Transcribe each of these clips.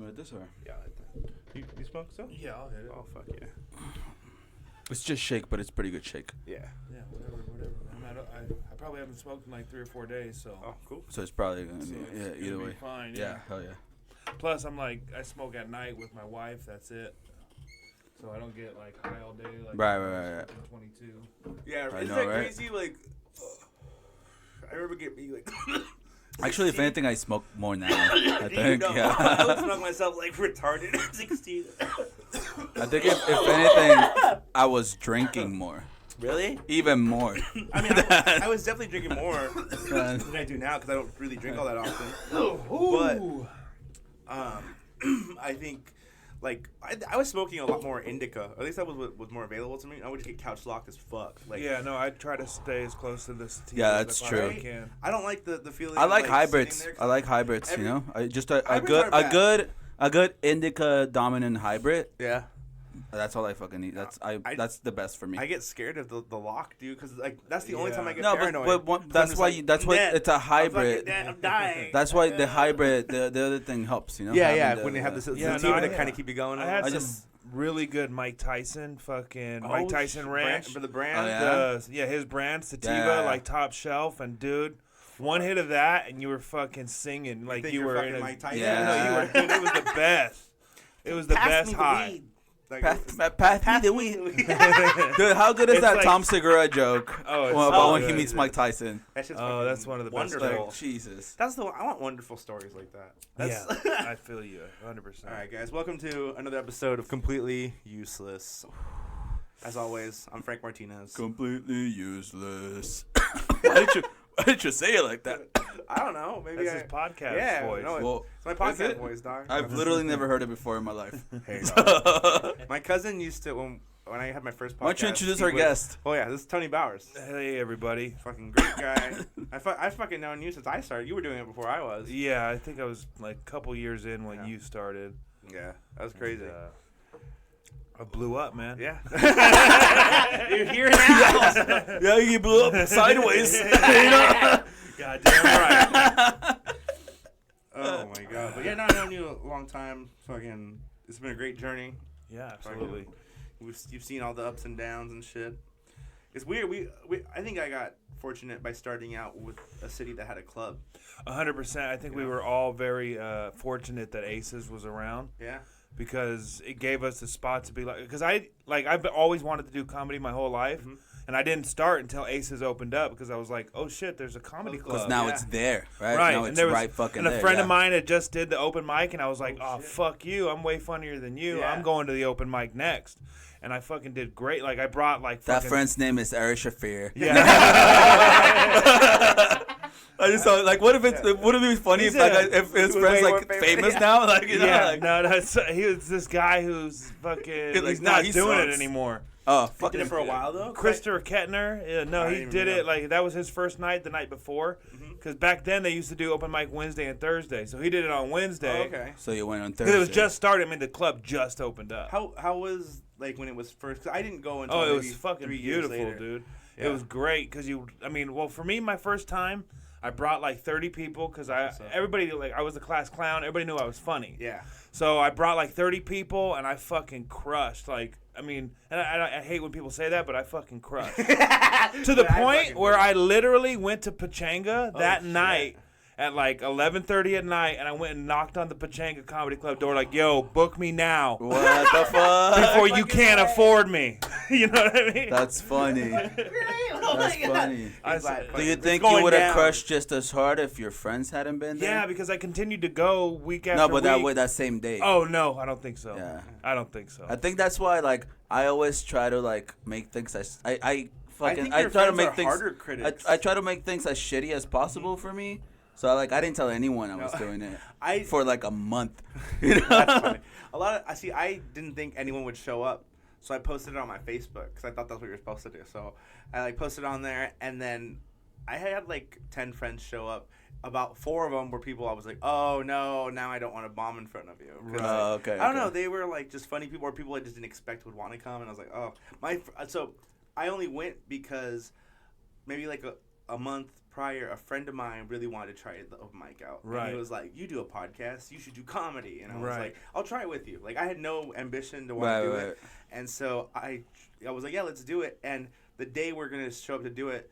You want this or? Yeah, I like that. You smoke so? Yeah, I'll hit it. Oh, fuck yeah. It's just shake, but it's pretty good shake. Yeah. Yeah, whatever. I probably haven't smoked in like 3 or 4 days, so. Oh, cool. So it's probably gonna So be, it's yeah, gonna either be way. fine. Yeah, hell yeah. Plus, I smoke at night with my wife. That's it. So I don't get like high all day. Like Right. 22. Yeah, I isn't know, that right? crazy? Like, I remember getting like. Actually, if anything, I smoke more now. I think, You know, yeah. I would smoke myself like retarded at 16. I think if anything, I was drinking more. Really? Even more. I mean, I was definitely drinking more than I do now because I don't really drink all that often. But I think, like, I was smoking a lot more indica. At least that was what was more available to me. I would just get couch locked as fuck. Like, Yeah, no, I try to stay as close to this sativa Yeah, that's as true. I can. I don't like the feeling. I of, like hybrids. sitting there I like hybrids. every- You know, I just a Hybrids good aren't bad. a good indica dominant hybrid. Yeah. That's all I fucking need. That's the best for me. I get scared of the lock, dude, because like that's the only Yeah. time I get No, paranoid. but 'Cause I'm that's just why like, that's I'm why dead. it's a I'm hybrid. fucking dead. I'm dying. That's why the hybrid, the other thing helps, you know. Yeah, having yeah. the- When they have this Yeah, no, sativa to I- kind of keep you going. I had I some just- really good Mike Tyson, fucking Oh, Mike Tyson Ranch. for the brand. Oh, yeah? Yeah, his brand sativa, Yeah. like top shelf, and dude, one hit of that, and you were fucking singing like think you you're were fucking in a, Mike Tyson? Yeah, no, you Yeah. were. Dude, it was the best. It was the Pass best me the high. weed. Like, Pass me the weed. Dude, how good is It's that like- Tom Segura joke? Oh, it's about so when he good. meets Mike Tyson. That shit's Oh, fucking that's one of the best wonderful. Like, Jesus. That's the one. I want wonderful stories like that. That's, Yeah, I feel you, 100%. All right, guys. Welcome to another episode of Completely Useless. As always, I'm Frank Martinez. Completely useless. why did you say it like that? I don't know. Maybe That's his podcast yeah, voice. No, Well, it's my is podcast it? voice, dog. I've literally never heard it before in my life. Hey, dog. My cousin used to when I had my first podcast. Why don't you introduce he our would- guest? Oh yeah, this is Tony Bowers. Hey, everybody. Fucking great guy. I've fucking known you since I started. You were doing it before I was. Yeah, I think I was like a couple years in when Yeah. you started. Yeah, that was crazy. And, I blew up, man. Yeah. You're here now. Yeah, you blew up sideways. You know? Goddamn right. Oh my god. But yeah, no, I've known you a long time. Fucking, it's been a great journey. Yeah, absolutely. You've seen all the ups and downs and shit. It's weird. I think I got fortunate by starting out with a city that had a club. 100%. I think we were all very fortunate that Aces was around Yeah. because it gave us a spot to be like. Because I've always wanted to do comedy my whole life, and I didn't start until Aces opened up because I was like, oh shit, there's a comedy club. Because now Yeah. it's there, right? Right, Now and it's there was, right fucking and a there, friend yeah. of mine had just did the open mic, and I was like, Oh, "Oh, shit. fuck you! I'm way funnier than you. Yeah. I'm going to the open mic next," and I fucking did great. Like I brought like That fucking, friend's name is Eric Shafir. yeah. I just thought, like, what if it be funny He's if his he was friend's way like more famous famous. now? Like, you know, Yeah, like, no, he was this guy who's fucking. Like, He's nah, not he doing it sucks. anymore. oh, Did fucking it for a while though. Christopher Kettner, yeah, no, I he didn't did even it know. like that was his first night, the night before, because back then they used to do open mic Wednesday and Thursday, so he did it on Wednesday. Oh, okay. So you went on Thursday. Because it was just started. I mean, the club just opened up. How was like when it was first? 'Cause I didn't go until Oh, it maybe was fucking 3 years beautiful, later. dude. Yeah. It was great because well, for me, my first time, I brought like 30 people because everybody, like, I was the class clown. Everybody knew I was funny. Yeah. So I brought like 30 people and I fucking crushed. Like, I mean, and I hate when people say that, but I fucking crushed. To the I point fucking where did. I literally went to Pachanga that shit. night at like 11:30 at night, and I went and knocked on the Pachanga Comedy Club door like, yo, book me now What the fuck? before you can't afford me. You know what I mean? That's funny. That's funny. I He's like, said- Do you It's think you going would have down. crushed just as hard if your friends hadn't been there? Yeah, because I continued to go week after No, but week. that same day. Oh no, I don't think so. Yeah. I don't think so. I think that's why, like, I always try to like make things I think your try to friends make are things harder critics. I try to make things as shitty as possible for me. So like I didn't tell anyone I was doing it for like a month. You know? That's funny. I didn't think anyone would show up, so I posted it on my Facebook because I thought that's what you were supposed to do. So I like posted on there, and then I had like 10 friends show up. About 4 of them were people I was like, oh no, now I don't want to bomb in front of you. 'Cause, Okay. I don't know. okay. They were like just funny people, or people I just didn't expect would want to come, and I was like, oh, so I only went because maybe like a month prior, a friend of mine really wanted to try the open mic out. Right. And he was like, "You do a podcast, you should do comedy." And I was Right. like, "I'll try it with you." Like I had no ambition to want to do it, and so I was like, "Yeah, let's do it." And the day we're gonna show up to do it,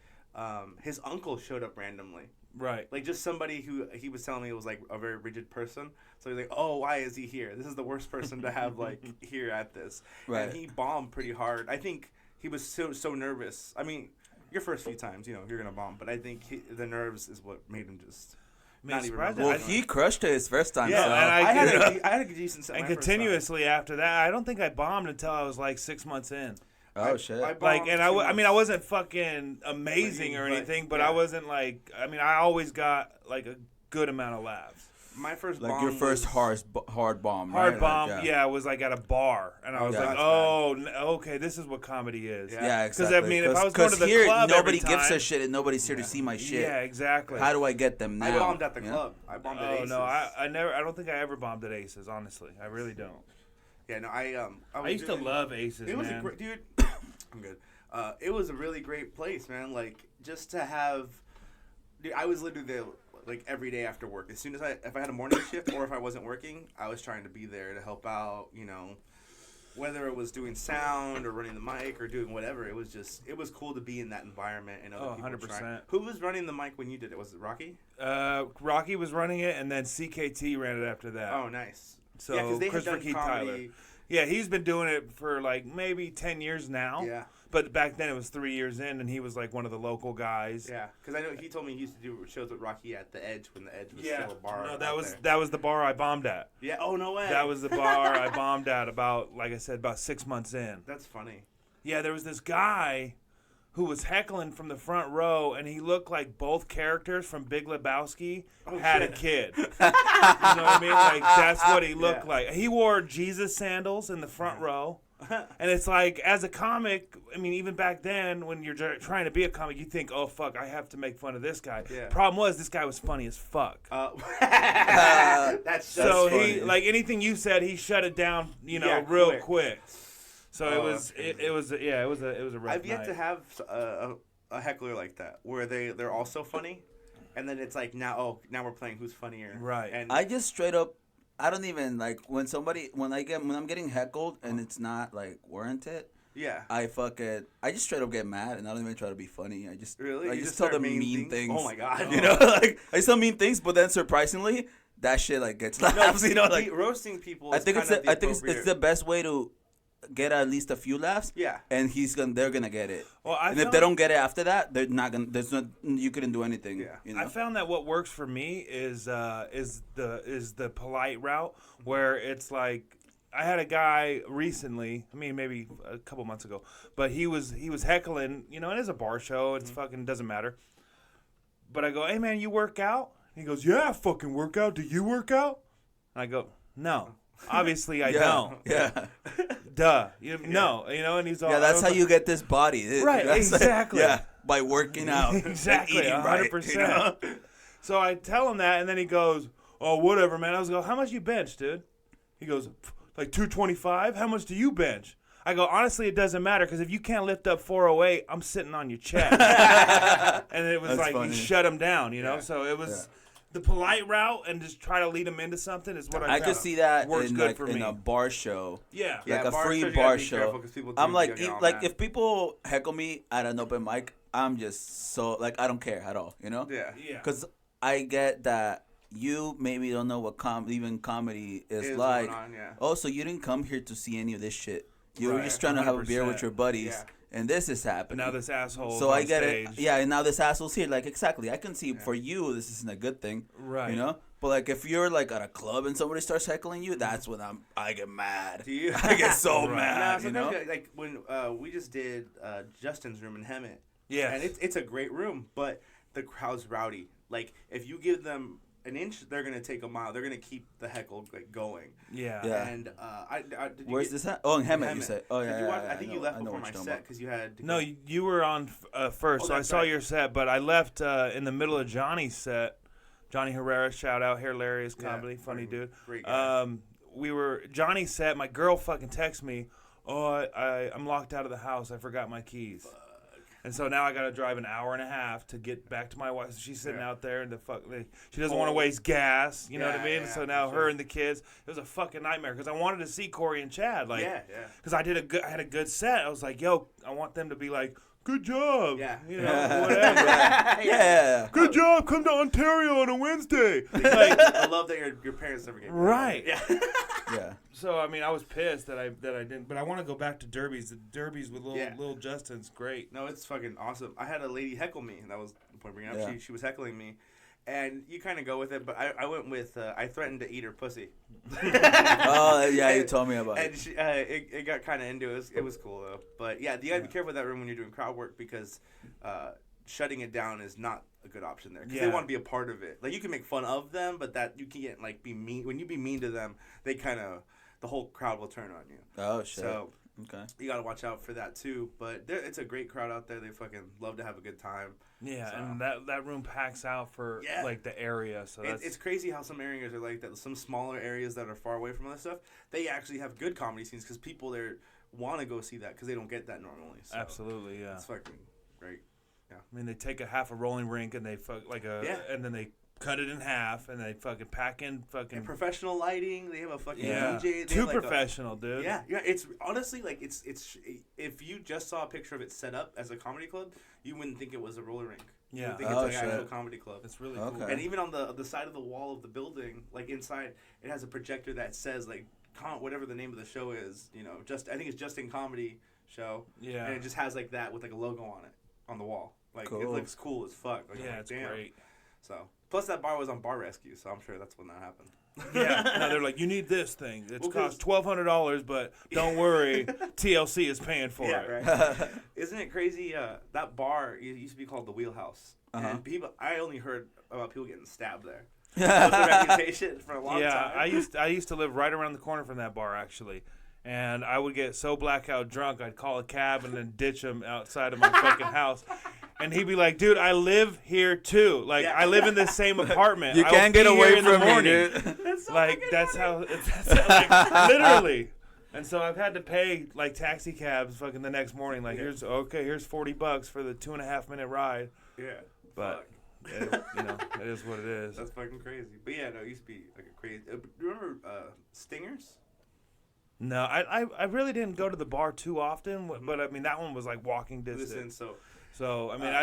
his uncle showed up randomly. Right. Like just somebody who he was telling me was like a very rigid person. So he's like, "Oh, why is he here? This is the worst person to have like here at this." Right. And he bombed pretty hard. I think he was so nervous. I mean, your first few times, you know, you're gonna bomb, but I think the nerves is what made him just. Not even well, he crushed it his first time. Yeah, so. and I had a decent set. And continuously after that, I don't think I bombed until I was like 6 months in. Oh shit! I wasn't fucking amazing or anything, but I wasn't like. I mean, I always got like a good amount of laughs. My first like bomb your first hard bomb. Hard right? bomb, like, yeah, it was like at a bar, and I was like, "Oh, okay, this is what comedy is." Yeah, exactly. Because I mean, if I was going to the here, club nobody every time, gives a shit, and nobody's here to see my shit. Yeah, exactly. How do I get them now? I bombed at the club. I bombed at Aces. No, I never. I don't think I ever bombed at Aces. Honestly, I really don't. Yeah, no, I used to love Aces. It was man. a great, dude. I'm good. It was a really great place, man. Like just to have, dude. I was literally there like every day after work. As soon as if I had a morning shift or if I wasn't working, I was trying to be there to help out. You know, whether it was doing sound or running the mic or doing whatever. It was cool to be in that environment and other people 100%. trying. Who was running the mic when you did it? Was it Rocky? Rocky was running it, and then CKT ran it after that. Oh, nice. So yeah, because they Christopher had done Keith comedy. Tyler. Yeah, he's been doing it for like maybe 10 years now. Yeah. But back then it was 3 years in, and he was like one of the local guys. Yeah, because I know he told me he used to do shows with Rocky at the Edge when the Edge was still a bar. No, that was the bar I bombed at. Yeah. Oh no way. That was the bar I bombed at about 6 months in. That's funny. Yeah, there was this guy who was heckling from the front row, and he looked like both characters from Big Lebowski had a kid. You know what I mean? Like that's what he looked like. He wore Jesus sandals in the front row. And it's like, as a comic, I mean, even back then, when you're trying to be a comic, you think, oh, fuck, I have to make fun of this guy. Yeah. Problem was, this guy was funny as fuck. That's so funny. he, like, anything you said, he shut it down, real quick. So it was a rough I've yet night. to have a heckler like that, where they're also funny, and then it's like, now we're playing who's funnier. Right. And I just straight up, I don't even like when I'm getting heckled and it's not like warranted. Yeah. I just straight up get mad and I don't even try to be funny. I just really? I You just tell them mean mean things. Oh my god. You know, like I tell mean things, but then surprisingly, that shit like gets laughs. You know, like roasting people. I think it's the best way to get at least a few laughs. Yeah. And they're gonna get it. Well, and if they don't get it after that, they're not gonna. You couldn't do anything. Yeah. You know? I found that what works for me is the polite route, where it's like, I had a guy recently, I mean maybe a couple months ago, but he was heckling, it is a bar show, it's fucking doesn't matter. But I go, hey man, you work out? He goes, yeah, I fucking work out. Do you work out? And I go, no. Obviously I don't. Yeah. Duh. No. And he's all, yeah, that's how you get this body. Right, exactly. Yeah, by working out. Exactly, and eating 100%. Right, So I tell him that, and then he goes, oh, whatever, man. I was go, how much you bench, dude? He goes, like 225? How much do you bench? I go, honestly, it doesn't matter, because if you can't lift up 408, I'm sitting on your chest. And it was That's funny. You shut him down, Yeah. So it was the polite route, and just try to lead him into something is what I could see that works in, good like, for in me. A bar show. Yeah. Like a bar free shows, bar show. I'm like, mad. if people heckle me at an open mic, I'm just so, like, I don't care at all, Yeah. Yeah. Because I get that you maybe don't know what even comedy is like. Oh, so you didn't come here to see any of this shit. You were just trying to have a beer with your buddies. Yeah. And this is happening. But now this asshole. So I get stage. it. Yeah, and now this asshole's here. Like, exactly. I can see for you, this isn't a good thing. Right. You know? But, like, if you're, like, at a club and somebody starts heckling you, that's when I get mad. Do you? I get so Right. mad, you know? Like, when we just did Justin's room in Hemet. Yeah. And it's a great room, but the crowd's rowdy. Like, if you give them an inch, they're going to take a mile. They're going to keep the heckle, like, going. Yeah. And Where's this at? Oh, in Hemet, you said. Oh, yeah, I think you left before my set because you had to No, you were on first, so I saw your set, but I left in the middle of Johnny's set. Johnny Herrera, shout out, hilarious comedy, funny dude. Great guy. Johnny's set. My girl fucking texted me, oh, I'm locked out of the house. I forgot my keys. And so now I got to drive an hour and a half to get back to my wife. So she's sitting out there and she doesn't want to waste gas. You know what I mean? So now her and the kids, it was a fucking nightmare because I wanted to see Corey and Chad. Like, because I had a good set. I was like, yo, I want them to be like, good job. Yeah. You know, whatever. Good job. Come to Ontario on a Wednesday. Like, I love that your parents never get right. Yeah. Yeah. So I mean, I was pissed that I didn't, but I want to go back to derbies. The derbies with little Justin's great. No, it's fucking awesome. I had a lady heckle me, and that was the point bringing up. Yeah. She was heckling me, and you kind of go with it. But I went with I threatened to eat her pussy. Oh yeah, you told me about it. And she, it got kind of into it. It was cool though. But yeah, you gotta be careful with that room when you're doing crowd work because shutting it down is not a good option there because they want to be a part of it. Like you can make fun of them, but that you can't like be mean. When you be mean to them, they kind of the whole crowd will turn on you. Oh shit. So okay, you gotta watch out for that too. But it's a great crowd out there. They fucking love to have a good time. Yeah, so. And that room packs out for like the area. So it's crazy how some areas are like that. Some smaller areas that are far away from other stuff, they actually have good comedy scenes because people there want to go see that because they don't get that normally. So absolutely, yeah. It's fucking great. Yeah. I mean, they take a half a rolling rink and they and then they cut it in half and they fucking pack in fucking and professional lighting. They have a fucking DJ. Too professional, dude. Yeah. It's honestly like it's if you just saw a picture of it set up as a comedy club, you wouldn't think it was a roller rink. Yeah. You would think it's like an actual comedy club. It's really cool. And even on the side of the wall of the building, like inside, it has a projector that says like whatever the name of the show is. You know, I think it's Justin Comedy Show. Yeah. And it just has like that with like a logo on it on the wall. Like it looks cool as fuck. Like, it's great. So plus that bar was on Bar Rescue, so I'm sure that's when that happened. Yeah, no, they're like, you need this thing. It's cost $1,200, but don't worry, TLC is paying for it. Right. Isn't it crazy? That bar used to be called the Wheelhouse, and I only heard about people getting stabbed there. That was the reputation for a long time. Yeah, I used to live right around the corner from that bar actually. And I would get so blackout drunk, I'd call a cab and then ditch him outside of my fucking house. And he'd be like, dude, I live here too. Like, I live in this same apartment. You can't get away from me, dude. That's how, like, literally. And so I've had to pay, like, taxi cabs fucking the next morning. Like, here's $40 for the 2.5-minute ride. Yeah. But, it is what it is. That's fucking crazy. But yeah, no, it used to be like a crazy. Remember Stingers? No, I really didn't go to the bar too often, but I mean that one was like walking distance. So I mean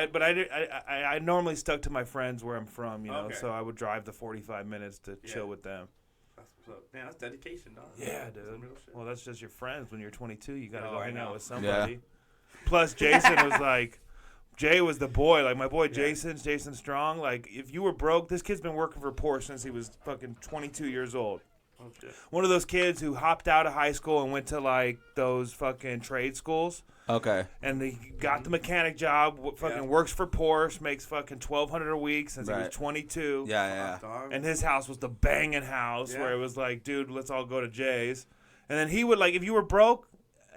I normally stuck to my friends where I'm from, you know. So I would drive the 45 minutes to chill with them. That's what's up. Man, that's dedication, dog. Yeah, dude. Well, that's just your friends. When you're 22, you gotta go hang out with somebody. Yeah. Plus, Jason was like, Jay was the boy. Like my boy Jason Strong. Like if you were broke, this kid's been working for Porsche since he was fucking 22 years old. Oh, shit. One of those kids who hopped out of high school and went to like those fucking trade schools. Okay. And he got the mechanic job. Fucking works for Porsche. Makes fucking $1,200 a week since he was 22. Yeah. And his house was the banging house where it was like, dude, let's all go to Jay's. And then he would like, if you were broke,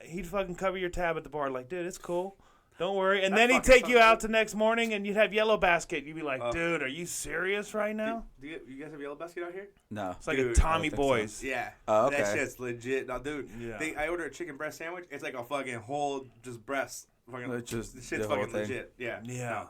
he'd fucking cover your tab at the bar. Like, dude, it's cool. Don't worry. And then he'd take you out the next morning and you'd have Yellow Basket. You'd be like, dude, are you serious right now? Do you guys have Yellow Basket out here? No. It's like a Tommy Boy's. So. Yeah. Oh, okay. That shit's legit. Now, dude, I ordered a chicken breast sandwich. It's like a fucking whole just breast. Fucking, the shit's fucking legit. Yeah. Yeah. No.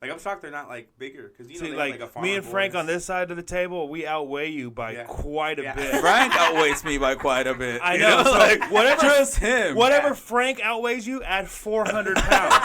Like, I'm shocked they're not, like, bigger. Because, See, like a me and Frank on this side of the table, we outweigh you by quite a bit. Frank outweighs me by quite a bit. I know. So like, whatever, just him. Whatever Frank outweighs you, add 400 pounds.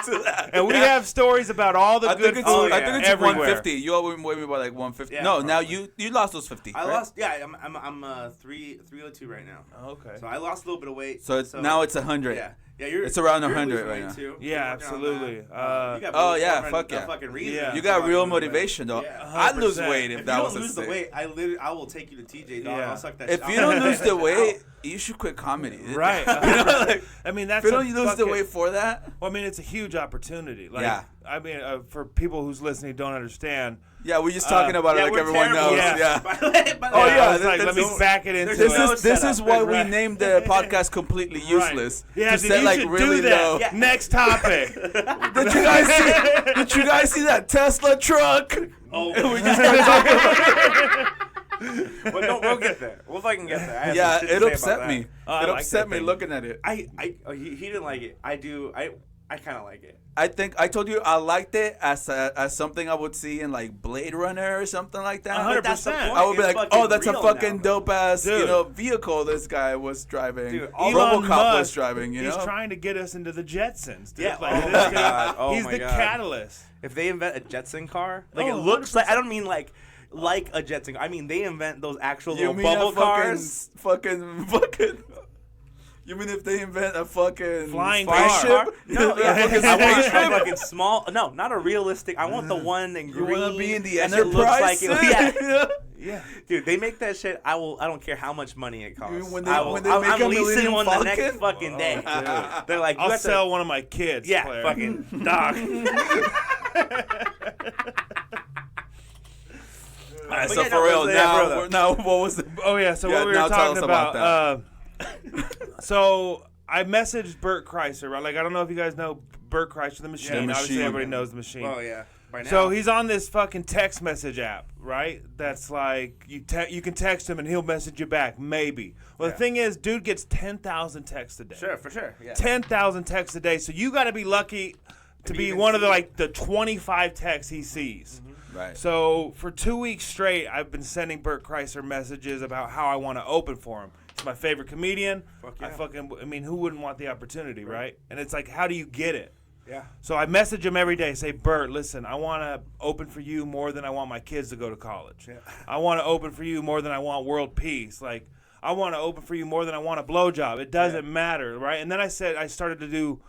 to that. And we have stories about all the good food I think it's everywhere. 150. You always weigh me by like 150. Yeah, no, probably. now you lost those 50. I lost. Yeah, I'm 302 right now. Oh, okay. So I lost a little bit of weight. So now it's 100. Yeah. Yeah, it's around 100 right now. Too. Yeah, absolutely. Fuck yeah. Fucking reason. Yeah. You got real motivation, though. Yeah, I'd lose weight if that was a thing. If you don't lose the weight, I will take you to TJ, dog. Yeah. I'll suck that if shit. you don't lose the weight, you should quit comedy. Right. I mean, that's if you don't lose the weight for that. Well, I mean, it's a huge opportunity. Like, I mean, for people who's listening who don't understand. Yeah, we're just talking about it like everyone knows. Yeah. It's like, let me back it into this is why we named the podcast Completely Useless. Yeah, to say, like, really low. Yeah. Next topic. Did you guys see that Tesla truck? Oh, and we just started talking about it. We'll get there. We'll fucking get there. Yeah, it upset me. It upset me looking at it. He didn't like it. I kind of like it. I think I told you I liked it as something I would see in like Blade Runner or something like that. 100%. I would be like, oh, that's a fucking now, dope ass vehicle this guy was driving. Dude, Elon Musk was driving. He's trying to get us into the Jetsons. Dude. Yeah. Like, he's the catalyst. If they invent a Jetson car, like it looks 100%. Like I don't mean like a Jetson. I mean they invent those actual little bubble cars. Fucking. You mean if they invent a fucking flying car? No, I want a fucking small. No, not a realistic. I want the one in green. You want to be in the that Enterprise? Looks like it, yeah. Dude, they make that shit. I don't care how much money it costs. When they I'm leasing one Falcon? the next fucking day. Dude. They're like, I'll sell one of my kids. Yeah, Claire. fucking dog. So for real, now what was the? Oh yeah, so what we were talking about. So I messaged Bert Kreischer, right? Like I don't know if you guys know Bert Kreischer, the machine. Yeah, Obviously, everybody knows the machine. Oh yeah. By now. So he's on this fucking text message app, right? That's like you can text him and he'll message you back, maybe. Well, the thing is, dude gets 10,000 texts a day. Sure, for sure. Yeah. 10,000 texts a day. So you got to be lucky to be one of the 25 texts he sees. Mm-hmm. Right. So for 2 weeks straight, I've been sending Bert Kreischer messages about how I want to open for him. He's my favorite comedian. Fuck yeah. I mean, who wouldn't want the opportunity, right? And it's like, how do you get it? Yeah. So I message him every day, say, Bert, listen, I want to open for you more than I want my kids to go to college. Yeah. I want to open for you more than I want world peace. Like, I want to open for you more than I want a blowjob. It doesn't matter, right? And then I started to do,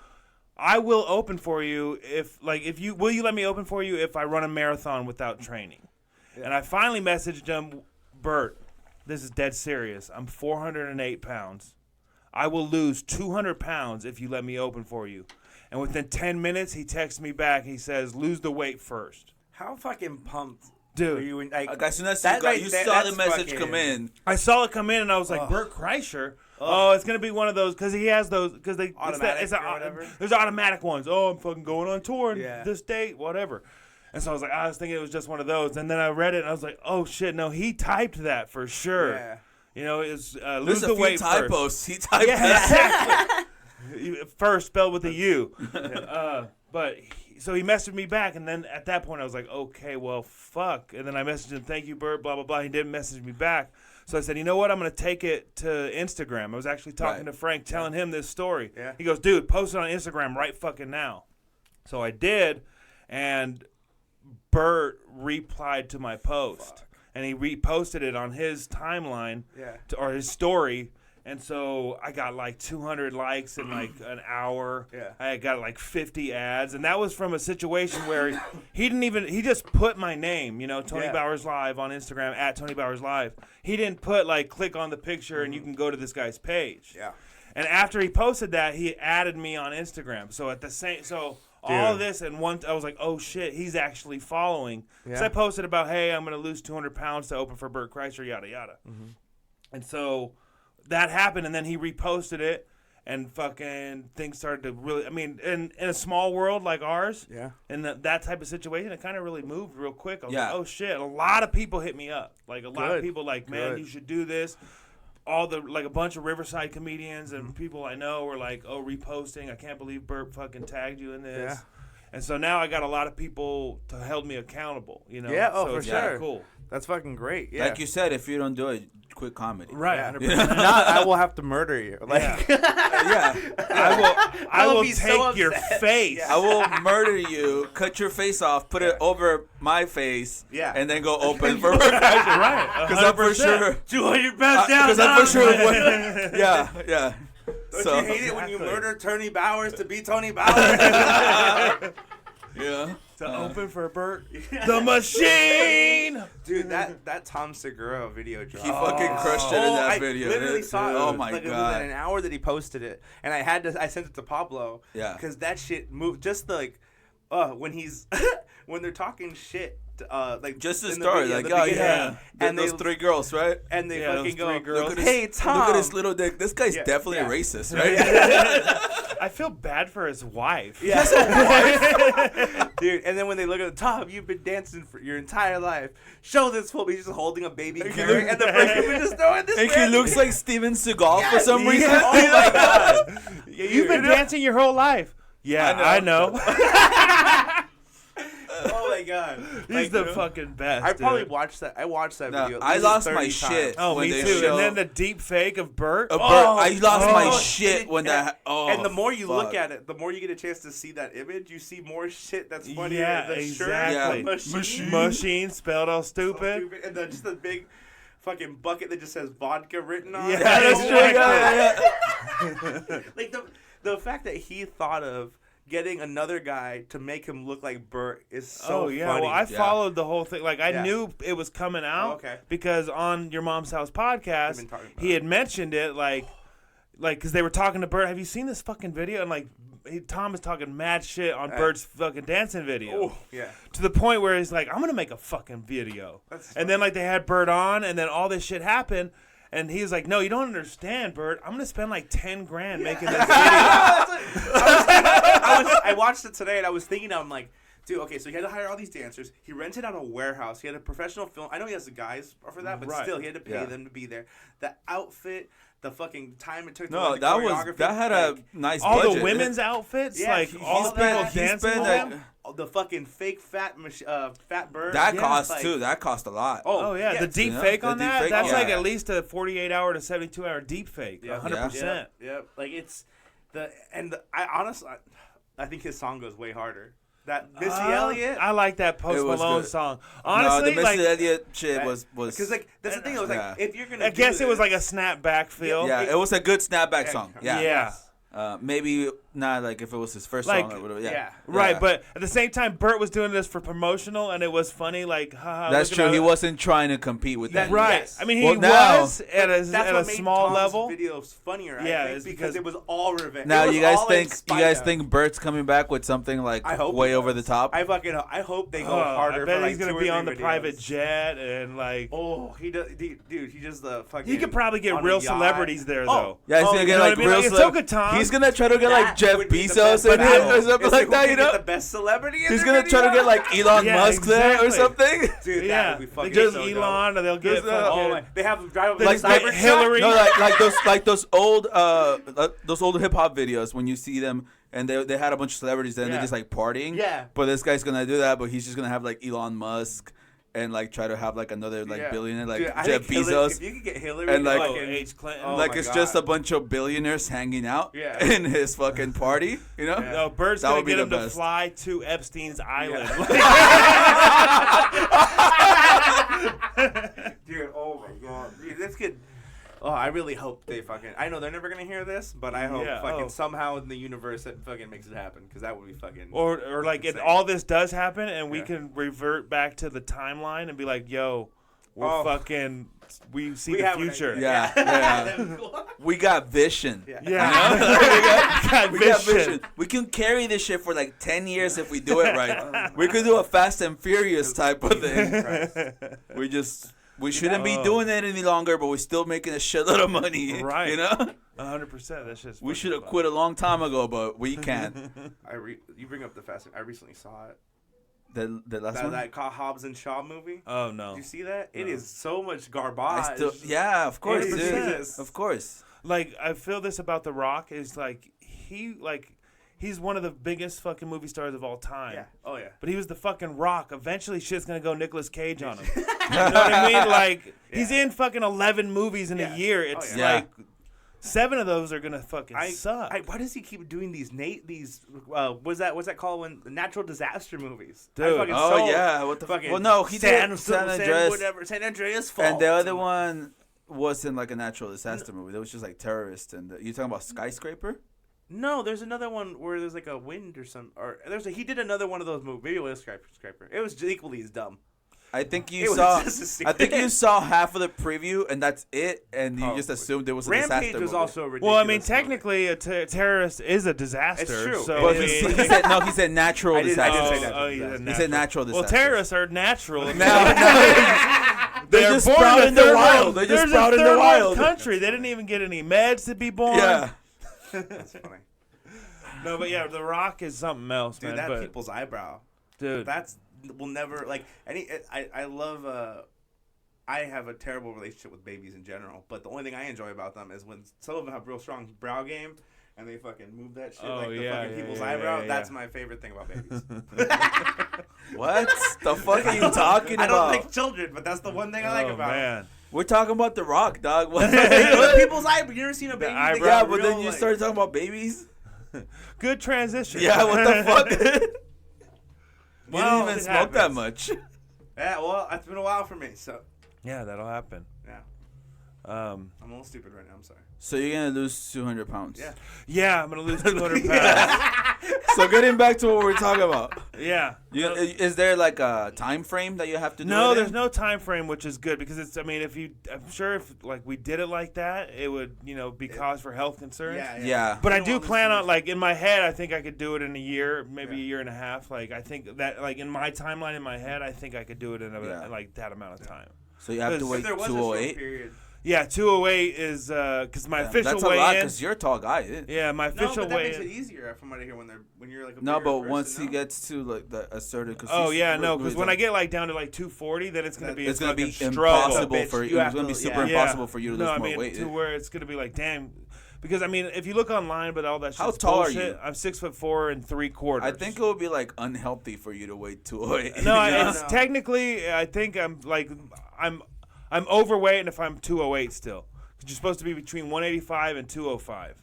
I will open for you will you let me open for you if I run a marathon without training? Yeah. And I finally messaged him, Bert, this is dead serious. I'm 408 pounds. I will lose 200 pounds if you let me open for you. And within 10 minutes, he texts me back. He says, lose the weight first. How fucking pumped Dude. were you? As soon as you saw the message come in. I saw it come in, and I was like, Bert Kreischer? Oh, it's going to be one of those, because he has those, because they, there's automatic ones. Oh, I'm fucking going on tour this date, whatever. And so I was thinking it was just one of those. And then I read it, and I was like, oh, shit, no, he typed that for sure. Yeah. You know, it's lose the weight first. Typos. He typed that. Exactly. First spelled with a U. So he messaged me back, and then at that point I was like, okay, well, fuck. And then I messaged him, thank you, Bert, blah, blah, blah. He didn't message me back. So I said, you know what? I'm going to take it to Instagram. I was actually talking to Frank, telling him this story. Yeah. He goes, dude, post it on Instagram right fucking now. So I did, and Bert replied to my post. Fuck. And he reposted it on his timeline or his story. And so I got like 200 likes in like an hour. Yeah. I got like 50 ads. And that was from a situation where he just put my name, Tony Bowers Live on Instagram, at Tony Bowers Live. He didn't put like, click on the picture and you can go to this guy's page. Yeah. And after he posted that, he added me on Instagram. So all of this and once I was like, oh shit, he's actually following. So I posted about, hey, I'm going to lose 200 pounds to open for Bert Kreischer, yada, yada. Mm-hmm. And so that happened, and then he reposted it, and fucking things started to really, I mean, in a small world like ours, in that type of situation, it kind of really moved real quick. I was like, oh shit, a lot of people hit me up. Like, a lot of people like, man, you should do this. A bunch of Riverside comedians and people I know were like, oh, reposting, I can't believe Bert fucking tagged you in this. Yeah. And so now I got a lot of people to hold me accountable, Yeah, so for sure. Cool. That's fucking great. Yeah. Like you said, if you don't do it, quit comedy. Right. Yeah. Not, I will have to murder you. Like, I will take your face. Yeah. I will murder you, cut your face off, put it over my face, and then go open for Bert Kreischer. Right. Because I'm for sure 200 pounds down. Because I'm for sure. Yeah. Don't you hate it when you murder Tony Bowers to be Tony Bowers? Yeah. To open for Bert, the machine, dude. That Tom Segura video dropped. He fucking crushed it in that video. I literally saw it. Oh my god! Within an hour that he posted it, and I sent it to Pablo. Yeah. Because that shit moved. Just when they're talking shit. Just the story, and those three girls, right? And they fucking go, hey, Tom, look at his little dick. This guy's definitely a racist, right? I feel bad for his wife. Yeah. He has a wife? Dude, and then when they look at the top, you've been dancing for your entire life. Show this fool. He's just holding a baby carrot, and the freaking woman just throwing this. And he looks like Steven Seagal for some reason. Oh my god! You've been dancing your whole life. Yeah, I know. Oh my god, He's the fucking best. I probably watched that. I watched that video. I lost my 30 shit. times. Oh, me too. And then the deep fake of Burt. I lost my shit when that. Oh, and the more you look at it, the more you get a chance to see that image. You see more shit that's funny. Yeah, the exactly. Shirt, Machine spelled all stupid. So stupid. And then just the big fucking bucket that just says vodka written on it. Yeah, that's true. Like the fact that he thought of getting another guy to make him look like Burt is so funny. Well, I followed the whole thing. Like, I knew it was coming out because on Your Mom's House podcast, he had mentioned it, like, because they were talking to Burt. Have you seen this fucking video? And, like, Tom is talking mad shit on Burt's fucking dancing video. Ooh, yeah. To the point where he's like, I'm going to make a fucking video. And then, like, they had Burt on, and then all this shit happened. And he was like, no, you don't understand, Bert. I'm going to spend like 10 grand making this video. I watched it today, and I was thinking, I'm like, dude, okay, so he had to hire all these dancers. He rented out a warehouse. He had a professional film. I know he has the guys for that, but still, he had to pay them to be there. The outfit, the fucking time it took to learn the choreography. That had a nice all budget. The women's outfits, like all the people dancing with him. The fucking fake fat Burt. That cost too. That cost a lot. Oh yeah, the deep fake on that. That's like at least a 48-hour to 72-hour deep fake. 100%. Yep. Like it's I honestly think his song goes way harder. That Missy Elliott. I like that Post Malone song. Honestly, the Missy Elliott shit was because like that's the thing. I was like, if you're gonna, I guess it was like a snapback feel. Yeah, it was a good snapback song. Yeah. Maybe not like if it was his first song or whatever. Yeah. Right, but at the same time, Burt was doing this for promotional, and it was funny. Like, haha. That's true. He wasn't trying to compete with that. Right. Yes. I mean, he was at a small Tom's level. Videos funnier. I think, because it was all revenge. Now you guys think Burt's coming back with something like way over the top? I hope they go harder. I bet for he's gonna be on the private jet and like. Oh, he does, dude. He just the fucking. He could probably get real celebrities there though. Yeah, he's gonna get like real celebrities. He's gonna try to get like Jeff Bezos in it or something like that, you know? The best celebrity. He's gonna try to get like Elon Musk there or something. Dude, that would be fucking just so Elon, or they'll get they have drive like Hillary. No, like those old hip hop videos when you see them and they had a bunch of celebrities there and they're just like partying. Yeah. But this guy's gonna do that, but he's just gonna have like Elon Musk. And like try to have like another billionaire like Jeff Bezos. If you could get Hillary and like H. Clinton, like it's just a bunch of billionaires hanging out in his fucking party, you know? No, Bert's gonna get him to fly to Epstein's island. Dude, oh my god, dude, this could. Oh, I really hope they fucking. I know they're never gonna hear this, but I hope fucking somehow in the universe it fucking makes it happen because that would be fucking. Or like if all this does happen and we can revert back to the timeline and be like, yo, we're fucking. We see the future. Yeah. We got vision. Yeah. We got vision. We can carry this shit for like 10 years if we do it right. We could do a Fast and Furious type of thing. We shouldn't be doing it any longer, but we're still making a shitload of money. Right. You know? 100%. That's just. We should have quit a long time ago, but we can't. You bring up the Fast. I recently saw it. The last one? That Hobbs and Shaw movie. Oh no! Did you see that? No. It is so much garbage. Of course, dude. Of course. Like I feel this about The Rock is like he's one of the biggest fucking movie stars of all time. Yeah. Oh yeah. But he was the fucking Rock. Eventually, shit's gonna go Nicolas Cage on him. You know what I mean? Like he's in fucking 11 movies in a year. It's like. 7 of those are gonna fucking suck. Why does he keep doing these what's that called when natural disaster movies? Dude. What the fuck? Well, no, he did San Andreas Fault. And the other one wasn't like a natural disaster movie. It was just like terrorist. And you talking about Skyscraper? No, there's another one where there's like a wind or some. Or he did another one of those movies. Maybe it was Skyscraper. It was equally as dumb. I think you saw half of the preview, and that's it, and you just assumed it was a disaster Rampage was movie. also a ridiculous. Well, I mean, technically, a terrorist is a disaster. It's true. So but he said natural disaster. He said natural disaster. Well, terrorists are natural. They're just sprouted in the wild. They're just sprouted in the wild. Country. They didn't even get any meds to be born. Yeah. That's funny. No, but yeah, The Rock is something else, dude, man. That people's eyebrow. Dude. That's will never like any. I love. I have a terrible relationship with babies in general, but the only thing I enjoy about them is when some of them have real strong brow game and they fucking move that shit like the fucking people's eyebrow. That's my favorite thing about babies. What the fuck are you talking about? I don't like children, but that's the one thing I like about them. We're talking about The Rock, dog. What? People's eyebrow. You ever seen a baby? Yeah, but then you started talking about babies. Good transition. Yeah, what the fuck? You Well, didn't even smoke that much. Yeah, well, it's been a while for me, so. Yeah, that'll happen. Yeah. I'm a little stupid right now. I'm sorry. So you're gonna lose 200 pounds. Yeah. Yeah, I'm gonna lose 200 pounds. So getting back to what we're talking about. Yeah. Is there like a time frame that you have to do? No, there's no time frame, which is good because it's. I mean, I'm sure if like we did it like that, it would be cause for health concerns. Yeah. But I do plan on like in my head, I think I could do it in a year, maybe a year and a half. Like I think that like in my timeline in my head, I think I could do it in like that amount of time. So you have to wait 208. Yeah, 208 is because my official that's weigh-in. That's a lot because you're a tall guy. Yeah, my official that weigh-in. makes it easier from what I hear when you're like a no, bigger but person, once he gets to like a certain. Oh yeah, no, because when I get like down to like 240, then it's gonna be impossible for you. It's gonna be super impossible for you to lose more weight. To where it's gonna be like damn. Because I mean, if you look online, but all that shit. How tall are you? I'm 6'4"3/4". I think it would be like unhealthy for you to weigh 208. No, it's technically. I think I'm overweight, and if I'm 208 still. You're supposed to be between 185 and 205.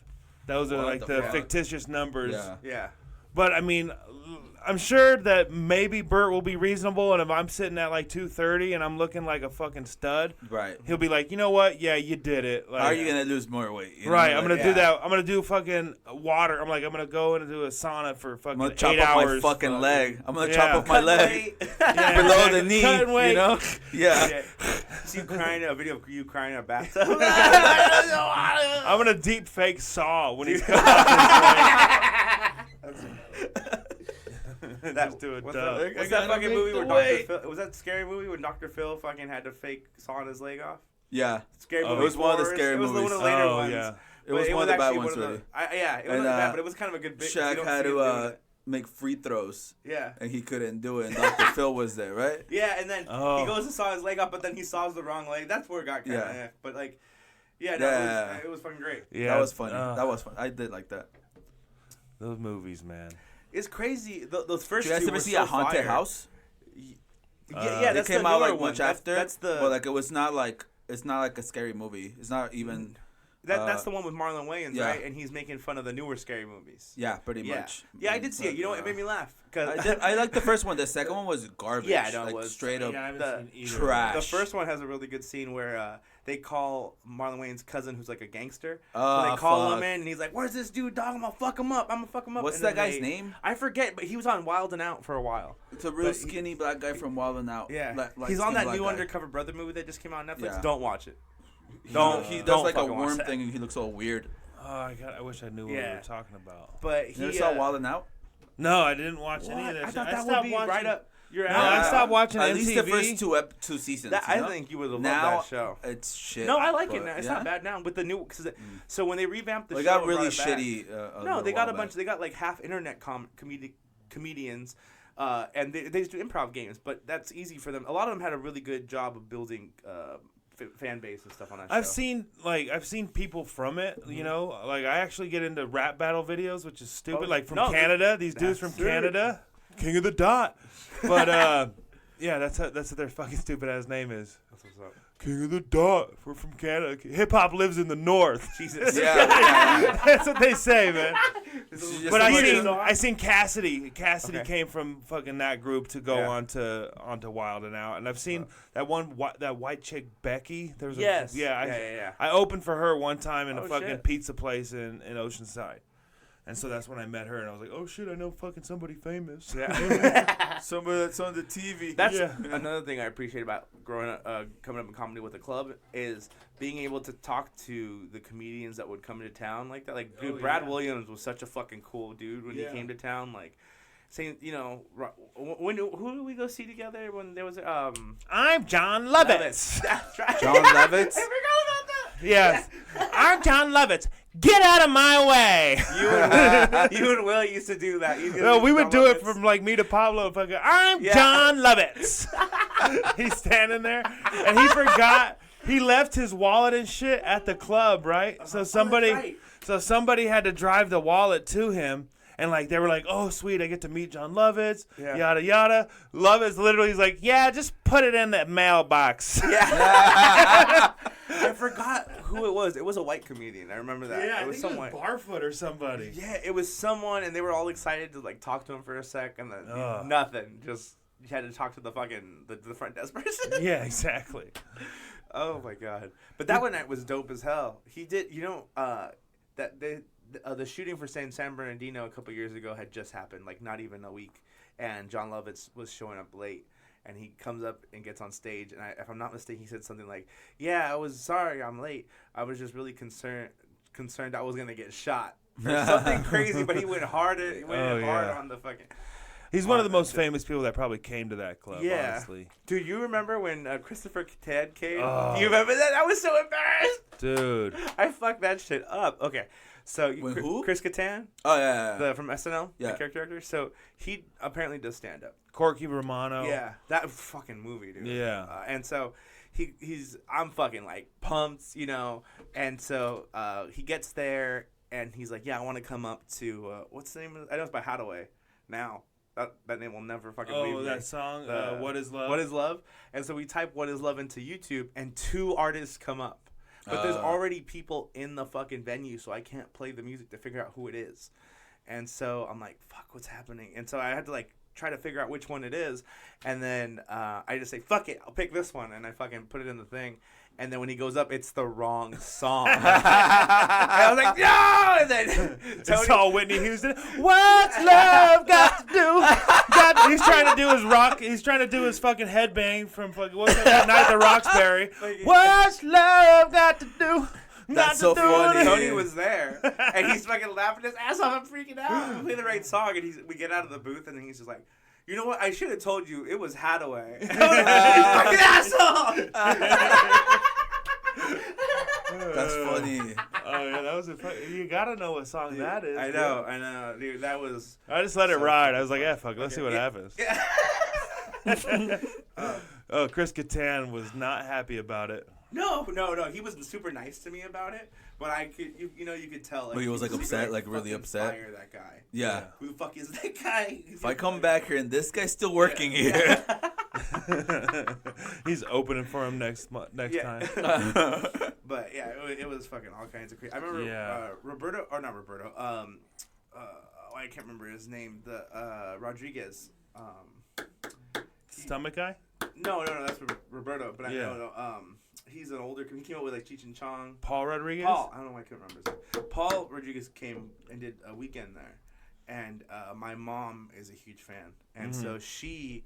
Those are like the fictitious numbers. Yeah. But I mean, I'm sure that maybe Burt will be reasonable, and if I'm sitting at like 230 and I'm looking like a fucking stud, right? He'll be like, you know what? Yeah, you did it. Like, how are you gonna lose more weight? Right. I'm gonna do that. I'm gonna do fucking water. I'm gonna go and do a sauna for fucking 8 hours. I'm gonna chop off my fucking leg. I'm gonna chop off my leg below the knee. You know? Yeah. See you crying in a video of you crying in a bathtub. I'm gonna deep fake Saw when he's coming off his leg. What's that fucking movie where Dr. Phil? Was that scary movie when Dr. Phil fucking had to fake sawing his leg off? Yeah. Scary movie. It was one of the scary movies. It was one of the later ones. Yeah. It was one of the bad ones, really. It wasn't bad, but it was kind of a good bit. Shaq had to make free throws. Yeah. And he couldn't do it, and Dr. Phil was there, right? Yeah, and then he goes to saw his leg off, but then he saws the wrong leg. That's where it got kind of but like, it was fucking great. Yeah. That was funny. That was fun. I did like that. Those movies, man. It's crazy. Those first two were so fire. Did you guys ever see A Haunted House? Yeah, that came out like much after. That's the. But like it was not like it's not like a scary movie. It's not even. That's the one with Marlon Wayans, right? And he's making fun of the newer scary movies. Yeah, pretty much. Yeah, I did see it. You know what? It made me laugh. I liked the first one. The second one was garbage. Yeah, I know like, it was straight up trash. The first one has a really good scene where they call Marlon Wayans' cousin, who's like a gangster. Oh, they call him in, and he's like, "Where's this dude, dog? I'm gonna fuck him up. What's that guy's name? I forget, but he was on Wild 'N Out for a while. It's a real skinny black guy from Wild 'N Out. Yeah, he's on that new Undercover Brother movie that just came out on Netflix. Yeah. Don't watch it. He does like a worm thing, and he looks all weird. Oh, I wish I knew what we were talking about. But you never saw Wild 'N Out? No, I didn't watch any of that. I thought that would be right up your alley. No, I stopped watching at MTV. least the first two seasons. I think you would have loved that show. It's shit. No, I like it now. It's not bad now with the new. So when they revamped the show, it got really shitty. No, they got a bunch. They got like half internet comedians, and they just do improv games. But that's easy for them. A lot of them had a really good job of building fan base and stuff on that show. I've seen people from it, you know, like I actually get into rap battle videos, which is stupid, from Canada, these dudes from Canada, King of the Dot. But yeah, that's what their fucking stupid ass name is. That's what's up. King of the Dot. We're from Canada. Hip hop lives in the North. Jesus. Yeah. That's what they say, man. But I seen Cassidy. Cassidy came from fucking that group to go onto Wild 'N Out, and I've seen that white chick Becky. I opened for her one time in a fucking pizza place in Oceanside. And so that's when I met her, and I was like, "Oh shit, I know fucking somebody famous." Yeah, somebody that's on the TV. That's another thing I appreciate about growing up, coming up in comedy with the club is being able to talk to the comedians that would come into town like that. Like, dude, Brad Williams was such a fucking cool dude when he came to town. Like, saying, you know, who did we go see together when there was I'm John Lovitz. That's right. John Lovitz. I forgot about that. Yes, I'm John Lovitz. Get out of my way. You and Will used to do that. No, we would do it from like me to Pablo. I'm John Lovitz. He's standing there, and he forgot. He left his wallet and shit at the club, right? So somebody had to drive the wallet to him. And, like, they were like, oh, sweet, I get to meet John Lovitz, yada, yada. Lovitz literally is like, yeah, just put it in that mailbox. Yeah. I forgot who it was. It was a white comedian. I remember that. Yeah, it was someone. Barfoot or somebody. Yeah, it was someone, and they were all excited to, like, talk to him for a sec, and then nothing. Just, you had to talk to the fucking, the front desk person. Yeah, exactly. Oh, my God. But that one night was dope as hell. He did, the shooting for San Bernardino a couple years ago had just happened, like not even a week, and John Lovitz was showing up late, and he comes up and gets on stage, and if I'm not mistaken, he said something like, "Yeah, I was sorry I'm late. I was just really concerned I was gonna get shot." Or something crazy, but he went hard. Hard on the fucking. He's one of the most famous people that probably came to that club. Yeah, honestly. Dude, you remember when Christopher Kattan came? Do you remember that? I was so embarrassed. Dude, I fucked that shit up. Okay. So who? Chris Kattan? Oh yeah. From SNL, yeah. the character actor. So he apparently does stand up. Corky Romano. Yeah, that fucking movie, dude. Yeah. And so I'm fucking like pumped, And so he gets there and he's like, yeah, I want to come up to what's the name of it? I know it's by Hadaway. Now that name will never fucking leave me. Oh, that song, What Is Love? What Is Love? And so we type What Is Love into YouTube, and 2 artists come up. But there's already people in the fucking venue, so I can't play the music to figure out who it is. And so I'm like, fuck, what's happening? And so I had to, like, try to figure out which one it is. And then I just say, fuck it, I'll pick this one. And I fucking put it in the thing. And then when he goes up, it's the wrong song. And I was like, no! And then it's all Whitney Houston. What's love got to do? He's trying to do his rock. He's trying to do his fucking headbang from fucking what's that Night at the Roxbury. What's love got to do? That's so funny. Tony was there, and he's fucking laughing his ass off. I'm freaking out. We play the right song, and we get out of the booth, and then he's just like, you know what? I should have told you it was Hadaway. You fucking asshole! That's funny. Oh yeah, that was you gotta know what song that is. I know, dude. That was. I just let it ride. I was like, yeah, fuck. Let's see what happens. Yeah. Chris Kattan was not happy about it. No. He was super nice to me about it, but I could, you could tell. Like, but he was like upset, like really upset. Fire that guy. Yeah. Who the fuck is that guy? If I come back here and this guy's still working here. He's opening for him next time. But yeah, it was fucking all kinds of crazy. I remember I can't remember his name. The Rodriguez. Stomach guy? No, that's Roberto. But I know. He's an older. He came up with like Cheech and Chong. Paul Rodriguez. I don't know why I can't remember his name. Paul Rodriguez came and did a weekend there, and my mom is a huge fan, and so she.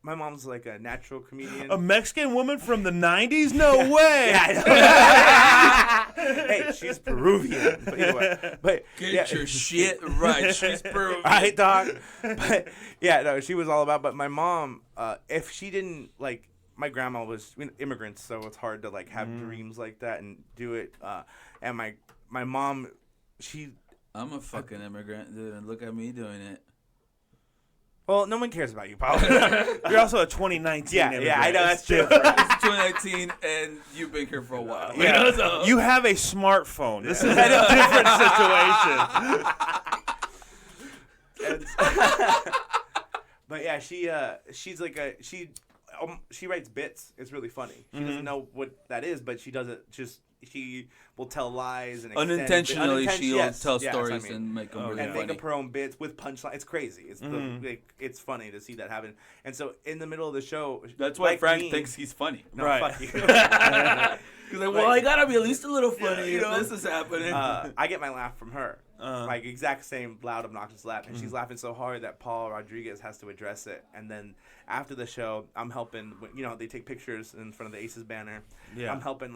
My mom's like a natural comedian. A Mexican woman from the 90s? No way! Hey, she's Peruvian. But anyway, Get your shit right. She's Peruvian. Right, dog. But yeah, no, she was all about. But my mom, if she didn't like, my grandma was immigrants, so it's hard to like have dreams like that and do it. And my mom, I'm a fucking immigrant, dude, and look at me doing it. Well, no one cares about you, Pablo. You're also a 2019 immigrant. Yeah, I know, that's different. It's 2019, and you've been here for a while. Yeah. So. You have a smartphone. This is a different situation. But yeah, she's like she writes bits. It's really funny. She doesn't know what that is, but she does it just. She will tell lies and unintentionally she'll tell stories and make them really and funny. make up her own bits with punchlines. It's crazy. It's it's funny to see that happen. And so in the middle of the show, that's why Frank thinks he's funny. No, right. Fuck you. He's like, well, I gotta be at least a little funny if this is happening. I get my laugh from her. Like exact same loud, obnoxious laugh, and she's laughing so hard that Paul Rodriguez has to address it. And then after the show, I'm helping. They take pictures in front of the Aces banner. Yeah. I'm helping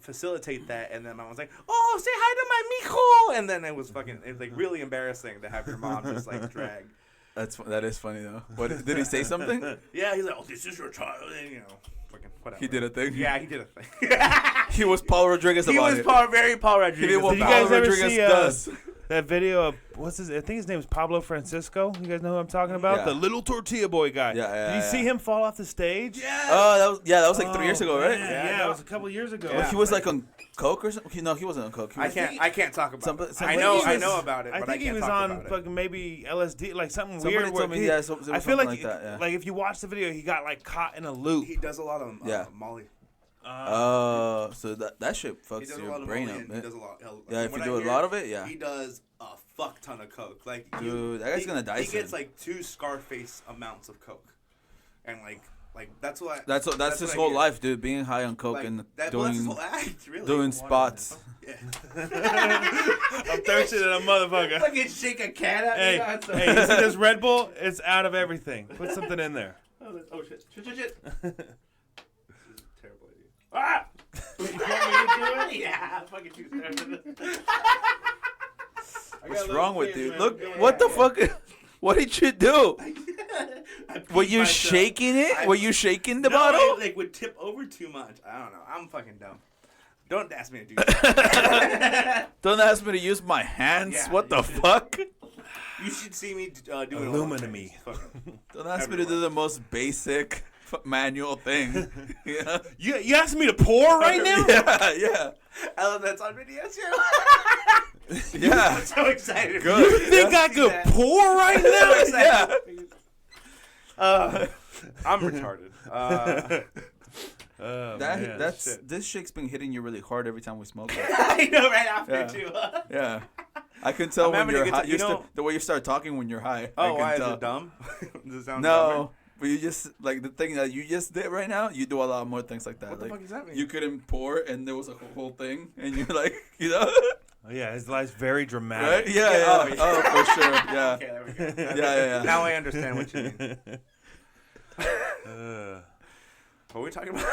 facilitate that, and then my mom's like, "Oh, say hi to my mijo," and then it was like really embarrassing to have your mom just like drag. That is funny though. What did he say something? Yeah, he's like, "Oh, this is your child," and fucking whatever. He did a thing. Yeah, he did a thing. He was Paul Rodriguez about it. He was very Paul Rodriguez. He did what Paul Rodriguez does. that video of I think his name is Pablo Francisco. You guys know who I'm talking about? Yeah. The little tortilla boy guy. Yeah. Did you see him fall off the stage? Yeah. Oh, that was like 3 years ago, right? Yeah, it was a couple years ago. Well, he was like on coke or something. No, he wasn't on coke. I can't talk about it. I somebody know about it, but I think he can't was talk on about it. fucking maybe LSD, like something Somebody weird. told me, I feel like that, yeah. like if you watch the video, he got like caught in a loop. He does a lot of Molly. So that shit fucks your brain up, man. He does a lot. Yeah, if you do a lot of it, yeah. He does a fuck ton of coke. Like, dude, that guy's gonna die He soon. gets like 2 Scarface amounts of coke, and like that's what. That's his whole life, dude. Being high on coke and that's his whole act, really. doing spots. Yeah. I'm thirsty to a motherfucker. Fucking shake a cat at Hey, me. you see this Red Bull? It's out of everything. Put something in there. Oh shit! Shit! This is a terrible idea. Ah! You want me to do it? Yeah, fucking too. What's wrong with you? Look, what the fuck? What did you do? Were you shaking it? Were you shaking the bottle? I, like would tip over too much. I don't know. I'm fucking dumb. Don't ask me to do that. Don't ask me to use my hands. Yeah, What the fuck? You should see me do it. Illuminate. Don't ask me to do the most basic manual thing. Yeah. You asked me to pour right now? Yeah. I love that's on video too. Yeah. I'm so excited. Good. You think I could pour right now? Yeah. I'm retarded. This shit's been hitting you really hard every time we smoke it. I know, right after too. Yeah. I can tell when you're high. You the way you start talking when you're high. Oh, I why can is tell. it dumb? Does it sound No. dumber? But you just, like, the thing that you just did right now, you do a lot more things like that. What the like, fuck does that mean? You couldn't pour, and there was a whole thing, and you're like, you know? Oh, yeah, his life's very dramatic. Right? Yeah. Oh, for sure. Yeah. Okay, there we go. Yeah. Now I understand what you mean. What are we talking about?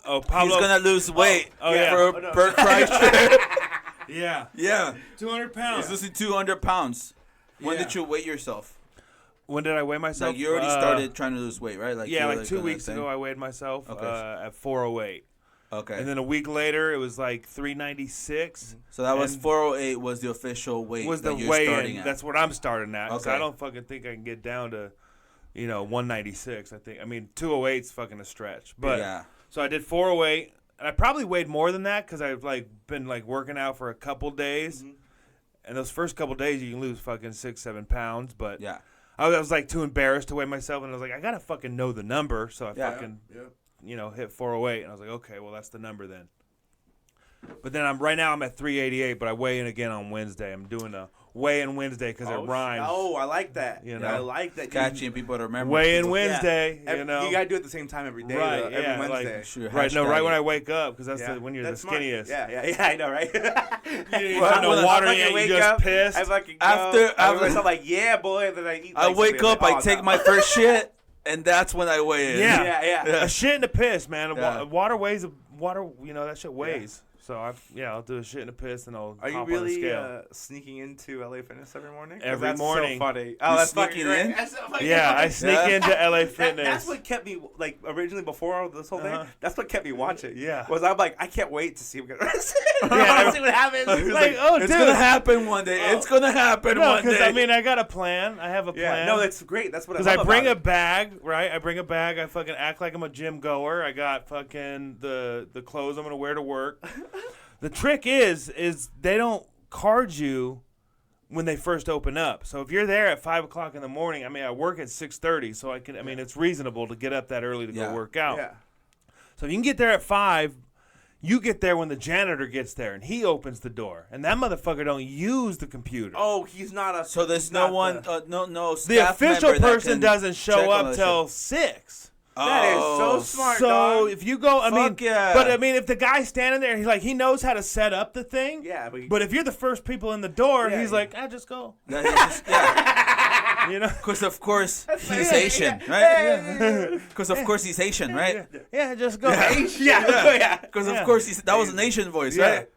Oh, Pablo. He's gonna lose weight yeah. for Bert Kreischer. Yeah. Yeah. 200 pounds. He's losing 200 pounds. When Yeah. did you weigh yourself? When did I weigh myself? Like, you already started trying to lose weight, right? Like, yeah, you were, like 2 on that weeks thing? ago I weighed myself Okay. at 408. Okay. And then a week later it was like 396. So that was and 408 was the official weight Was that the you're weigh starting in. at. That's what I'm starting at. 'Cause Okay. I don't fucking think I can get down to, 196. I mean 208's fucking a stretch. But yeah. so I did 408. And I probably weighed more than that because I've been working out for a couple days. Mhm. And those first couple days you can lose fucking 6-7 pounds. But Yeah. I was too embarrassed to weigh myself, and I was like, I gotta fucking know the number. So I fucking hit 408, and I was like, okay, well that's the number then. But then right now I'm at 388, but I weigh in again on Wednesday. I'm doing a weigh-in Wednesday because it rhymes. Oh, I like that. You know? I like that. Catching people to remember. Weigh-in Wednesday, You you know. You gotta do it at the same time every day. Right, every yeah, Wednesday. like- Sure, Right, no, hashtag right when it. I wake up, because that's when you're That's the smart. skinniest. Yeah, I know, right? You Well, have no when water I yet, fucking you wake just up, pissed. I fucking go. After- I'm like, yeah, boy. Then I eat. I like, wake something. up, Like, I oh, take no. my first shit, and that's when I weigh in. Yeah. A shit and a piss, man. Yeah. Water weighs, that shit weighs. So I'll do a shit and a piss, and I'll Are you hop on the really scale. sneaking into LA Fitness every morning? 'Cause Every that's morning. So funny. You Oh, that's sneak fucking it great. in? That's so fucking Yeah, I funny. sneak Yeah. into LA Fitness. That's what kept me originally before this whole Uh-huh. thing. That's what kept me watching. Yeah. Was I'm like, I can't wait to see him get arrested. Yeah. I see what happens. Like, oh, It's dude. gonna happen one day. Oh. It's gonna happen No, one because day. I mean, I got a plan. I have a yeah. plan. No, that's great. That's what I because love I bring a about bag, right? I bring a bag. I fucking act like I'm a gym goer. I got fucking the clothes I'm gonna wear to work. The trick is they don't card you when they first open up. So if you're there at 5 o'clock in the morning, I mean, I work at 6:30, so it's reasonable to get up that early to Yeah. go work out. Yeah. So if you can get there at 5, you get there when the janitor gets there, and he opens the door, and that motherfucker don't use the computer. Oh, he's not a. So there's he's no not one, the- no the staff official member that person can doesn't check show on up that till shit. 6. That is so Oh, smart. So dog. if you go, Fuck yeah. but I mean, if the guy's standing there, he knows how to set up the thing. Yeah, But if you're the first people in the door, Yeah, he's yeah. like, just go. That is just, yeah. You know? Because of course he's yeah, Asian, yeah. right? Because of course he's Asian, right? Yeah, just go. yeah. Because Yeah. of course that was an Asian voice, Yeah. right?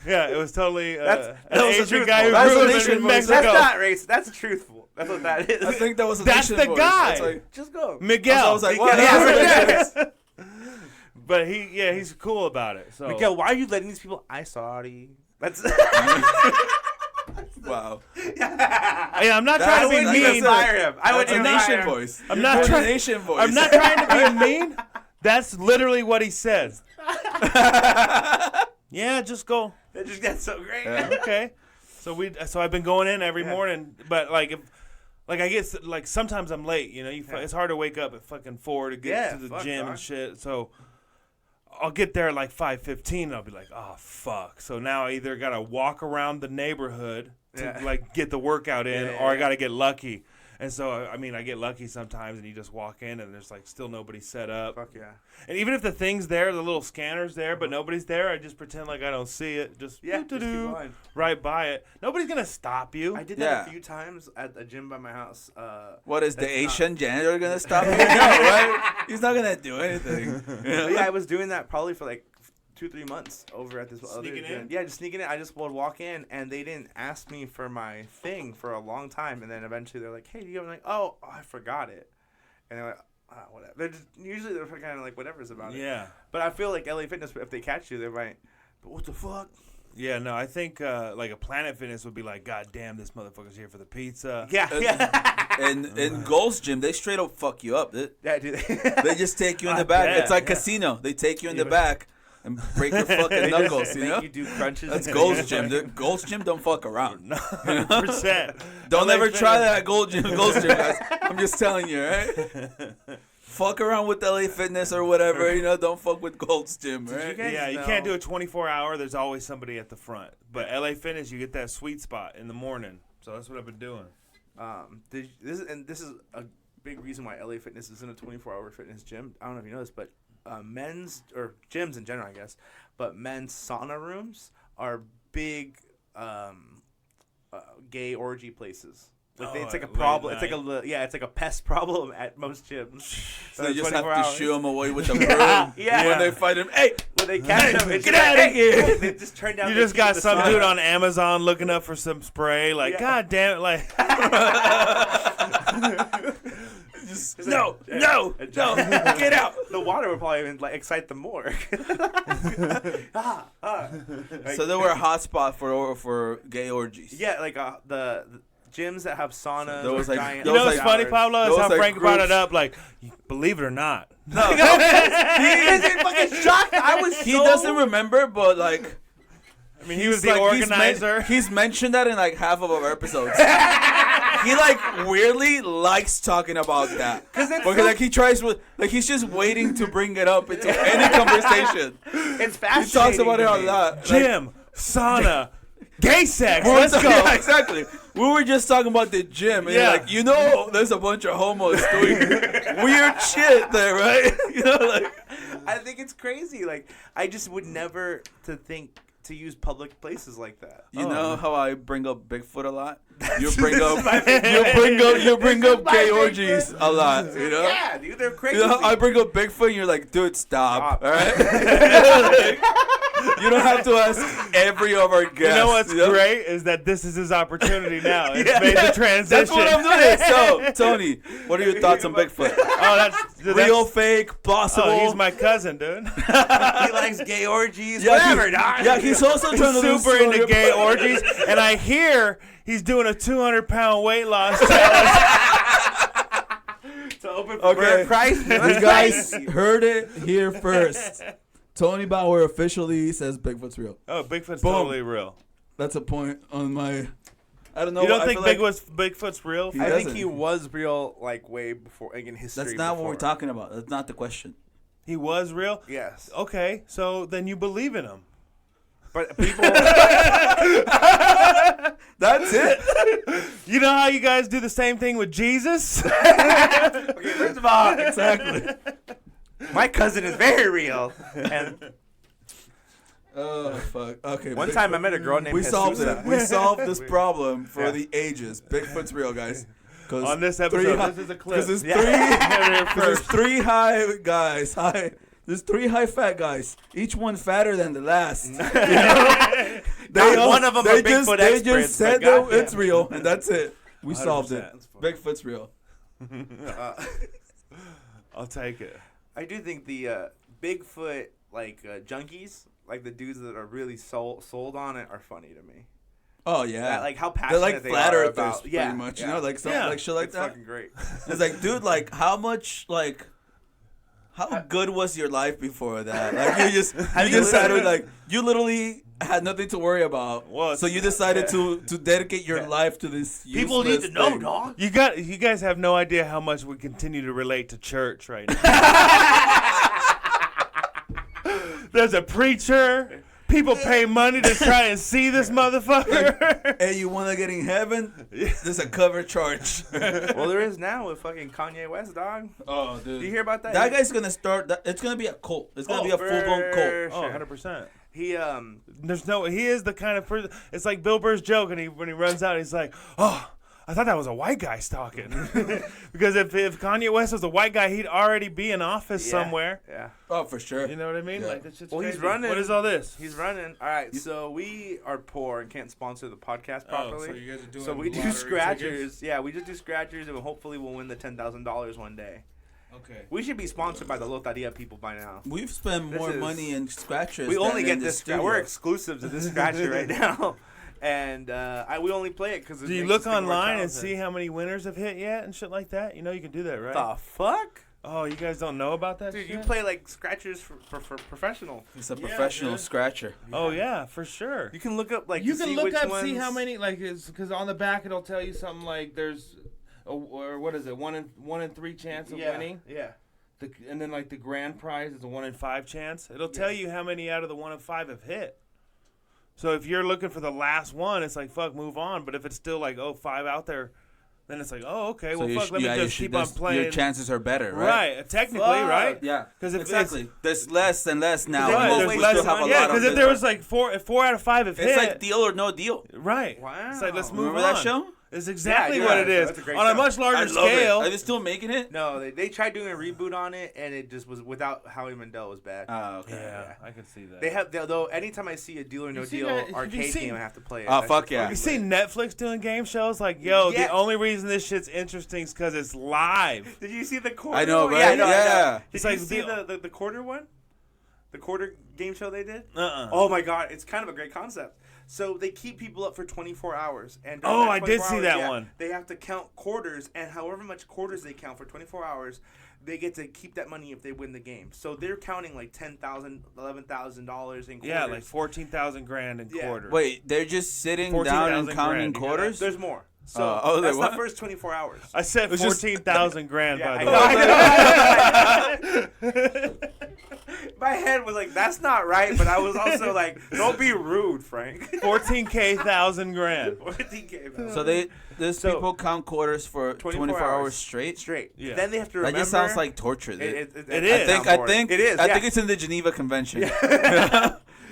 Yeah, it was totally That an was a Asian truthful- guy who that's grew an up in Asian voice. Mexico. That's not racist. That's truthful. That's what that is. I think that was an That's Asian the voice. guy. That's like, Just go. Miguel. I was like, what? Yeah. But he's cool about it. So Miguel, why are you letting these people? I sorry. That's. Wow. Yeah, I'm not trying to be mean. Inspire him. I would That's a nation voice. I'm not trying. Nation voice. I'm not trying to be mean. That's literally what he said. Yeah, just go. That just gets so great. Okay. So I've been going in every morning, but like I get like sometimes I'm late. You know, it's hard to wake up at fucking 4 to get to the gym and shit. So I'll get there at like 5:15 and I'll be like, oh fuck. So now I either gotta walk around the neighborhood to like get the workout in, or I gotta get lucky. And so, I mean, I get lucky sometimes, and you just walk in, and there's, like, still nobody set up. Fuck yeah. And even if the thing's there, the little scanner's there, but nobody's there, I just pretend like I don't see it. Just keep going. Right by it. Nobody's going to stop you. I did that a few times at a gym by my house. What, is the Asian janitor going to stop you? No, right? He's not going to do anything. Yeah, I was doing that probably for, like, 2-3 months over at this other gym. In? Yeah, just sneaking in. I just would walk in, and they didn't ask me for my thing for a long time. And then eventually they're like, hey, do you have, like, oh, I forgot it. And they're like, whatever. Usually they're kind of like, whatever's about it. Yeah. But I feel like LA Fitness, if they catch you, they're right. But what the fuck? Yeah, no, I think like a Planet Fitness would be like, God damn, this motherfucker's here for the pizza. Yeah. And in Gold's Gym, they straight up fuck you up. Yeah, dude. They just take you in the back. It's like casino. They take you in the back and break your fucking knuckles, you know? You do crunches. That's Gold's Gym. Gold's Gym don't fuck around. 100%. Don't ever try that at Gold's Gym, guys. I'm just telling you, right? Fuck around with LA Fitness or whatever, you know? Don't fuck with Gold's Gym, right? You can't do a 24-hour. There's always somebody at the front. But LA Fitness, you get that sweet spot in the morning. So that's what I've been doing. This is a big reason why LA Fitness isn't a 24-hour fitness gym. I don't know if you know this, but men's, or gyms in general, I guess, but men's sauna rooms are big gay orgy places. Like it's like a problem. It's like it's like a pest problem at most gyms. So they just have to shoo him away with the broom. Yeah. When they fight him, hey, when they catch him, get out of here. They just turn down. You just got some dude on Amazon looking up for some spray. Like, God damn it! Like, no, get out. The water would probably even excite them more. So they were a hot spot for gay orgies. Yeah, like the gyms that have saunas. Those or like, giant you know what's funny, showers. Pablo? Is how like Frank brought groups. it up. Like, believe it or not. No, He isn't fucking shocked. I was. he doesn't remember, but like. I mean, he was the organizer. He's mentioned that in like half of our episodes. He like weirdly likes talking about that because like he tries with like he's just waiting to bring it up into any conversation. It's fascinating. He talks about it a lot. Gym, sauna, gay sex. Let's go. Yeah, exactly. We were just talking about the gym, and you're like, you know, there's a bunch of homos doing weird shit there, right? You know, like I think it's crazy. Like I just would never think to use public places like that. You know how I bring up Bigfoot a lot? You bring up gay orgies a lot, you know? Yeah, dude, they're crazy. You know, I bring up Bigfoot and you're like, dude, stop. All right? Like, you don't have to ask every of our guests. You know what's great is that this is his opportunity now. It's made the transition. That's what I'm doing. So, Tony, what are your thoughts on Bigfoot? That's real, fake, possible. Oh, he's my cousin, dude. He likes gay orgies. Whatever, dog. Yeah, he's also trying to super into gay orgies, and I hear he's doing a 200-pound weight loss challenge. To open for Bert Kreischer. You guys heard it here first. Tony Bauer officially says Bigfoot's real. Oh, Bigfoot's totally real. That's a point on my. I don't know. You don't think Bigfoot's real? I think he was real, like way before, like in history. That's not what we're talking about. That's not the question. He was real? Yes. Okay, so then you believe in him. But people. That's it. You know how you guys do the same thing with Jesus? Okay, first of all, Exactly. my cousin is very real. And Oh fuck. Okay. one time I met a girl named We solved Jesus. it. We solved this problem for the ages. Bigfoot's real, guys. On this episode, this is a clip. Because there's three high guys. There's three high fat guys. Each one fatter than the last. You know? One of them are Bigfoot They experts. just said that it's real, and that's it. We solved it. 100%. Bigfoot's real. I'll take it. I do think the Bigfoot junkies, like the dudes that are really sold on it, are funny to me. Oh yeah. That, like how They're passionate like they flat are earthers, about. pretty Yeah, much. yeah. You know, like something like shit like It's that. fucking great. It's like, dude, like how much like. How good was your life before that? Like you decided like you literally had nothing to worry about. Well, so you decided to dedicate your life to this. People need to know, thing. dog. You guys have no idea how much we continue to relate to church right now. There's a preacher. People pay money to try and see this motherfucker. Hey, you want to get in heaven? There's a cover charge. Well, there is now with fucking Kanye West, dog. Oh, dude. Do you hear about that? That guy's gonna start. It's gonna be a cult. It's gonna be a full blown cult. Oh, 100%. He He is the kind of person. It's like Bill Burr's joke, and when he runs out, he's like, "Oh, I thought that was a white guy talking." Because if Kanye West was a white guy, he'd already be in office somewhere. Yeah. Oh, for sure. You know what I mean? Yeah. Like that's just Well, crazy. he's running. What is all this? He's running. All right, so we are poor and can't sponsor the podcast properly. so you guys are doing So we do lottery scratchers. tickets? Yeah, we just do scratchers, and hopefully we'll win the $10,000 one day. Okay. We should be sponsored by the Loteria people by now. We've spent This more is- money in scratchers. We than only in get the this. studio. We're exclusive to this scratcher right now, and we only play it because. Do you look online and see how many winners have hit yet and shit like that? You know you can do that, right? the fuck? Oh, you guys don't know about that Dude, shit? you play like scratchers for professional. It's a Yeah, professional dude. scratcher. Oh, yeah, for sure. You can look up like You to can see look which up, ones... see how many, like, because on the back it'll tell you something like there's, or what is it, 1 in 3 chance of winning? Yeah. And then, like, the grand prize is a 1 in 5 chance. It'll tell you how many out of the 1 in 5 have hit. So if you're looking for the last one, it's like, fuck, move on. But if it's still like, 5 out there, then it's like, oh, okay, well, fuck, let me just keep on playing. Your chances are better, right? Right, technically, right? Yeah, because exactly. There's less and less now. Right, We'll there's still less. have a Yeah, lot of because if this, there but was like 4 out of 5 have hit, it's like deal or no deal. right? Wow. It's like let's move Remember on. that show? It's exactly Yeah, what yeah, it is that's a great on a show. much larger I love scale. it. Are they still making it? No, they tried doing a reboot on it, and it just was without Howie Mandel was bad. Oh, okay. Yeah, I can see that. They have though. Anytime I see a Deal or No seen Deal that- have you arcade seen- game, I have to play it. Oh, That fuck shit's yeah. fucking You see lit. Netflix doing game shows? Like, yo, Yeah. the only reason this shit's interesting is because it's live. Did you see the quarter? I know, one? right? Yeah, I know, I know. Yeah. Did It's you like see the- the quarter one? The quarter game show they did? Uh-uh. Oh my god, it's kind of a great concept. So they keep people up for 24 hours, and during Oh, that I did 24 see hours, that one. They have to count quarters, and however much quarters they count for 24 hours, they get to keep that money if they win the game. So they're counting like $10,000, $11,000 in quarters. Yeah, like 14,000 grand in Yeah. quarters. Wait, they're just sitting 14,000 down and counting grand. You hear quarters? There's more. So Oh, that's what? the first 24 hours. I said It's just- 14,000 grand, Yeah, by I the know, way. I know. My head was like, that's not right, but I was also like, don't be rude, Frank. 14,000 grand. 14K. So these people count quarters for 24 hours straight? Straight. Yeah. Then they have to remember. That just sounds like torture. Dude. It is. I think It is, I yeah. think it's in the Geneva Convention.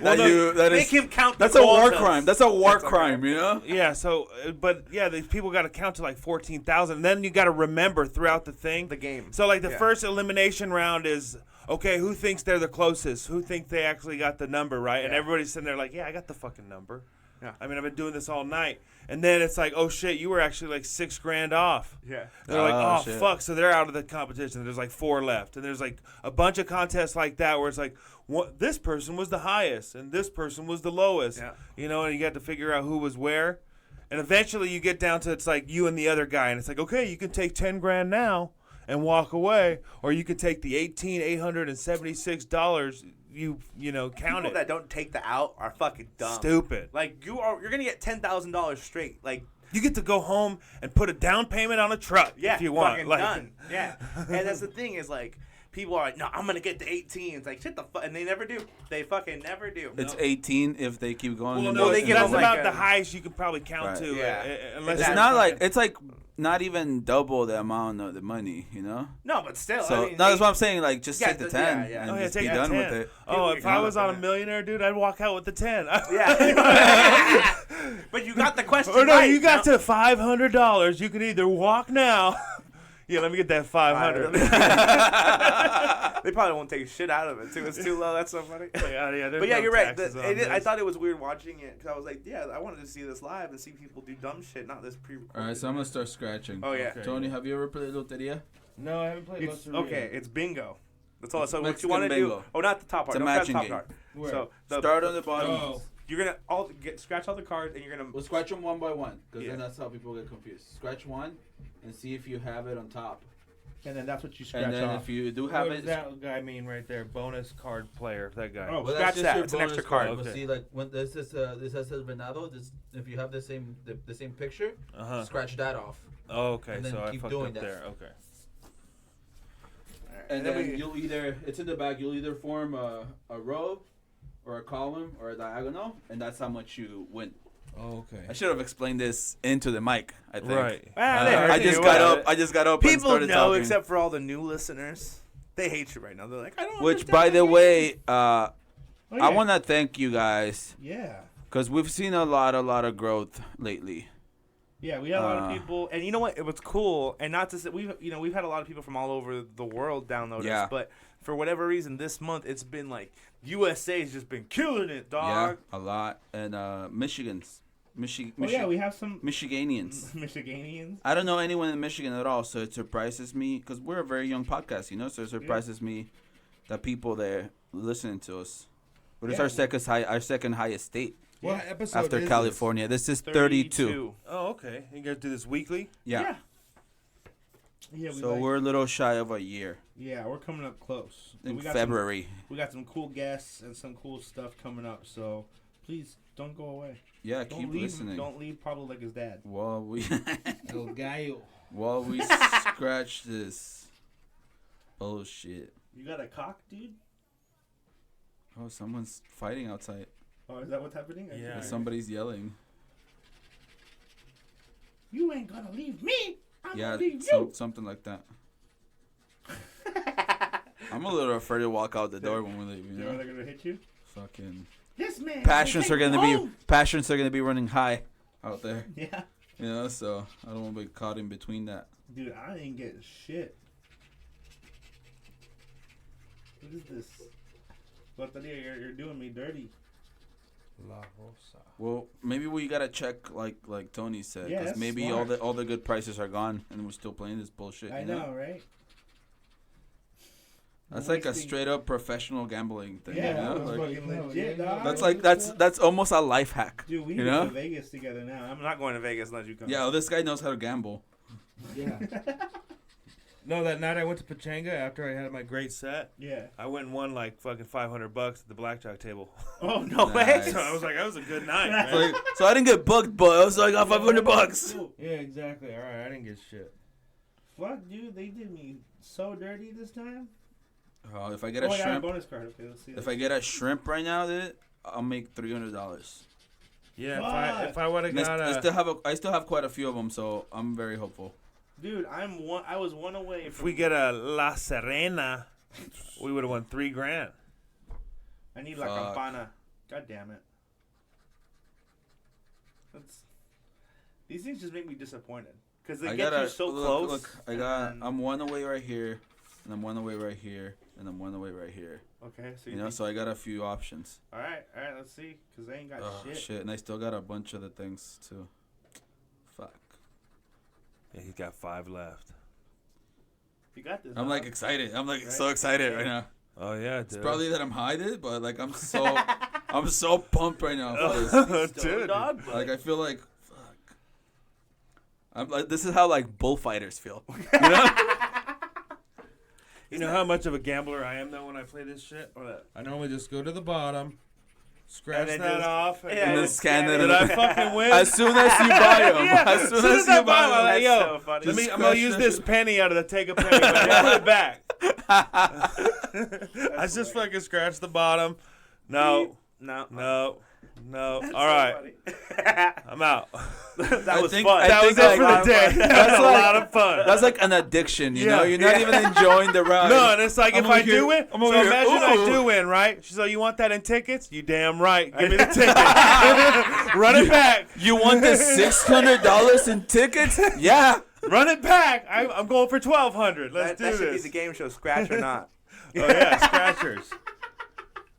Well, no, Make him count the That's a war quotas. crime. That's a war That's okay. crime, you know? Yeah, so, but yeah, these people got to count to like 14,000. And then you got to remember throughout the thing. The game. So, like, the Yeah. first elimination round is, okay, who thinks they're the closest? Who think they actually got the number, right? And Yeah. everybody's sitting there like, yeah, I got the fucking number. Yeah. I mean, I've been doing this all night. And then it's like, oh, shit, you were actually like 6 grand off. Yeah. And they're like, Oh, oh, shit. fuck. So they're out of the competition. There's like 4 left. And there's like a bunch of contests like that where it's like, this person was the highest and this person was the lowest. Yeah. You know, and you got to figure out who was where. And eventually you get down to it's like you and the other guy. And it's like, okay, you can take 10 grand now and walk away. Or you can take the $18,876 you know, count People it. that don't take the out are fucking dumb. Stupid. Like you're gonna get $10,000 straight. Like You get to go home and put a down payment on a truck yeah, if you want. fucking Like, done. Yeah. And that's the thing is like. People are like, no, I'm gonna get to 18. It's like shit the fuck, and they never do. They fucking never do. It's 18 if they keep going. well, and no, do it. they get that's on, like, about a- the highest you can probably count Right. to. Yeah. Unless It's you're not like fucking- it's like not even double the amount of the money, you know. No, but still. So I mean, no, that's what I'm saying. Like, just Yeah, take the yeah, 10 yeah. and Oh, yeah, just take be that done 10. with it. Oh, People if get I was caught on up a in millionaire, dude, I'd walk out with the 10. Yeah. But you got the question Or no, right. you got to $500. You can either walk now. Yeah, let me get that 500. They probably won't take shit out of it too. It's too low. That's so funny. Yeah, But yeah, you're right. I thought it was weird watching it because I was like, yeah, I wanted to see this live and see people do dumb shit, not this pre-recorded. All right, so I'm gonna start scratching. Oh yeah. Okay. Tony, have you ever played Loteria? No, I haven't played It's, Loteria. okay, it's bingo. That's all. It's So what you Mexican want to do? bingo. Oh, not the top part. It's a Don't press matching top game. part. Where? So Start on the bottom. Oh. you're gonna scratch all the cards, and you're gonna. We'll scratch them one by one, because then that's how people get confused. Scratch one, and see if you have it on top. And then that's what you scratch And then off. if you do have What it, does that guy mean right there? Bonus card player. That guy. Oh, well, scratch that's just that. your It's an bonus extra card. But Okay. see, like when this has Venado, if you have the same picture, scratch that off. Oh, okay. And then So I keep fucked doing up that. there. Okay. And then you'll either, it's in the back, you'll either form a row or a column or a diagonal, and that's how much you win. Oh, okay. I should have explained this into the mic, I think. Right. I just got up and People started know, talking. except for all the new listeners. They hate you right now. They're like, I don't Which, understand by what the you way, Oh, yeah. I want to thank you guys, Yeah. because we've seen a lot of growth lately. Yeah, we had a lot of people. And you know what? It was cool, and not to say we've had a lot of people from all over the world download us, but for whatever reason, this month it's been like USA's just been killing it, dog. Yeah, a lot. And yeah, we have some Michiganians. Michiganians. I don't know anyone in Michigan at all, so it surprises me, because we're a very young podcast, so it surprises me that people there listening to us. But it's our second highest state What episode after is California. This is 32. This? Oh, okay. You guys do this weekly? Yeah. Yeah, So we're a little shy of a year. Yeah, we're coming up close. In We got February. we got some cool guests and some cool stuff coming up. So please don't go away. Yeah, Don't keep leave. listening. Don't leave Pablo like his dad. While we El Gallo. while we scratch this bullshit. You got a cock, dude? Oh, someone's fighting outside. Oh, is that what's happening? Yeah. Somebody's yelling. You ain't gonna leave me. I'm Yeah, gonna leave you. something like that. I'm a little afraid to walk out the door when we leave. You You know know, they're gonna hit you. fucking This man. passions are gonna home. be running high out there. Yeah, So I don't want to be caught in between that. dude, I ain't getting shit. What is this? Loteria, you're doing me dirty. La Rosa. Well, maybe we gotta check like Tony said, Yeah, because that's maybe smart. all the good prices are gone and we're still playing this bullshit. I you know, right? That's like a straight up professional gambling thing. Yeah, you know? that was Like, fucking legit, dog. that's like that's almost a life hack. Dude, we you need to know? go to Vegas together now. I'm not going to Vegas unless you come. Yeah, well, this guy knows how to gamble. Yeah. No, that night I went to Pachanga after I had my great set. Yeah. I went and won like fucking $500 at the blackjack table. Oh no Nice. way. So I was like, that was a good night, man. Like, so I didn't get booked, but I got $500. Cool. Yeah, exactly. All right, I didn't get shit. Fuck, dude, they did me so dirty this time. Oh, if I get Oh, a I got a shrimp, bonus card. Okay, let's see. if I get a shrimp right now, dude, I'll make $300. Yeah, if I would have And got I still have quite a few of them, so I'm very hopeful. Dude, I was one away if from. we get a La Serena, we would have won $3,000. I need La Fuck. Campana. God damn it. These things just make me disappointed because they get you so close. Look, and I'm one away right here, and I'm one away right here, and I'm one away right here. Okay, so You know, so I got a few options. all right, let's see, because they ain't got Oh shit. shit, and I still got a bunch of the things too. Fuck. Yeah, he's got 5 left. You got this. I'm dog. like excited. I'm like Right? so excited right now. Oh yeah, dude. It's probably that I'm hiding, but like I'm so pumped right now for this. Stoned, dude. dog. but- Like I feel like fuck. I'm like this is how like bullfighters feel. You know? You know how much of a gambler I am though when I play this shit? What? I normally just go to the bottom, scratch then that just- off, and yeah, And then scan it. did I fucking win? As soon as you buy them. Yeah, As soon as I you buy I'm them. like, That's yo, so funny. I'm Just gonna scratch use that this shit. penny out of the take a penny, but I'll put it back. I just fucking scratched the bottom. No. No. All right, I'm out. That was think- fun. I That was think it for like- the day. That That's was a like- lot of fun. That's like an addiction, you Yeah. know? You're not even enjoying the ride. No, and it's like I'm if I over here- do win, I'm so over here, imagine I ooh. do win, right? She's like, you want that in tickets? You damn right. Give me the ticket. Run it back. You want the $600 in tickets? Yeah. Run it back. I'm going for $1,200. Let's that do should be this. the game show, Scratch or Not. Oh yeah, scratchers.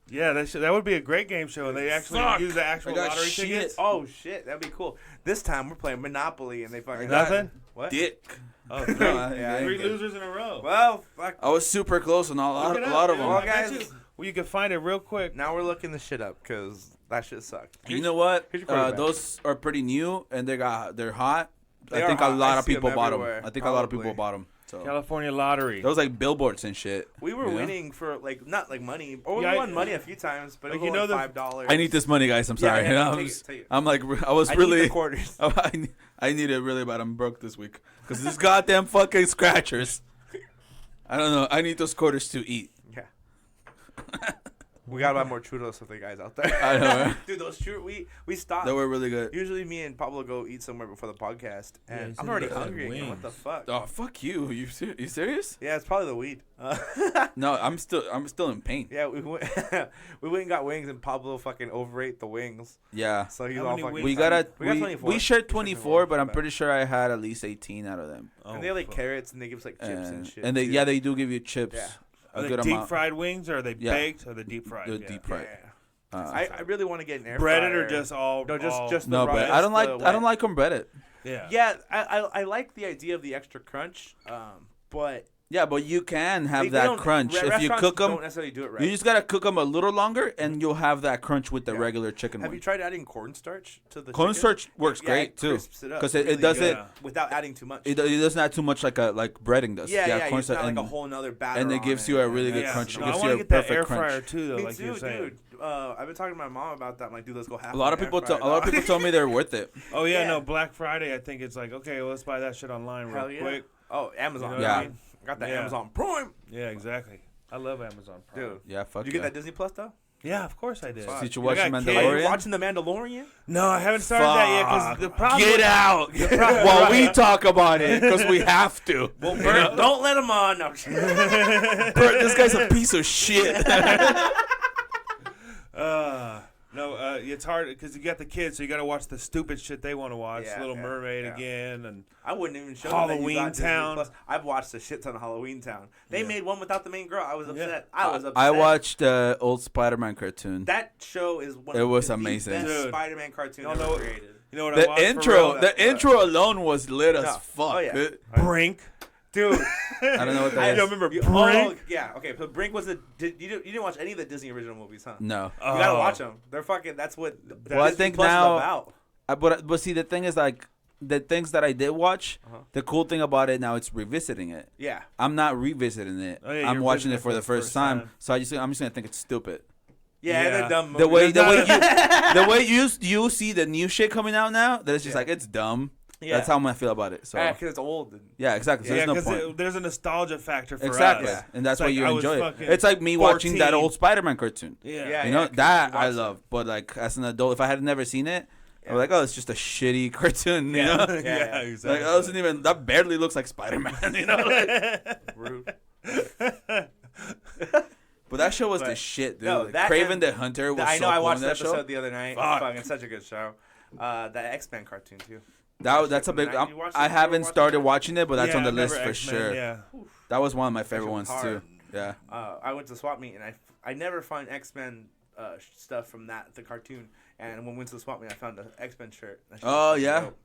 Yeah, that would be a great game show, and they actually Fuck. use the actual I got lottery shit. tickets. Oh shit, that'd be cool. This time we're playing Monopoly, and they fucking Nothing. What? Dick. Oh, No, Yeah, three good. losers in a row. Well, fuck. I was super close on a lot of Look it them. up, dude. Well, I bet guys- you Well, you can find it real quick. Now we're looking the shit up because that shit sucked. You know what? here's your quarterback. Those are pretty new and they're hot. They I think are a hot. lot I of see people them bought them. everywhere, I think a lot of probably. people bought them. So California lottery. there was like billboards and shit. We were you know? winning for like not like money, or we Yeah, won money a few times, but like, it was only the- $5. I need this money, guys. I'm sorry. Yeah, You know, take it, take it. I'm like, I was I really. need the quarters. I need it really bad. I'm broke this week because these goddamn fucking scratchers. I don't know. I need those quarters to eat. Yeah. We gotta buy more churros for the guys out there. I know. Dude, those churros, we stopped. They were really good. Usually me and Pablo go eat somewhere before the podcast, Yeah, and he I'm said already he said hungry again. What the wings. fuck? Oh fuck you! You serious? Yeah, it's probably the weed. No, I'm still in pain. Yeah, we went, we went and got wings, and Pablo fucking overate the wings. Yeah. So he's How all many fucking. wings? We got We got 24. we shared We shared 24, but I'm but- pretty sure I had at least 18 out of them. Oh, And they have like fuck. carrots, and they give us like chips and shit. And they too. they do give you chips. Yeah. A Are they good deep amount. fried wings or are they Yeah. baked or they deep fried? They're Yeah. deep fried. Yeah. Uh, I really want to get an air Breaded fryer. or just all? No, all- just no, the raw, but just I don't like the I don't wet. like them breaded. Yeah. Yeah, I like the idea of the extra crunch, but Yeah, but you can have they that don't- crunch if you restaurants cook them. Don't necessarily do it right. You just gotta cook them a little longer, and you'll have that crunch with the Yeah. regular chicken Have one. you tried adding cornstarch to the Cornstarch works Yeah, great it too, crisps it up because really it does good it. without adding too much. It doesn't add too much like breading does. yeah, it's cornstarch not like and, a whole nother batter. and it on gives it. you a really good Yeah. crunch. It No, I gives want you to a get that perfect air crunch. fryer too, though, Me like you were too, saying. dude. I've been talking to my mom about that. I'm like, dude, let's go half. A lot of people told me they're worth it. Oh yeah, Yeah. no, Black Friday. I think it's like, okay, well, let's buy that shit online real Hell yeah. quick. Oh, Amazon. You know what I Yeah. mean? Got that Yeah. Amazon Prime, Yeah, exactly. I love Amazon Prime. dude. Yeah, fuck Did you yeah. get that Disney Plus though? Yeah, of course I did. Fuck. Did you I watch got The kids. Are you Mandalorian? watching The Mandalorian? No, I haven't started that yet because the problem. Get out while we talk about it because we have to. Well, Bert, don't let him on. No. Bert, this guy's a piece of shit. No, it's hard because you got the kids, so you got to watch the stupid shit they want to watch. Yeah, Little yeah, Mermaid yeah. again, and I wouldn't even show Halloween them that you got Town. Disney Plus. I've watched a shit ton of Halloween Town. They Yeah. made one without the main girl. I was upset. Yeah. I was upset. I watched the old Spider-Man cartoon. That show is one. It was the amazing. best Dude. Spider-Man cartoon You ever know- created. you know what I watched The for intro, real? the intro alone was lit as No. fuck. Oh, yeah. It- Brink. Dude, I don't know what I that don't is. remember you, Brink. yeah, okay. So Brink was you didn't watch any of the Disney original movies, huh? No. You gotta watch them. They're fucking. That's what. Well, I Disney think Plus is now- about. But see, the thing is, like, the things that I did watch, Uh-huh. the cool thing about it now, it's revisiting it. Yeah. I'm not revisiting it. Oh, yeah, I'm you're watching visiting it for the first time. So I'm just gonna think it's stupid. Yeah, Yeah. they're dumb. The way movies. the way you see the new shit coming out now, that it's just Yeah. like it's dumb. Yeah. That's how I'm gonna feel about it. So Yeah, because it's old. yeah, exactly. So Yeah, there's no because point. there's a nostalgia factor for Exactly, us. and that's It's why like you I was enjoy it. fucking It's like me watching that 14. old Spider-Man cartoon. Yeah. Yeah. You know 'cause that you I watched love, but like as an adult, if I had never seen it, I Yeah. was like, oh, it's just a shitty cartoon. You know, Yeah, yeah. exactly. like that doesn't even that barely looks like Spider-Man. You know, like, Rude. but that show was the But- shit, dude. No, Like, that Craven and- the Hunter was I know. so I cool watched in that that episode show. the other night. Fuck. Fucking such a good show. That X-Men cartoon too. That's a from the big. 90s. You watched it? I You haven't watched started it? watching it, but that's Yeah, on the I list remember for X-Men, sure. Yeah. That was one of my favorite That ones shit was too. hard. Yeah. I went to swap meet and I never find X-Men stuff from the cartoon. And when we went to the swap meet, I found an X-Men shirt. That shit Oh was yeah. dope.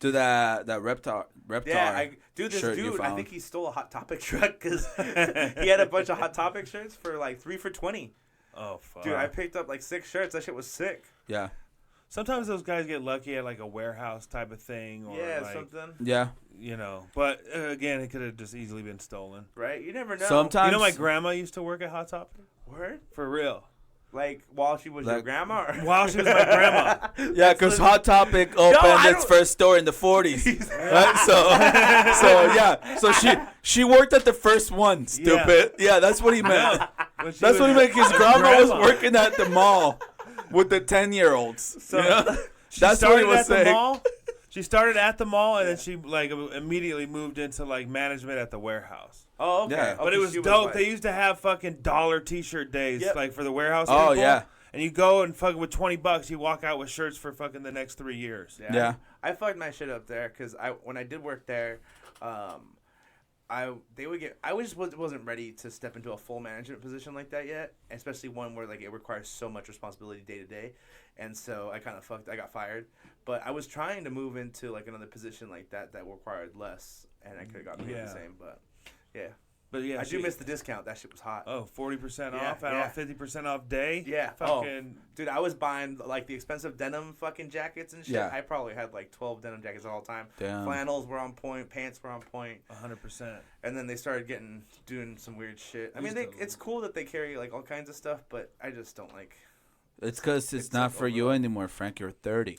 To that Reptar. Yeah, this shirt you dude, I found. think he stole a Hot Topic truck because he had a bunch of Hot Topic shirts for like 3 for $20. Oh fuck. Dude, I picked up like 6 shirts. That shit was sick. Yeah. Sometimes those guys get lucky at like a warehouse type of thing, or Yeah, like, something. Yeah. you know. But again, it could have just easily been stolen. Right? You never know. Sometimes. You know, my grandma used to work at Hot Topic. Word? For real. Like while she was your Like- grandma? Or? While she was my grandma. Yeah, because Hot Topic opened I its don't- first store in the 40s. Right? So yeah. So she worked at the first one, stupid. Yeah, that's what he meant. When she That's was- what he meant. His grandma was Grandma. working at the mall with the 10-year-olds. So- you know? She That's what he started was at the saying. mall. She started at the mall, and then she like immediately moved into like management at the warehouse. Oh, okay. Yeah. Oh, But it 'cause was she dope. like- They used to have fucking dollar T-shirt days, Yep. like for the warehouse. Oh, people. yeah. And you go and fucking with $20, you walk out with shirts for fucking the next 3 years. Yeah. I fucked my shit up there because when I did work there, I wasn't ready to step into a full management position like that yet, especially one where like it requires so much responsibility day to day, and so I kind of I got fired. But I was trying to move into like another position like that required less, and I could have got paid Yeah. the same. But yeah, But yeah, I do miss the discount. That shit was hot. Oh, 40% Yeah, off, and yeah. 50% off day. Yeah. Fucking. Dude, I was buying like the expensive denim fucking jackets and shit. Yeah. I probably had like 12 denim jackets all the time. Damn. Flannels were on point. Pants were on point. 100%. And then they started doing some weird shit. I mean, it's cool that they carry like all kinds of stuff, but I just don't like. It's because it's not for you anymore, Frank. You're 30.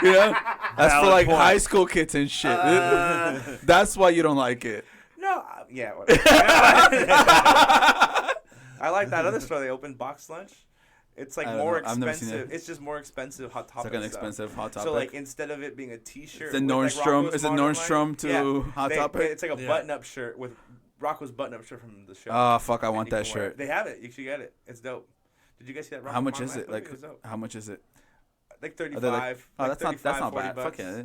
You know? That's for like high school kids and shit. That's why you don't like it. No, yeah. Whatever. I like that other store they opened, Box Lunch. It's like more expensive. I've never seen it. It's just more expensive Hot Topic. It's like an stuff. expensive Hot Topic. So like instead of it being a T-shirt, Is it with, Nordstrom? Like, Is it Nordstrom to Hot Topic? It's like a button-up shirt with Rocco's button-up shirt from the show. Oh fuck! I want that shirt. They have it. You should get it. It's dope. Did you guys see that? How much is it? Like how much is it? Like 35. Oh, like that's not bad. Fuck yeah.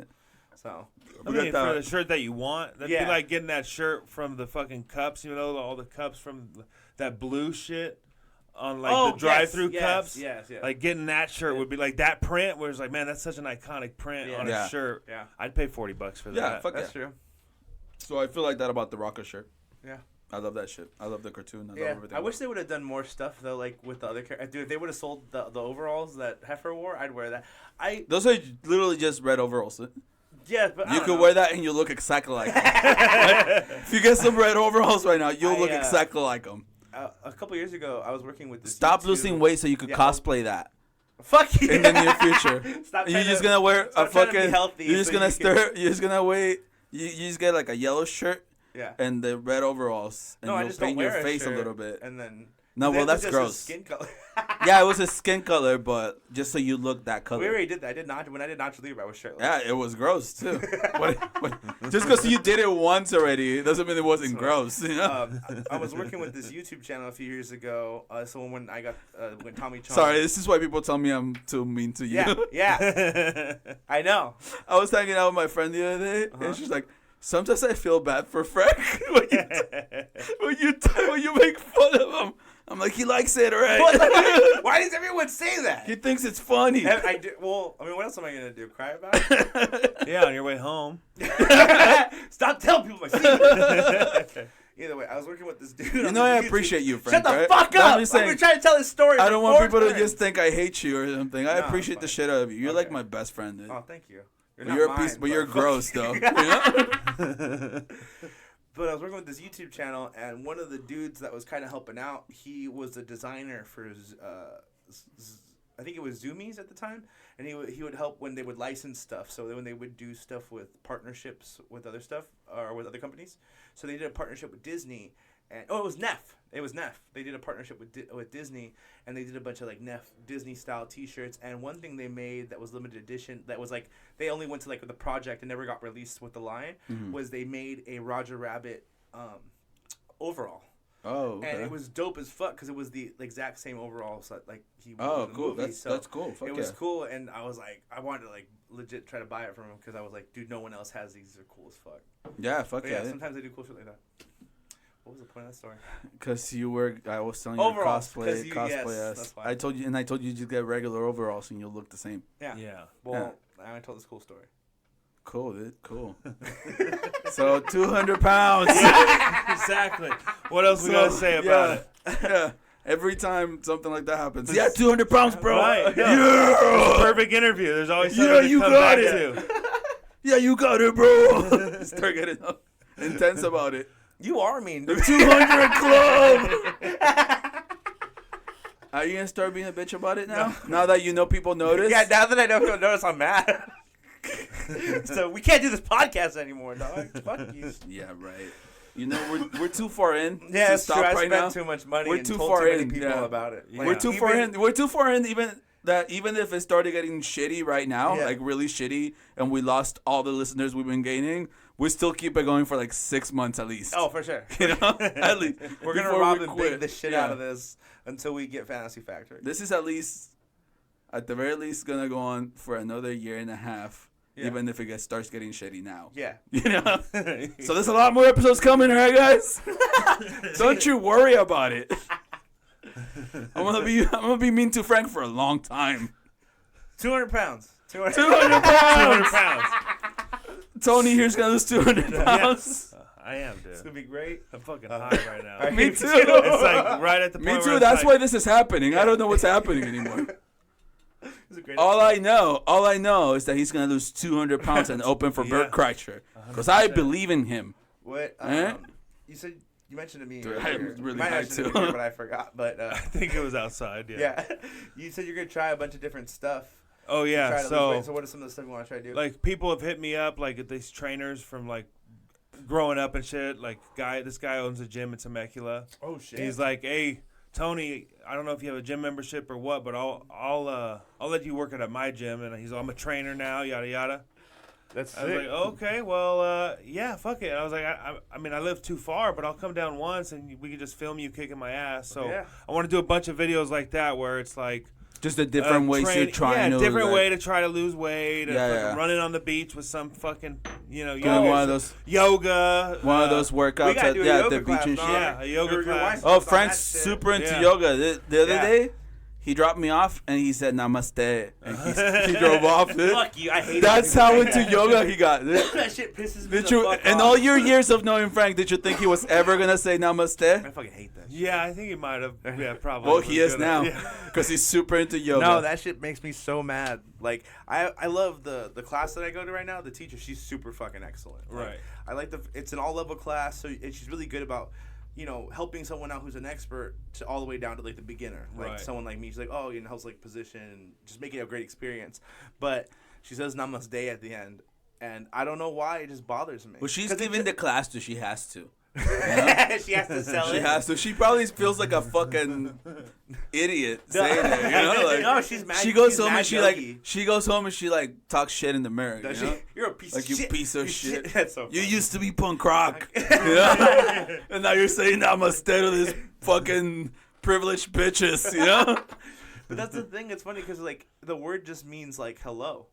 So. I mean, for the shirt that you want, that'd Yeah. be like getting that shirt from the fucking cups, you know, all the cups from that blue shit on like the drive-through cups. Yes. Like getting that shirt would be like that print where it's like, man, that's such an iconic print on a shirt. Yeah. I'd pay $40 for that. Yeah, fuck That's true. So I feel like that about the Rocker shirt. Yeah. I love that shit. I love the cartoon. I love everything. I wish they would have done more stuff though, like with the other characters. Dude, if they would have sold the overalls that Heifer wore, I'd wear that. Those are literally just red overalls. Yeah, but You could wear that and you look exactly like them. If you get some red overalls right now, you'll look exactly like them. A couple years ago, I was working with this. Stop losing weight so you could cosplay that. Fuck you. In the near future. Stop You're just gonna wear a fucking. Healthy You're just gonna stir. You're just gonna wait. You just get like a yellow shirt. Yeah. And the red overalls, and you'll paint your face a little bit. And then. No, well, that's gross. Skin color. Yeah, it was a skin color, but just so you look that color. We already did that. I did not. When I did Nacho Libre, I was shirtless. Yeah, it was gross too. Just because you did it once already doesn't mean it wasn't gross. You know? I was working with this YouTube channel a few years ago. So when I got when Tommy Chong. Sorry, this is why people tell me I'm too mean to you. Yeah. I know. I was hanging out with my friend the other day, and she's like, "Sometimes I feel bad for Frank when you make fun of him." I'm like, he likes it, right? Why does everyone say that? He thinks it's funny. I do. Well, I mean, what else am I gonna do? Cry about it? Yeah, on your way home. Stop telling people my secret. Either way, I was working with this dude. You know, I appreciate you, Frank. Shut the fuck up! I'm trying to tell this story. I don't want people to just think I hate you or something. I appreciate the shit out of you. You're like my best friend, dude. Oh, thank you. You're a piece, but you're gross, though. You know? But I was working with this YouTube channel, and one of the dudes that was kind of helping out, he was a designer for, I think it was Zoomies at the time, and he would help when they would license stuff. So when they would do stuff with partnerships with other stuff or with other companies, so they did a partnership with Disney, and it was Neff. It was Neff. They did a partnership with Disney, and they did a bunch of like Neff Disney style T-shirts. And one thing they made that was limited edition, that was like they only went to like the project and never got released with the line, was they made a Roger Rabbit overall. Oh, okay. And it was dope as fuck because it was the exact same overalls that like he wore Oh, in the cool. movie. That's cool. Fuck it was cool, and I was like, I wanted to like legit try to buy it from him because I was like, dude, no one else has these. They're cool as fuck. Yeah, fuck But yeah. Sometimes they do cool shit like that. What was the point of that story? Because I was telling you Overalls, cosplay. yes, Yes, that's why. I told you you just get regular overalls and you'll look the same. Yeah. Yeah. Well, I told this cool story. Cool, dude. Cool. So 200 pounds. Exactly. What else we gotta say about it? Yeah. Every time something like that happens. Yeah, 200 pounds, bro. Right. Yeah. It's a perfect interview. There's always something to you come got back it. to. Yeah, you got it, bro. Start getting intense about it. You are mean. The 200 club. Are you gonna start being a bitch about it now? No. Now that you know people notice? Yeah, now that I know people notice, I'm mad. So we can't do this podcast anymore, dog. Fuck you. Yeah, right. You know, we're too far in Yeah, to it's stop true. I right spent now. too much money We're and too told far too many in, people yeah. about it. Yeah. We're too far in. We're too far in. Even if it started getting shitty right now, Yeah. like really shitty, and we lost all the listeners we've been gaining, we still keep it going for like 6 months at least. Oh, for sure. You know, at least We're gonna before rob we and quit. big the shit Yeah. out of this until we get Fantasy Factory. This is at the very least, gonna go on for another year and a half. Yeah. Even if it starts getting shitty now. Yeah. You know? So there's a lot more episodes coming, right, guys? Don't you worry about it. I'm gonna be mean to Frank for a long time. 200 pounds. 200 200 pounds. 200 pounds. Tony here's gonna lose 200 pounds. I am, dude. It's gonna be great. I'm fucking high right now. Me too. It's like right at the point Me where too. it's That's like, why this is happening. I don't know what's happening anymore. All I know is that he's gonna lose 200 pounds and open for Bert Kreischer because I believe in him. What? Eh? You said you mentioned to me. Dude, earlier. I'm really Might high have said it too. here, but I forgot. But I think it was outside. Yeah. yeah, you said you're gonna try a bunch of different stuff. Oh to yeah. try to lose So weight. So what are some of the stuff you want to try to do? like people have hit me up like these trainers from like growing up and shit. Like this guy owns a gym in Temecula. oh shit. He's like, hey, Tony, I don't know if you have a gym membership or what, but I'll let you work at my gym. And he's like, I'm a trainer now, yada yada. That's I was like, okay, well, yeah, fuck it. I was like, I mean, I live too far, but I'll come down once and we can just film you kicking my ass. So Yeah. I want to do a bunch of videos like that where it's like Just a different ways to try. Yeah, different way to try to lose weight. And Yeah. running on the beach with some fucking, Doing one of those yoga. one of those workouts gotta at do a yoga the beach class, and dog. shit. Yeah, a yoga Your class. wife- Oh, on Frank's that shit. super into Yeah. yoga. The other Yeah. day, he dropped me off and he said namaste. And he drove off. Fuck you. I hate That's how into yoga he got. that shit pisses me Did the you, fuck in off. all your years of knowing Frank, did you think he was ever gonna say I namaste? fucking hate that shit. Yeah, I think he might have. Yeah, probably. Well, was he is good now at- Yeah. because he's super into yoga. No, that shit makes me so mad. Like I love the class that I go to right now. The teacher, she's super fucking excellent. Like, Right. I like it's an all level class, so and she's really good about helping someone out who's an expert to all the way down to like the beginner. Like Right. someone like me, she's like, oh, helps like position, just make it a great experience. But she says namaste at the end, and I don't know why it just bothers me. Well, she's 'Cause it giving the class to. She has to. she has to sell She it. has to. She probably feels like a fucking idiot saying it. Like, No, she's mad. She goes she's home mad and she goes home and she like talks shit in the mirror. Does You know? she? You're a piece Like of you shit. piece of You shit. That's so You funny. used to be punk rock, you know? And now you're saying namaste to this fucking privileged bitches, you know? But that's the thing. It's funny because like the word just means like hello,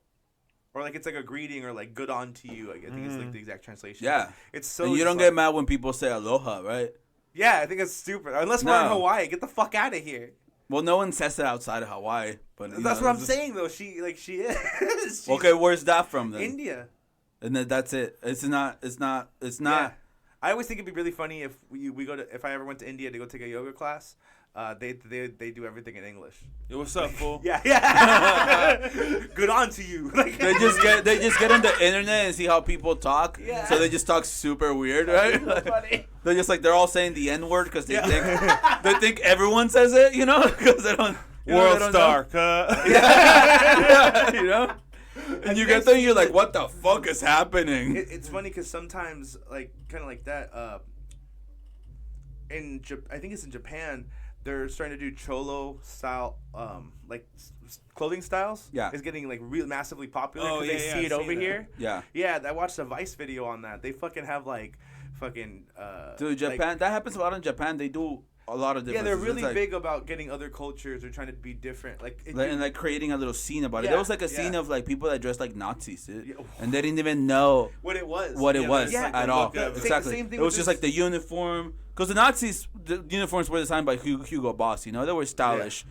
or like it's like a greeting or like good on to you. Like, I think it's like the exact translation. Yeah. It's so. And you don't get mad when people say aloha, right? Yeah, I think it's stupid. Unless we're in No. Hawaii, get the fuck out of here. Well, no one says it outside of Hawaii, but That's what I'm saying though. She is. She's Okay, where's that from then? India. And then that's it. It's not. Yeah. I always think it'd be really funny if we go to if I ever went to India to go take a yoga class. They do everything in English. Yo, what's up, fool? Yeah. Good on to you. Like, They just get on the internet and see how people talk. Yeah. So they just talk super weird, right? so funny. They're just like they're all saying the N word because they think everyone says it, you know, because they don't. World star. Yeah, you know. And you get there, you're like, what the fuck is happening? It's funny because sometimes, like, kind of like that. I think it's in Japan. They're starting to do cholo style, clothing styles. Yeah. It's getting like real massively popular Oh, because yeah, they see it I've over seen here. Yeah. Yeah, I watched a Vice video on that. They fucking have fucking. Dude, Japan. That happens a lot in Japan. They do a lot of different. Yeah, they're really big about getting other cultures. They're trying to be different. And creating a little scene about it. Yeah, There was like a scene yeah. of like people that dressed like Nazis, dude. Yeah. And they didn't even know what it was. what it Yeah, was there's, like, at a all. look of it. Exactly. Same thing It was with just this- like the uniform. Because the uniforms were designed by Hugo Boss, you know? They were stylish.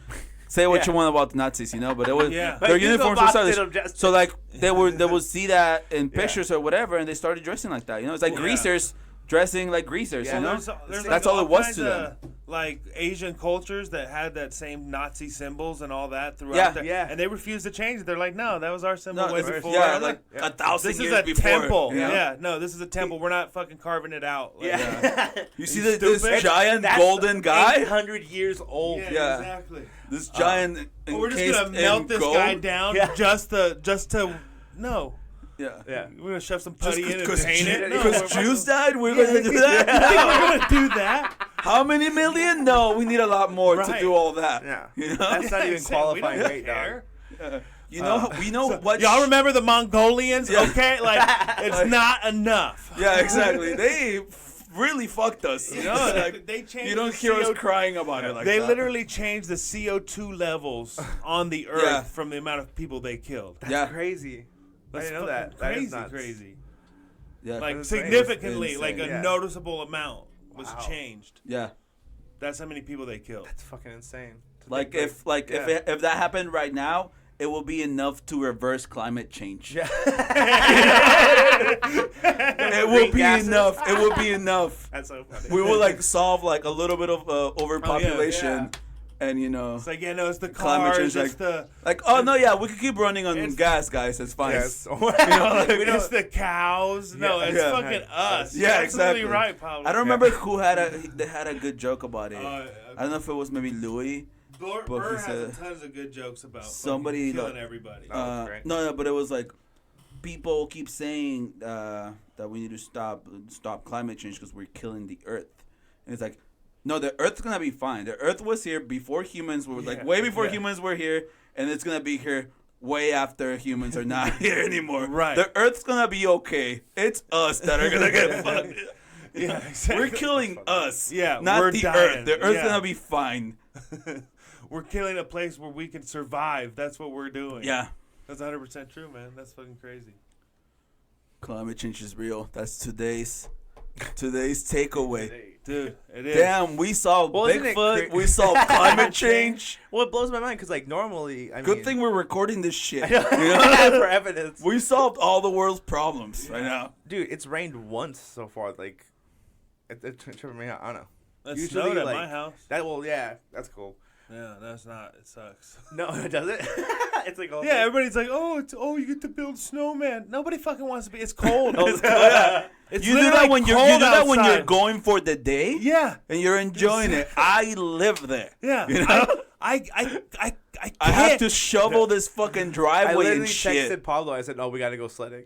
Say what you want about the Nazis, you know? But it was Yeah. their Like, Hugo uniforms were Boss did stylish. them justice. So like they would see that in pictures or whatever, and they started dressing like that. You know, it's like Yeah. greasers dressing like greasers. Yeah. You know, There's that's like all it was kinds to them. of, like Asian cultures that had that same Nazi symbols and all that throughout. Yeah. there. Yeah. And they refused to change it. They're like, no, that was our symbol No, way it's- before. yeah, I'm like Yeah. 1,000 this is years a before. temple. you know? Yeah, no, this is a temple. We're not fucking carving it out. Like, Yeah. You see You this stupid. giant That's golden guy? 800 years old. Yeah. exactly. This giant. But we're just encased gonna melt in this gold? guy down Yeah. just to no. Yeah. Yeah. We're gonna shove some Just putty in and because paint it. No, we're- Jews died, we're gonna do that. we're gonna do that. How many million? No, we need a lot more to Right. do all that. Yeah. You know, That's not even Exactly. We don't qualifying rate, dog. care. you know, we know what. Y'all remember the Mongolians? Yeah. Okay, like it's not enough. Yeah, exactly. They really fucked us. You know, like They changed you don't the hear us CO2 crying about it like They that. literally changed the CO2 levels on the earth Yeah. from the amount of people they killed. Yeah, Crazy. I That's didn't know that. fucking That is crazy, nuts. crazy. yeah, Like That's insane. significantly, It's like a insane. Yeah. noticeable amount was Wow. changed. yeah. That's how many people they killed. That's fucking insane. To Like think, if yeah. if that happened right now, it will be enough to reverse climate change. Yeah. It will be enough. It will be enough. That's so funny. We will like solve like a little bit of overpopulation, and It's like it's the climate cars, change, it's the we could keep running on gas, guys. It's fine. Yes. it's the cows. No, it's Yeah. fucking us. Yeah, You're absolutely exactly. right, Pablo. I don't remember who they had a good joke about it. I I don't know if it was maybe Louis. Burt But he has said- tons of good jokes about Somebody, killing like, everybody. Oh, that's great. No, but it was like people keep saying that we need to stop climate change because we're killing the earth, and it's like, no, the earth's gonna be fine. The earth was here before humans were way before humans were here, and it's gonna be here way after humans are not here anymore. Right. The earth's gonna be okay. It's us that are gonna get fucked. Yeah, exactly. We're killing us. Yeah, not we're the dying. earth. The earth's Yeah. gonna be fine. We're killing a place where we can survive. That's what we're doing. Yeah. That's 100% true, man. That's fucking crazy. Climate change is real. That's today's takeaway. Dude, it is. Damn, we solved Well, isn't it Bigfoot. cra- We solved climate change. Well, it blows my mind because, like, normally, I Good mean, thing we're recording this shit. I know. You know? For evidence. We solved all the world's problems right now. Dude, it's rained once so far. Like, it tripping me out. I don't know. It Usually, snowed at like, my house. Yeah, that's cool. Yeah, that's not. It sucks. No, does it? It's like all Yeah, everybody's like, you get to build snowman. Nobody fucking wants to be. It's cold. It's You do that when you're outside. going for the day. Yeah, And you're enjoying it. I live there. yeah. You know? I I have can't. to shovel this fucking I driveway literally and shit. texted Pablo. I said, "Oh, we gotta go sledding."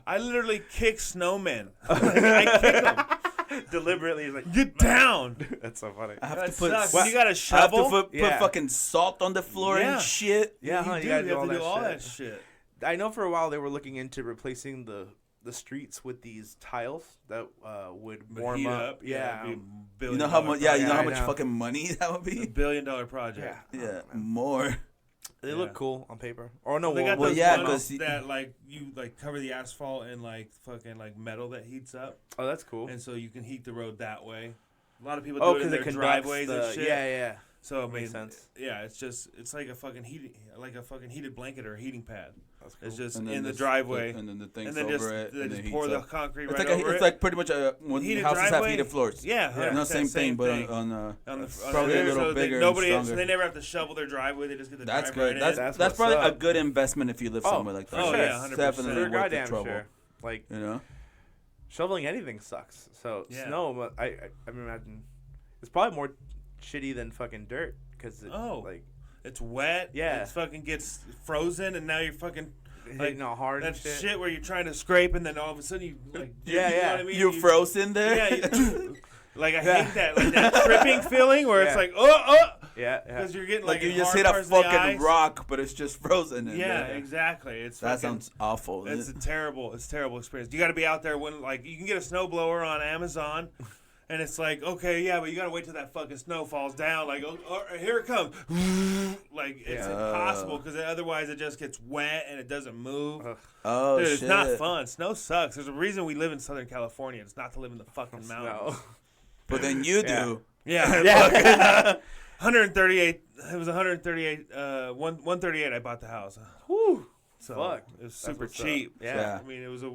I literally kick snowmen. I kick them. Deliberately, he's like, Get down. That's so funny. I have That to put sucks. When you got a I have shovel. to put Yeah. fucking salt on the floor Yeah. and shit. Yeah, huh, you you gotta have do to do all all that that shit. I know for a while they were looking into replacing the streets with these tiles that would warm Heat up. Yeah. it'd be a You know how much? Yeah, you know Yeah, how I much know. fucking money that would $1 be. billion project. Yeah. Yeah, more. They Yeah. look cool on paper. Or no, They got Well, those yeah, ones 'cause that like you like cover the asphalt in like fucking like metal that heats up, oh, that's cool. and so you can heat the road that way. A lot of people Oh, do it in because it their conducts driveways the and shit. yeah. So I mean, Makes sense. yeah, it's like a fucking heated blanket or a heating pad. That's cool. It's just And then in the this- driveway, and then the thing's and then over just it, they and just it pour heats the up. concrete It's right like over it's it. like pretty much when Heated houses have driveway? heated floors. Yeah, No, it's that same thing, but thing. on On the probably a little so bigger and nobody, so stronger. they never have to shovel their driveway. They just get the That's drive good. right in. That's what's probably a up. good investment if you live somewhere like that. for Oh, sure. yeah, 100%. It's definitely For worth the goddamn trouble. sure. Like You know. shoveling anything sucks. So Yeah. snow, but I imagine it's probably more shitty than fucking dirt because like It's wet. Yeah. It fucking gets frozen, and now you're fucking hitting all hard. that and shit where you're trying to scrape, and then all of a sudden you like Yeah, you know yeah. what I mean? You froze in there. Yeah. Like I Yeah. hate that like that tripping feeling where it's Yeah. like Yeah, because you're getting like like you just hard hit a parts of the fucking ice. rock, but it's just frozen in Yeah, there. exactly. It's That fucking, sounds awful. It's a terrible experience. You got to be out there when like you can get a snowblower on Amazon. And it's like, okay, yeah, but you gotta wait till that fucking snow falls down. Like, oh, here it comes. Like, it's impossible because otherwise it just gets wet and it doesn't move. Oh Dude, shit! it's not fun. Snow sucks. There's a reason we live in Southern California. It's not to live in the fucking No. mountains. But then you Yeah. do. Yeah. Yeah. 138. It was 138. 138. I bought the house. Whew. So Fuck. it was That's super what's up. cheap. Yeah. I mean, it was a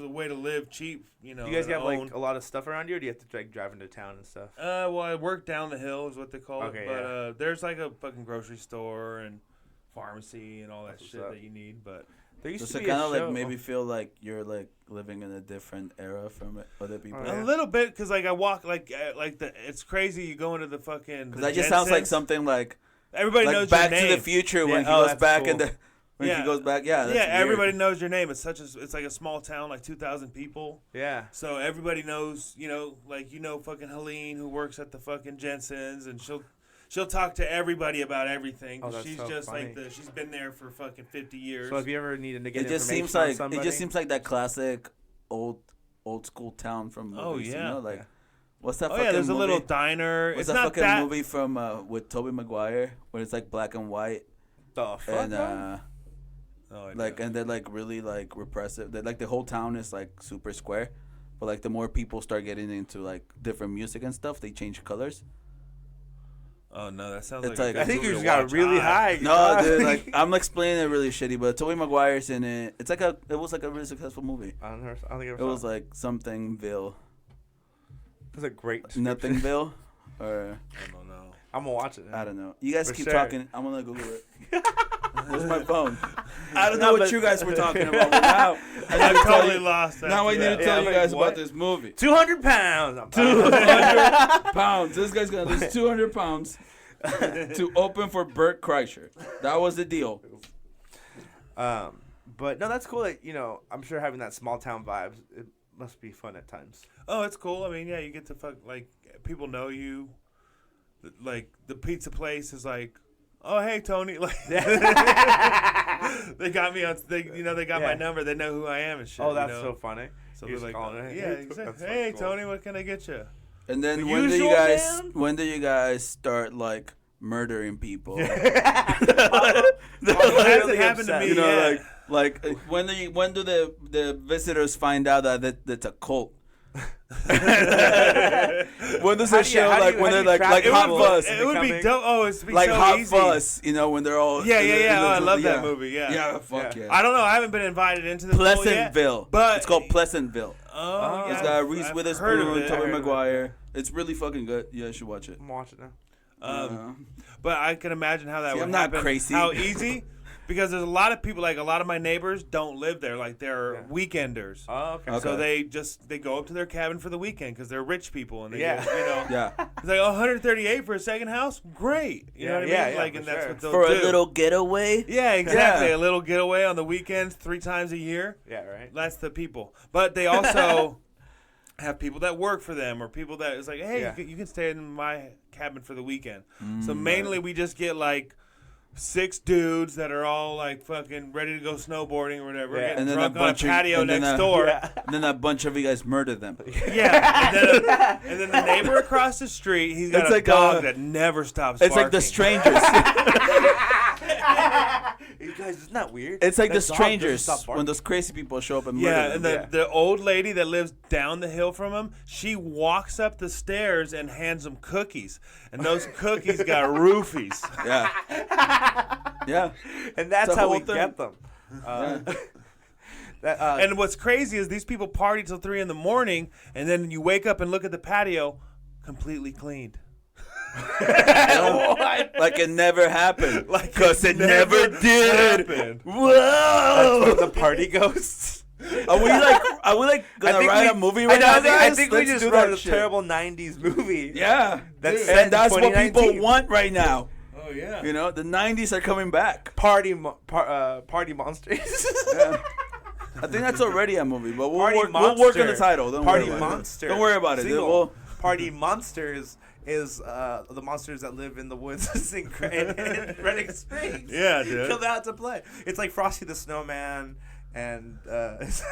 way to live cheap. You know. Do you guys and have own. like a lot of stuff around you, or do you have to like drive into town and stuff? Well, I work down the hill is what they call Okay, it. But yeah. there's like a fucking grocery store and pharmacy and all that That's what's shit up. that you need. But There used Does to it be kind a of like show. maybe feel like you're like living in a different era from other people? Yeah. a little bit because like I walk like it's crazy. You go into the fucking. Because the that just sounds like Jensens. something like Everybody knows Back your to name. the Future when Yeah, he oh, goes that's back cool. in the when Yeah. he goes back. Yeah, that's Yeah, weird. everybody knows your name. It's like a small town, like 2,000 people. Yeah. So everybody knows, like fucking Helene who works at the fucking Jensen's, and she'll talk to everybody about everything. Oh, that's She's so just funny. like she's been there for fucking 50 years. So if you ever needed to get It just information seems on like somebody, that classic old school town from movies. Oh, You yeah. know? Like Yeah. what's that? Oh fucking yeah, there's a movie? little diner. What's It's that not fucking that movie from with Tobey Maguire where it's like black and white the fuck, and man? Oh, I like know. and they're like really like repressive. Like the whole town is like super square, but like the more people start getting into like different music and stuff, they change colors. Oh no, that sounds It's like. like- I think you you just got really high. No, dude, like I'm explaining it really shitty, but Tobey Maguire's in it. It was like a really successful movie. I don't think I It ever was saw it. like somethingville, It was a great. nothingville, or I don't know. I'm gonna watch it. I don't know. You guys For keep sure. talking. I'm gonna Google it. Where's my phone? I don't know what you guys were talking about. But now I totally lost. Now I need to tell you guys about this movie. 200 pounds. 200 pounds. This guy's gonna lose 200 pounds to open for Bert Kreischer. That was the deal. But no, that's cool. That I'm sure having that small town vibes, it must be fun at times. Oh, it's cool. I mean, yeah, you get to like people know you. Like the pizza place is like, oh hey Tony, like they got me on. They got my number. They know who I am and shit. Oh, that's so funny. So You're they're like, calling it. yeah, exactly. That's so Hey cool. Tony, what can I get you? And then The when usual, man? do you guys start like murdering people? It hasn't happened to me You know, yet. like when do the visitors find out that that's a cult? When does How it do you- show how do like you- when how they're do you like track like it? Hot It Fuzz, It would be Becoming- dope. Oh, it'd be like so Hot easy. Fuzz, you know, when they're all Yeah. in I the- love that movie. Yeah. Yeah, fuck yeah. I don't know. I haven't been invited into the pool yet, Pleasantville, but it's called Pleasantville. Oh, yeah. It's got Reese I've heard of Witherspoon, it. Tobey Maguire. It's really fucking good. Yeah, you should watch it. I'm watching now. But I can imagine how that See, would I'm not happen. crazy. How easy? Because there's a lot of people, like a lot of my neighbors don't live there. Like they're weekenders. Oh, okay. Okay. So they go up to their cabin for the weekend because they're rich people and they Yeah. get, Yeah, it's like 138 for a second house, great. You know what I mean? Yeah, Like, for and that's sure. what they'll for do. a little getaway. Yeah, exactly. Yeah. A little getaway on the weekends 3 times a year. Yeah, right. That's the people. But they also have people that work for them or people that is like, hey, Yeah. you can stay in my cabin for the weekend. So mainly we just get like 6 dudes that are all like fucking ready to go snowboarding or whatever, Yeah. getting And then drunk a on a bunch of- patio and then next a- door. And then a bunch of you guys murder them. Yeah, and then the neighbor across the street, he's got It's a like dog a- that never stops It's barking. like the strangers. You guys, isn't that weird? It's like That the dog doesn't strangers stop barking. when those crazy people show up and murder Yeah, them. and the old lady that lives down the hill from him, she walks up the stairs and hands them cookies, and those cookies got roofies. Yeah. Yeah. And that's It's a how whole we thing. get them. And what's crazy is these people party till 3 in the morning, and then you wake up and look at the patio, completely cleaned. Like it never happened. Like Because it never did. happened. Whoa. the party ghosts. Are we like gonna write a movie right now, I guys? think we Let's just do wrote that a shit. terrible '90s movie. Yeah. That's Dude, set in and that's what people 2019. want right now. Oh yeah. You know, the 90s are coming back. Party monsters. Yeah. I think that's already a movie, but we'll Party work on the Monster. title. Don't Party worry about Monster. it. Don't worry about it. Single. We'll- Party Monsters is the monsters that live in the woods in Redding Springs. Yeah, dude. Come out to play. It's like Frosty the Snowman and shit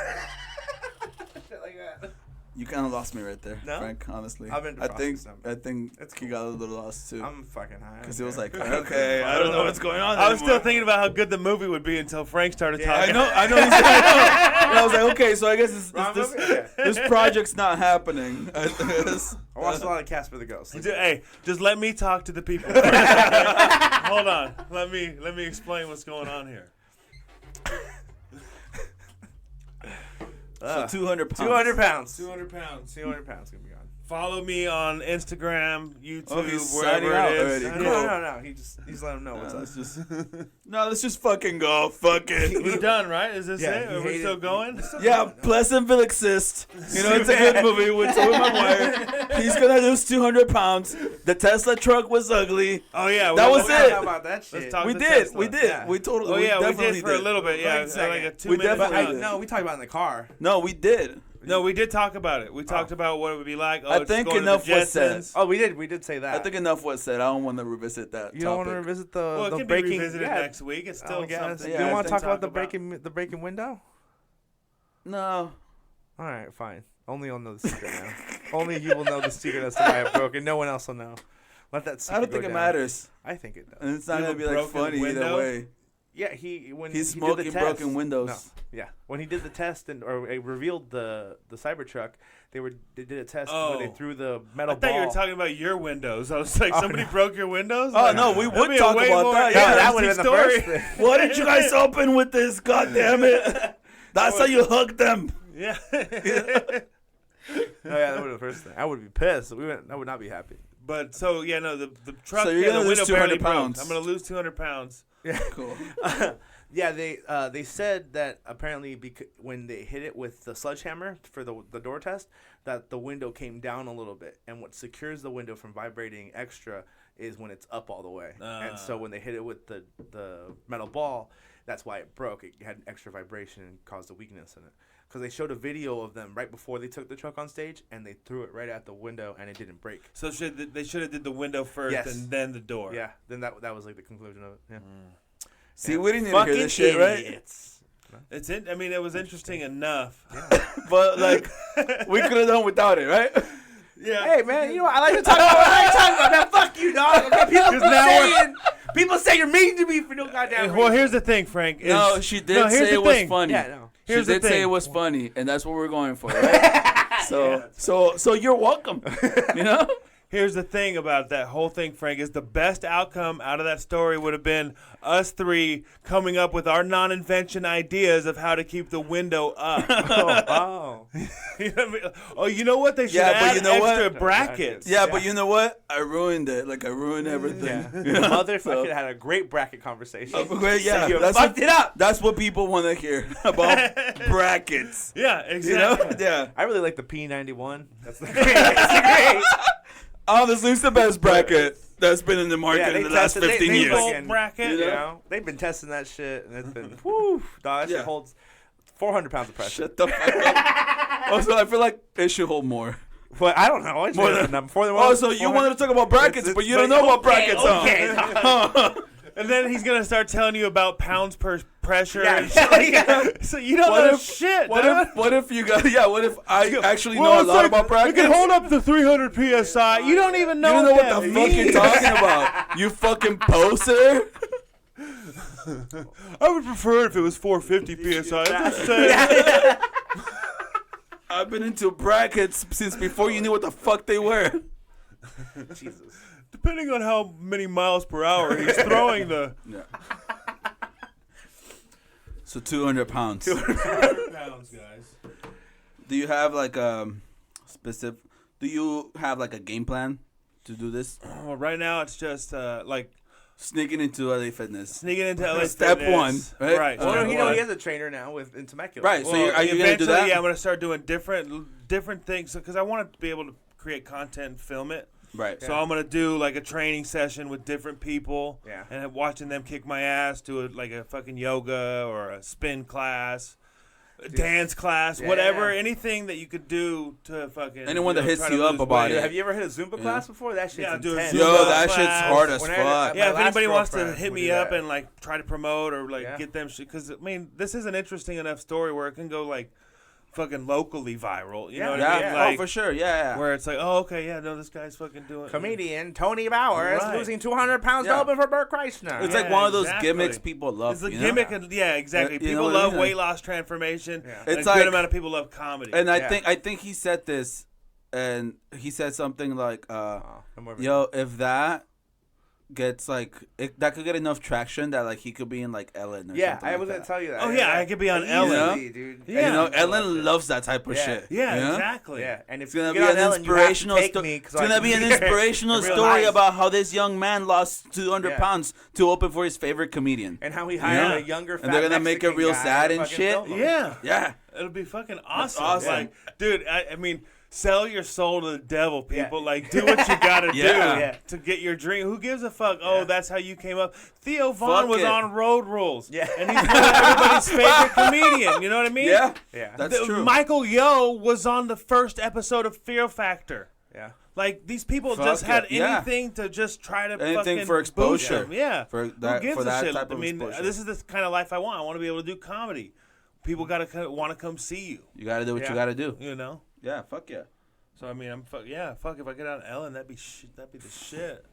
like that. You kind of lost me right there, No? Frank. Honestly, I've been to I Frosty think It's he cool. got a little lost too, I'm fucking high. because he was like, okay, I don't know what's going on. I was still anymore. thinking about how good the movie would be until Frank started Yeah. talking. I know. He said, I know. And I was like, okay, so I guess Wrong this movie? Yeah. this project's not happening. I watched a lot of Casper the Ghost. Hey, just let me talk to the people. Hold on. Let me explain what's going on here. So 200 pounds. 200 pounds. 200 pounds. 200 pounds gonna be gone. Follow me on Instagram, YouTube, Oh, he's wherever signing out it is. already. No. He's letting him know what's up. Let's just let's just fucking go. Fuck We're it. done, right? Is this Yeah, it? he Are we hated- still going? Yeah, Pleasantville exists. You know, it's a good movie with Tobey Maguire. He's gonna lose 200 pounds. The Tesla truck was ugly. Oh yeah, That was We're it. not talking about that shit. Let's talk We to did. Tesla. We did. Yeah. We totally. Oh yeah, we definitely did for a little bit. Yeah, Wait a second. like a 2 We minute. definitely round. did. No, we talked about it in the car. No, we did. No, we did talk about it. We talked about what it would be like. Oh, I it's think going to the enough was said. Jetsons. Oh, we did say that. I think enough was said. I don't want to revisit that. You don't want to topic. revisit the Well, it the can breaking. be revisited yeah, next week. It's still I guess. something. Yeah, Do you I want to think talk about the breaking window? No. All right, fine. Only you'll know the secret now. Only you will know the secret as to why I broke, and no one else will know. Let that secret I don't go think it down. matters. I think it does. And it's not You gonna have be a like broken funny either window? way. Yeah, when He's he smoking did the test, broken windows. No, yeah, when he did the test or revealed the Cybertruck, they did a test where they threw the metal I thought ball. you were talking about your windows. I was like, somebody broke your windows? Oh, Like, no, we that'd would be a talk way about more that. Yeah, that interesting would have been the story. first thing. Why did you guys open with this? God damn it! That's how you hug them. Yeah. Oh yeah, that would be the first thing. I would be pissed. I would not be happy. But so yeah, no, the truck. So you're yeah, gonna the lose window 200 barely broke. pounds. I'm gonna lose 200 pounds. Yeah, Cool. yeah. They said that apparently when they hit it with the sledgehammer for the door test, that the window came down a little bit, and what secures the window from vibrating extra is when it's up all the way. And so when they hit it with the metal ball, that's why it broke. It had an extra vibration and caused a weakness in it. Because they showed a video of them right before they took the truck on stage, and they threw it right at the window, and it didn't break. So they should have did the window first Yes. and then the door. Yeah, then that was like the conclusion of it. Yeah. See, we didn't even hear this shit, right? Idiots. It's I mean, it was interesting enough. But like, we could have done without it, right? Yeah. Hey man, you know I like to talk about what I like to talk about. Man, fuck you, dog. Okay, people say you're mean to me for no goddamn reason. Well, here's the thing, Frank. No, she did here's say the it was thing. funny. Yeah, no. She Here's the did say thing. it was funny, and that's what we're going for, right? So you're welcome. You know? Here's the thing about that whole thing, Frank, is the best outcome out of that story would have been us three coming up with our non-invention ideas of how to keep the window up. Oh. You know what I mean? Oh, you know what? They should Yeah, but add you know what? extra brackets. Yeah, but you know what? I ruined it. Like, I ruined everything. Yeah. You The know? motherfucker had a great bracket conversation. Great, yeah. You That's fucked it up. That's what people want to hear about brackets. Yeah, You know? exactly. Yeah. I really like the P91. That's the great. Honestly, it's the best bracket that's been in the market Yeah, they in the last tested- 15 they years. fucking- bracket. You know, they've been testing that shit, and it's been, whew, dog, that Yeah. shit holds 400 pounds of pressure. Shut the fuck up. Also, I feel like it should hold more. But I don't know. I just More made than- up a number. Oh, so you wanted to talk about brackets, but you don't know about brackets, huh? And then he's gonna start telling you about pounds per pressure. Yeah. And shit like that. So you don't know shit. dude. What if you got? Yeah. What if I actually Well, know a it's lot like, about brackets? We can hold up to 300 psi. You don't even You know. don't know what that the fuck you're means. talking about. You fucking poser. I would prefer it if it was 450 psi. I'm just saying. I've been into brackets since before you knew what the fuck they were. Jesus. Depending on how many miles per hour he's throwing the. Yeah. So 200 pounds. 200 pounds, guys. Do you have like a specific? Do you have like a game plan to do this? Well, right now it's just like Sneaking into LA Fitness. sneaking into LA Step Fitness. one, right? Right. Well, step You know, one. he has a trainer now in Temecula. Right. So Well, are you gonna do that? Yeah, I'm gonna start doing different things because I want to be able to create content and film it. Right. So I'm gonna do like a training session with different people. Yeah. And watching them kick my ass, do like a fucking yoga or a spin class, a dance class, Yeah. whatever, anything that you could do to fucking. Anyone that hits try to you up lose about weight. it. Have you ever hit a Zumba class before? That shit's Yeah, dude, intense. Zumba Yo, that class. shit's hard as When I- fuck. Yeah, if My last anybody wants to girlfriend hit would me do up that. and like try to promote or like Yeah. get them shit, because I mean, this is an interesting enough story where it can go like fucking locally viral. You know what I Yeah. mean? Like, Oh, for sure. Yeah. where it's like, oh, okay, yeah, no, this guy's fucking doing. Comedian Tony Bauer is Right. losing 200 pounds Yeah. to open for Bert Kreischer. It's Yeah, like one of those exactly. gimmicks people love. It's a you know? gimmick, and yeah, exactly. You know People what I love mean? weight loss transformation. Yeah. And It's a good like- amount of people love comedy. And Yeah. I think he said this, and he said something like, I'm more of a- "Yo, if that gets like that could get enough traction that like he could be in like Ellen." Or Yeah, something I like was that. gonna tell you that. Oh, yeah, I could be on Ellen. Easily, dude. Yeah. You know, I love Ellen it. loves that type of Yeah. shit. yeah, you know? exactly. Yeah, and if It's gonna you be get on an Ellen, inspirational you have to take story. me It's gonna be an inspirational in real story life. about how this young man lost 200 Yeah. pounds to open for his favorite comedian. And how he hired Yeah. a younger, fat And they're gonna make it Mexican real guy sad to and fucking shit. film him. Yeah. Yeah. It'll be fucking awesome. awesome. Like, dude, I mean, sell your soul to the devil, people. Yeah. Like, do what you gotta Yeah. do Yeah. to get your dream. Who gives a fuck? Oh, that's how you came up. Theo Vaughn Fuck was it. on Road Rules. Yeah. And he's one of everybody's favorite comedian. You know what I mean? Yeah. Yeah. That's true. Michael Yo was on the first episode of Fear Factor. Yeah. Like, these people Fuck just had it, yeah. anything to just try to Anything fucking for boost exposure. them. Yeah. For Who that- gives for a that shit? type of I mean, exposure. this is the kind of life I want. I want to be able to do comedy. People gotta want to come see you. You gotta do what Yeah. you gotta do. You know. Yeah. Fuck yeah. So I mean, fuck if I get on Ellen, that'd be the shit.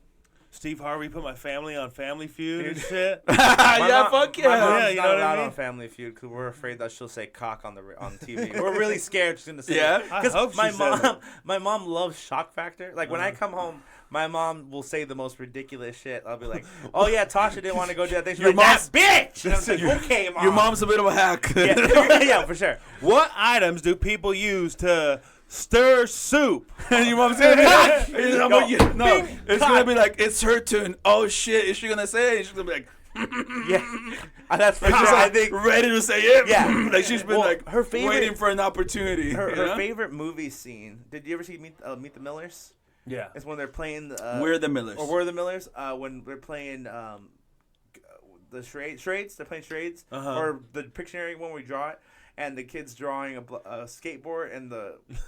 Steve Harvey put my family on Family Feud and shit. Yeah, fuck yeah. My mom's Yeah, you know not what I allowed mean? on Family Feud because we're afraid that she'll say cock on TV. We're really scared she's gonna say. Yeah? I Because hope she says it. my mom loves shock factor. Like when I come home, my mom will say the most ridiculous shit. I'll be like, "Oh yeah, Tasha didn't want to go do that thing." She's Your like, mom's- "That bitch." And I'm like, "Okay, mom." Your mom's a bit of a hack. Yeah, yeah, for sure. What items do people use to stir soup? And your mom's gonna be like, Bing, it's gonna be like, it's her turn. Oh shit, is she gonna say it? She's gonna be like, Yeah, that's for she's sure. I like think ready to say it. Yeah. Like she's been Well, like her favorite- waiting for an opportunity. her you know? favorite movie scene. Did you ever see Meet the Millers? Yeah. It's when they're playing. We're the Millers. Or We're the Millers. When they're playing the charades. They're playing charades. Uh-huh. Or the Pictionary when we draw it. And the kid's drawing a skateboard, and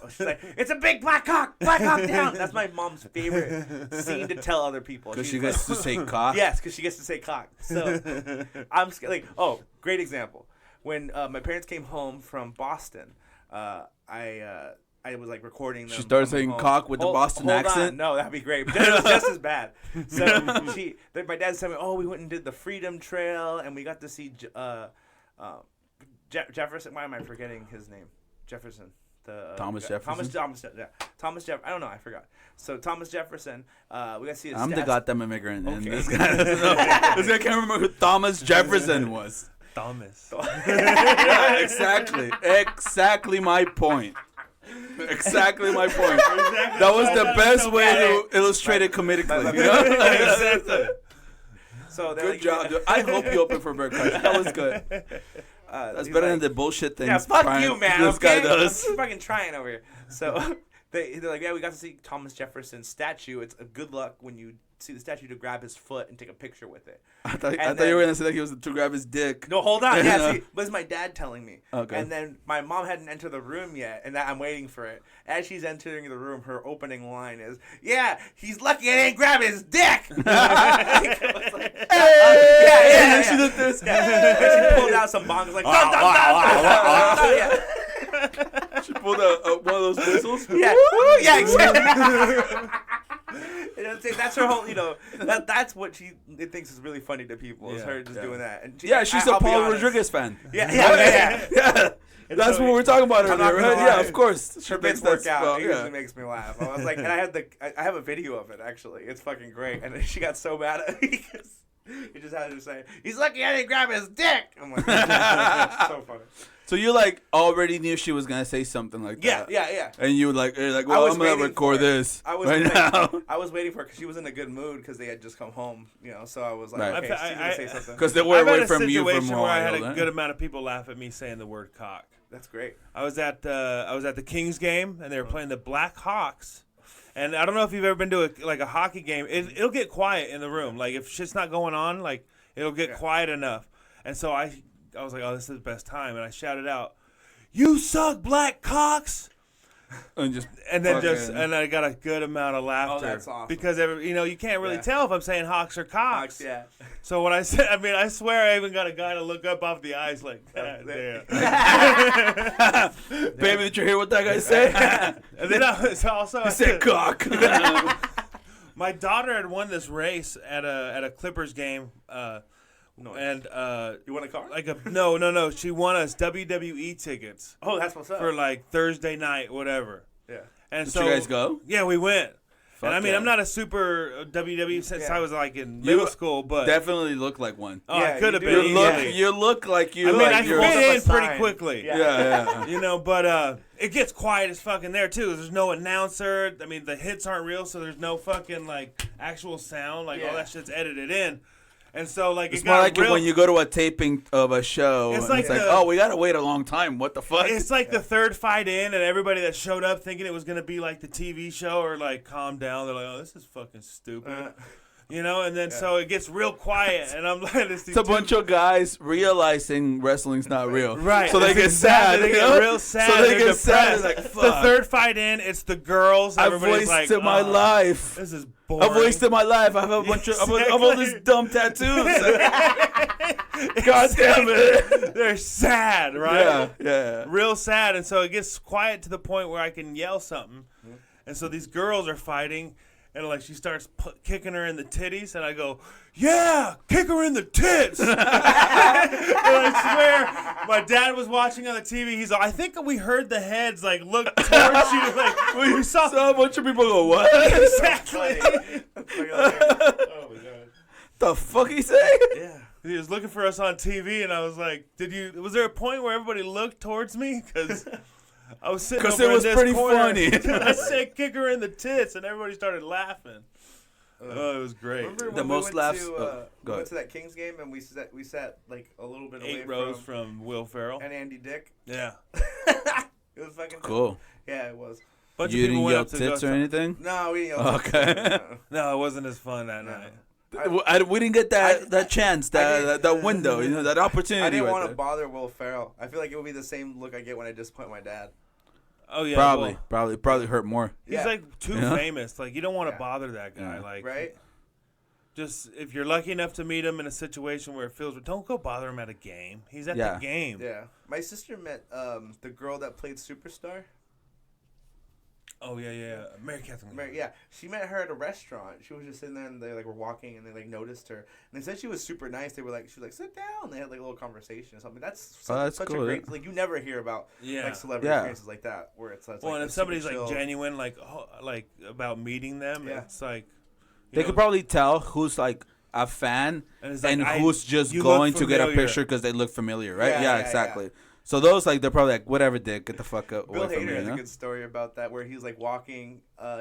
she's like, "It's a big black cock down." That's my mom's favorite scene to tell other people. Because She's she gets to say cock. Yes, because she gets to say cock. So I'm scared. Like, oh, great example. When my parents came home from Boston, I was like recording them. She started coming saying home. cock with the Boston hold accent? On. No, that'd be great. But it was just as bad. So my dad said, "Oh, we went and did the Freedom Trail, and we got to see Jefferson." Why am I forgetting his name? Jefferson. Thomas Jefferson? Thomas Jefferson. I don't know. I forgot. So Thomas Jefferson. We got to see his I'm the stats. goddamn immigrant, and Okay. this guy doesn't know. This guy can't remember who Thomas Jefferson was. Thomas. Yeah, exactly my point. Exactly my point. That was the best way to illustrate it comedically. You know? Exactly. So Good job, dude. I hope you open for Bert Kreischer. That was good. That's better than the bullshit things. Yeah, fuck Brian- you, man. This guy okay? does. I'm fucking trying over here. So they're like, yeah, we got to see Thomas Jefferson's statue. It's a good luck when you see the statue to grab his foot and take a picture with it. I thought And you were then- gonna say that he was to grab his dick. No, hold on. Yeah, see, but it's my dad telling me. Okay. And then my mom hadn't entered the room yet, and I'm waiting for it. As she's entering the room, her opening line is, "Yeah, he's lucky I didn't grab his dick." Yeah. She did this. And she pulled out some bongs like, dun, dun, dun, dun. Yeah. She pulled out one of those whistles. Yeah, yeah, exactly. And that's her whole, that's what she thinks is really funny to people, is Yeah, her just yeah. doing that. And Yeah, she's I'll a be Paul honest. Rodriguez fan. Yeah. Yeah. That's what we're talking about I'm not earlier, gonna right? Yeah, lie. of course. She Her thinks bits work that's out. well, It yeah. usually makes me laugh. I was like, and I have a video of it actually. It's fucking great. And then she got so mad at me because he just had to say, "He's lucky I didn't grab his dick." I'm like, it's so funny. So you like already knew she was gonna say something like Yeah, that. yeah. And you're like, I well, was I'm gonna waiting record for it. this I was right now. I was waiting for her because she was in a good mood because they had just come home, So I was like, Right. okay, she's gonna say something. Because they were I've had away a from you for a situation where I had while. a good amount of people laugh at me saying the word cock. That's great. I was at the Kings game and they were playing the Black Hawks, and I don't know if you've ever been to a hockey game. It'll get quiet in the room. Like if shit's not going on, like it'll get quiet enough. And so I was like, oh, this is the best time, and I shouted out, "You suck, Black Cocks!" And And I got a good amount of laughter. Oh, that's awesome. Because you can't really Yeah. tell if I'm saying hawks or cocks. Yeah. So when I said, I swear I even got a guy to look up off the ice like, God damn. Baby, did you hear what that guy said? And then I was also He said cock. my daughter had won this race at a Clippers game. Nice. And You want a car? no. She won us WWE tickets Oh, that's what's up. for like Thursday night, whatever. Yeah. And Did so you guys go? Yeah, we went. Fuck And yeah. I'm not a super WWE since Yeah. I was like in middle school, but Definitely look like one. oh, Yeah, I could have you been. do. easily. You look like you. I mean, like I you're- fit hold up in a pretty sign. quickly. Yeah. Yeah. But it gets quiet as fucking there too. There's no announcer. I mean, the hits aren't real, so there's no fucking like actual sound. Like all Yeah. that shit's edited in, and so like It's it more got like real, when you go to a taping of a show. It's and like it's like, the- oh, we gotta wait a long time. What the fuck? It's like the third fight in, and everybody that showed up thinking it was gonna be like the TV show or like calm down. They're like, oh, this is fucking stupid. And then so it gets real quiet, and I'm like, It's a bunch of guys realizing wrestling's not real. Right. So they That's get sad. They you get know? real sad. So they They're get sad. depressed. They're like, The fuck. third fight in, it's the girls. I've Everybody's wasted like, my oh, life. This is boring. I've wasted my life. I have a bunch of all these dumb tattoos. God damn it. They're sad, right? Yeah. Real sad, and so it gets quiet to the point where I can yell something. And so these girls are fighting, And like she starts kicking her in the titties, and I go, "Yeah, kick her in the tits." And I swear, my dad was watching on the TV. He's like, "I think we heard the heads like look towards you, like we saw." So a bunch of people go, "What?" Exactly. Oh my god. The fuck he say? Yeah. He was looking for us on TV, and I was like, Was there a point where everybody looked towards me? Because I was sitting over it was in this pretty corner, funny. and I said, "Kick her in the tits," and everybody started laughing. Oh, it was great. Remember The when most we went laughs- to, go we went ahead. to that Kings game and we sat like a little bit away 8 rows from Will Ferrell. and Andy Dick. Yeah. It was fucking Cool. Yeah, it was. Bunch You of people didn't went yell up to tits go or anything? No, we didn't yell Okay. no. No, it wasn't as fun that night. We didn't get that chance, didn't- that window, that opportunity. I didn't right want to there. bother Will Ferrell. I feel like it would be the same look I get when I disappoint my dad. Oh yeah, Probably, well, probably hurt more. he's Yeah. like too Yeah. famous. Like you don't want to Yeah. bother that guy. Yeah. Like Right? just if you're lucky enough to meet him in a situation where it feels, don't go bother him at a game. He's at Yeah. the game. Yeah. My sister met the girl that played Superstar. Oh yeah. Mary Catherine. Yeah, she met her at a restaurant. She was just sitting there, and they like were walking, and they like noticed her, and they said she was super nice. They were like, she was like, sit down. They had like a little conversation or something. That's that's such cool, a great yeah. like you never hear about Yeah. like celebrity Yeah. experiences like that where it's Well, like and a if somebody's super like chill- genuine, like about meeting them, Yeah. it's like you They know, could probably tell who's like a fan And it's like, who's just you going look to get a familiar. picture because they look familiar, right? Yeah, Yeah, yeah, exactly. So those like they're probably like whatever, dick, get the fuck Bill away from Hader me. has You a know? good story about that where he was like walking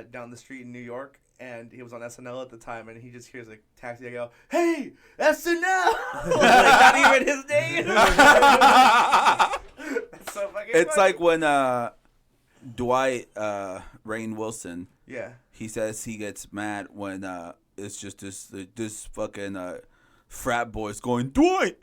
down the street in New York. And he was on SNL at the time, and he just hears a taxi. I go, "Hey, SNL!" Like, not even his name. That's so fucking It's funny. like when Dwight Rainn Wilson, yeah, he says he gets mad when it's just this fucking frat boys going Dwight,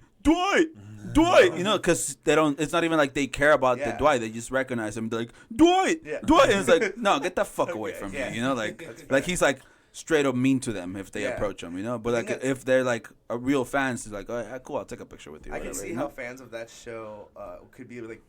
you know, because they don't. It's not even like they care about the Yeah. Dwight. They just recognize him. They're like Dwight, Yeah. Dwight, and it's like no, get the fuck away from yeah. me, you know, like he's like straight up mean to them if they Yeah. approach him, you know. But I like think if they're like a real fans, it's like, oh yeah, cool, I'll take a picture with you. I can whatever, see you how know? fans of that show could be like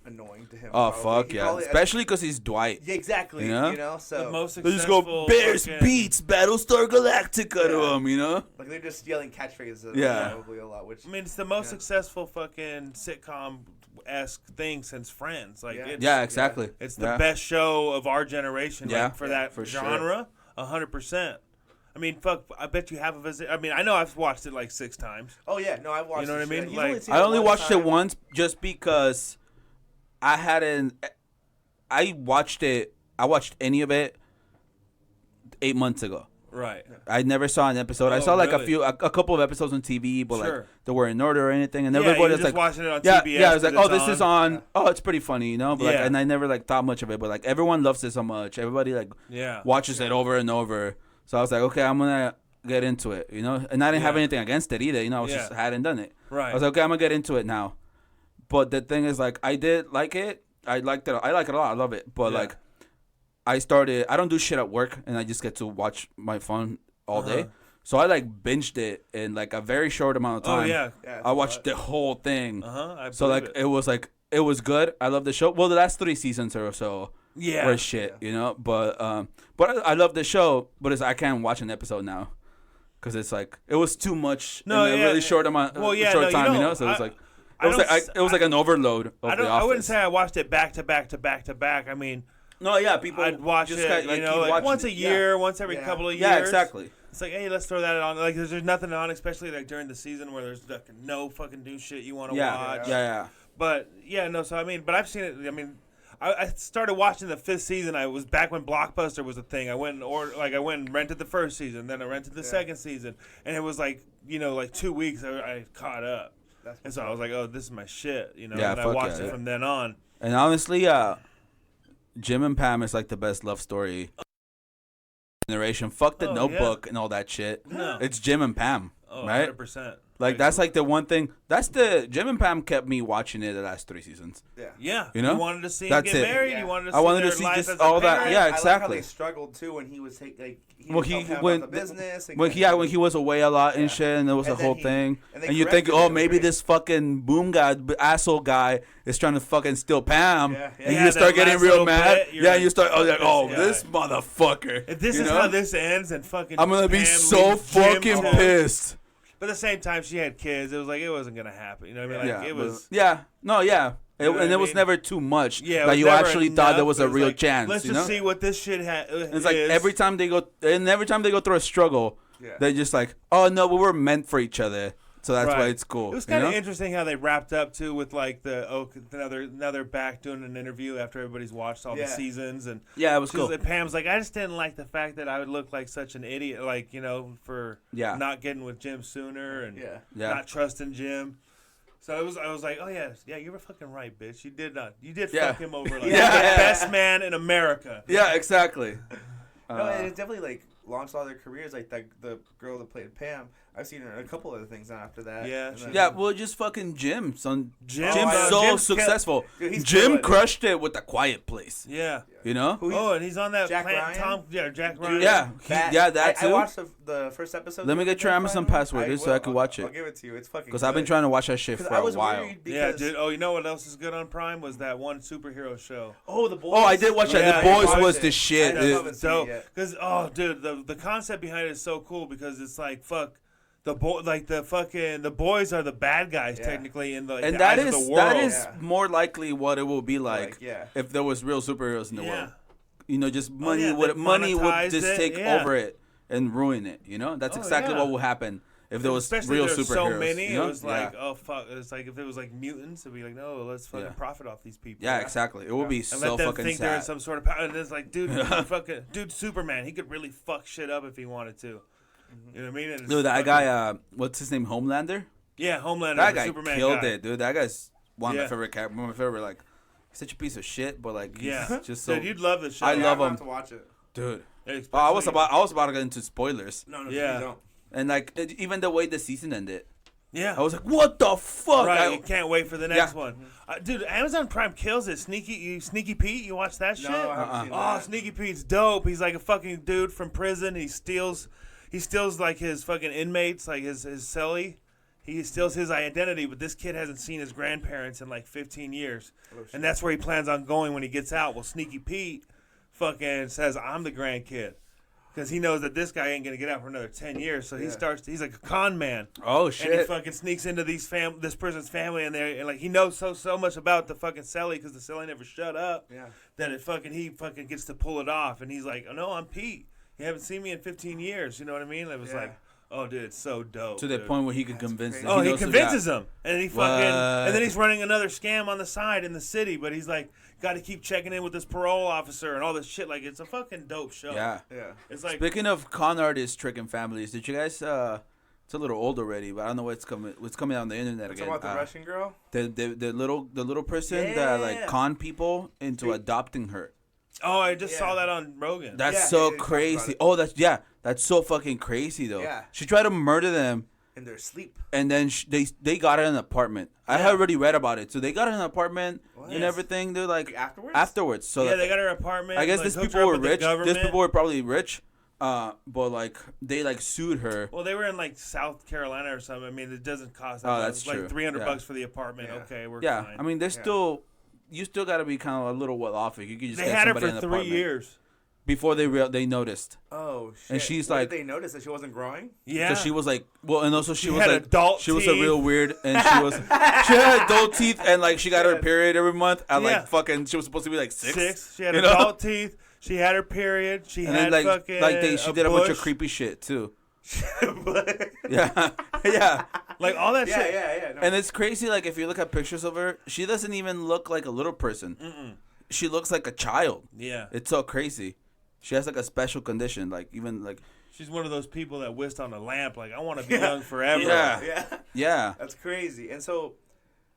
annoying to him. Oh probably. fuck He yeah, probably- especially because he's Dwight. Yeah, exactly. You know? You know, so the most They just go successful. Bears fucking- beats Battlestar Galactica to Yeah. him, you know. like they're just yelling catchphrases. Yeah. Probably a lot. Which I mean, it's the most Yeah. successful fucking sitcom-esque thing since Friends. Like, Yeah. it's, Yeah, exactly. it's the Yeah. best show of our generation. Yeah, like, for that for sure. genre, 100%. I mean, fuck, I bet you have a visit. I mean, I know I've watched it like 6 times. oh yeah, no, I've watched. You know what the I mean? shit. He's Like, only seen I it only one watched time. it once just because I hadn't. I watched it. I watched any of it 8 months ago. Right. I never saw an episode. I Oh, saw like really? a couple of episodes on TV, but Sure. like they weren't in order or anything. And Yeah, everybody you're was just like, watching it on yeah, TBS. yeah. I was like, 'cause oh, it's this is on. on. Oh, it's pretty funny, you know. But like, Yeah. and I never like thought much of it. But like everyone loves it so much. Everybody like Yeah. watches it over and over. So I was like, okay, I'm gonna get into it, you know. And I didn't have Yeah. anything against it either, you know. I was just Yeah. hadn't done it. Right. I was like, okay, I'm gonna get into it now. But the thing is, like, I did like it. I liked it. I like it a lot. I love it. But Yeah. like, I don't do shit at work, and I just get to watch my phone all day. Uh-huh. So I like binged it in like a very short amount of Oh, time. yeah. Yeah, I watched the whole thing. Uh-huh. So like it was good. I love the show. Well, the last 3 seasons or so Yeah. were shit, you know. But I love the show. But I can't watch an episode now because it's like it was too much No, in a yeah. really short amount. Well, yeah, short no, you time, know, So it was I- like. I It was don't like s- it was like an overload of I The don't. Office. I wouldn't say I watched it back to back to back to back. I mean, No, yeah, people. I'd watch just it, kinda, like, you know, keep like watching once it. a year, once every Yeah. couple of years. Yeah, exactly. It's like, hey, let's throw that on. Like, there's nothing on, especially like during the season where there's like no fucking new shit you want to Yeah, watch. yeah. But yeah, no. So I mean, but I've seen it. I mean, I started watching the 5th season. I was back when Blockbuster was a thing. I went and rented the 1st season, then I rented the 2nd season, and it was like, you know, like 2 weeks I caught up. That's And so I was like, oh, this is my shit, you know. Yeah, and I fuck watched yeah. it from then on. And honestly, Jim and Pam is like the best love story generation. Fuck the Oh, Notebook and all that shit. No. It's Jim and Pam, Oh, right? 100%. Like, that's like the one thing. That's the Jim and Pam kept me watching it the last 3 seasons. Yeah. You know? You wanted to see That's him get it. married. Yeah. You wanted to see I wanted to their see life just as a all that. parent. Yeah, I like how exactly. they struggled too when he was he Well, was he helping out when with the business. And when he was away a lot and shit, and there was And a whole then thing. and they And you think, corrected oh, it, maybe right? this fucking boom guy, asshole guy, is trying to fucking steal Pam. Yeah, yeah. And Yeah, you start that getting last real little mad. bit, you're Yeah, like, and you start, fuck like, oh, this this guy. motherfucker. If this you is know? how this ends, and fucking I'm gonna be Pam so leaves Jim fucking to- pissed. But at the same time, she had kids. It was like it wasn't gonna happen. You know what I mean? Like Yeah, it was. yeah, no, yeah. You know what And I it was mean? never too much. Yeah, it Like was you never actually thought there enough. was It a real like, chance. Let's you just know? see what this shit It's like every time they go through a struggle, they're just like, oh no, we were meant for each other, so that's why Right. it's cool. It was you kind of know? interesting how they wrapped up too with like now they're back doing an interview after everybody's watched all the seasons and Yeah, it was she cool. like, Pam's like, I just didn't like the fact that I would look like such an idiot, like for not getting with Jim sooner and not trusting Jim. So I was like, oh yeah, you were fucking right, bitch. You did fuck him over like the best man in America. Yeah, exactly. No, and it definitely like launched all their careers. Like the girl that played Pam, I've seen her in a couple other things after that. Yeah, And then- Yeah, well, just fucking Jim, son. Jim- Jim's Oh, so Jim's successful. Dude, he's Jim killing it. crushed it with The Quiet Place. Yeah. You know? Who Oh, and he's on that Jack Ryan? Jack Ryan. Yeah, that I too. watched the first episode. Let me get your Amazon password, dude, so I can watch I'll it. give it to you. It's fucking. Because I've been good. trying to watch that shit 'Cause for I a was while. worried Yeah, because dude. Oh, you know what else is good on Prime was that one superhero show. Oh, the boys. Oh, I did watch that. Yeah, The I Boys watched was it. the shit. I dude. haven't seen it So, yet. because dude, the concept behind it is so cool because it's like fuck. The boys are the bad guys technically in the And the that eyes of is the world. that is more likely what it will be like yeah. if there was real superheroes in the Yeah. world. You know, just money yeah, would they money would monetized just it, take yeah. over it and ruin it. You know, that's Oh, exactly yeah. what will happen if there was Especially real there's superheroes. so many. you know? It was like, yeah. oh fuck. It's like if it was like mutants, it'd be like, no, let's fucking Yeah. profit off these people. Yeah, exactly. It will be And so let them fucking think they're in sad. some sort of power. And it's like, dude, dude, Superman, he could really fuck shit up if he wanted to. You know what I mean? And it's Dude, that fucking- guy, what's his name, Homelander? Yeah, Homelander. That the guy Superman killed guy. it, dude. That guy's one of Yeah. my favorite characters. One of my favorite, like, he's such a piece of shit, but like, he's Yeah, just so. dude, you'd love the show. I Yeah, love I'm gonna him. have to watch it. Dude. Especially- Oh, I was about to get into spoilers, No, Yeah. please don't. and like even the way the season ended, Yeah. I was like, what the fuck? Right, you can't wait for the next Yeah. one, dude. Amazon Prime kills it. Sneaky Pete, you watch that shit? No, I haven't seen Oh, that. Sneaky Pete's dope. He's like a fucking dude from prison. He steals like his fucking inmates, like his cellie. He steals his identity, but this kid hasn't seen his grandparents in like 15 years, and that's where he plans on going when he gets out. Well, Sneaky Pete fucking says, "I'm the grandkid." Because he knows that this guy ain't gonna get out for another 10 years, so he's like a con man. Oh And he shit! fucking sneaks into this person's family, and like he knows so much about the fucking celly because the celly never shut up. Yeah. That he fucking gets to pull it off, and he's like, "Oh no, I'm Pete. You haven't seen me in 15 years." You know what I mean? It was like, oh dude, it's so dope. To the dude. point where he could convince. crazy. them. Oh, he knows who convinces got- him, and he fucking, What? and then he's running another scam on the side in the city. But he's like, got to keep checking in with this parole officer and all this shit. Like, it's a fucking dope show. Yeah. Yeah. It's like, Speaking of con artists tricking families, did you guys? It's a little old already, but I don't know what's coming. What's coming on the internet Talking again? about the Russian girl. The little person that like Yeah. con people into adopting her. oh, I just saw Yeah. that on Rogan. That's Yeah, so he talked crazy. about it. Oh, that's so fucking crazy though. Yeah. She tried to murder them, In their sleep. and then they got her in an apartment. I had already read about it, so they got her in an apartment and Yes. everything. They're like Afterwards? afterwards. So yeah, that- they got her apartment. I guess like, these hooked people her up were with the rich. These government. people were probably rich, but like they like sued her. Well, they were in like South Carolina or something. I mean, it doesn't cost that Oh, much. that's It's like true. $300 Yeah. bucks for the apartment. Yeah. Okay, we're Yeah, fine. I mean, there's still. You still got to be kind of a little well off. You could just they get had her somebody for in an 3 apartment years. before they noticed. Oh shit. And she's What like- did they notice that she wasn't growing? Yeah. So she was like, well, and also she was had like, adult she was a teeth. real weird, and she had adult teeth, and like she got her period every month, and Yeah. like fucking, she was supposed to be like six. She had you know? adult teeth. She had her period. She And had then like fucking she did a bunch of bush. creepy shit too. yeah, Yeah, yeah. Like all that shit. yeah. No. And it's crazy. Like if you look at pictures of her, she doesn't even look like a little person. She looks like a child. Yeah. It's so crazy. She has like a special condition. Like even like She's one of those people that whisked on a lamp. Like, I want to be young forever. Yeah. yeah. yeah. That's crazy. And so,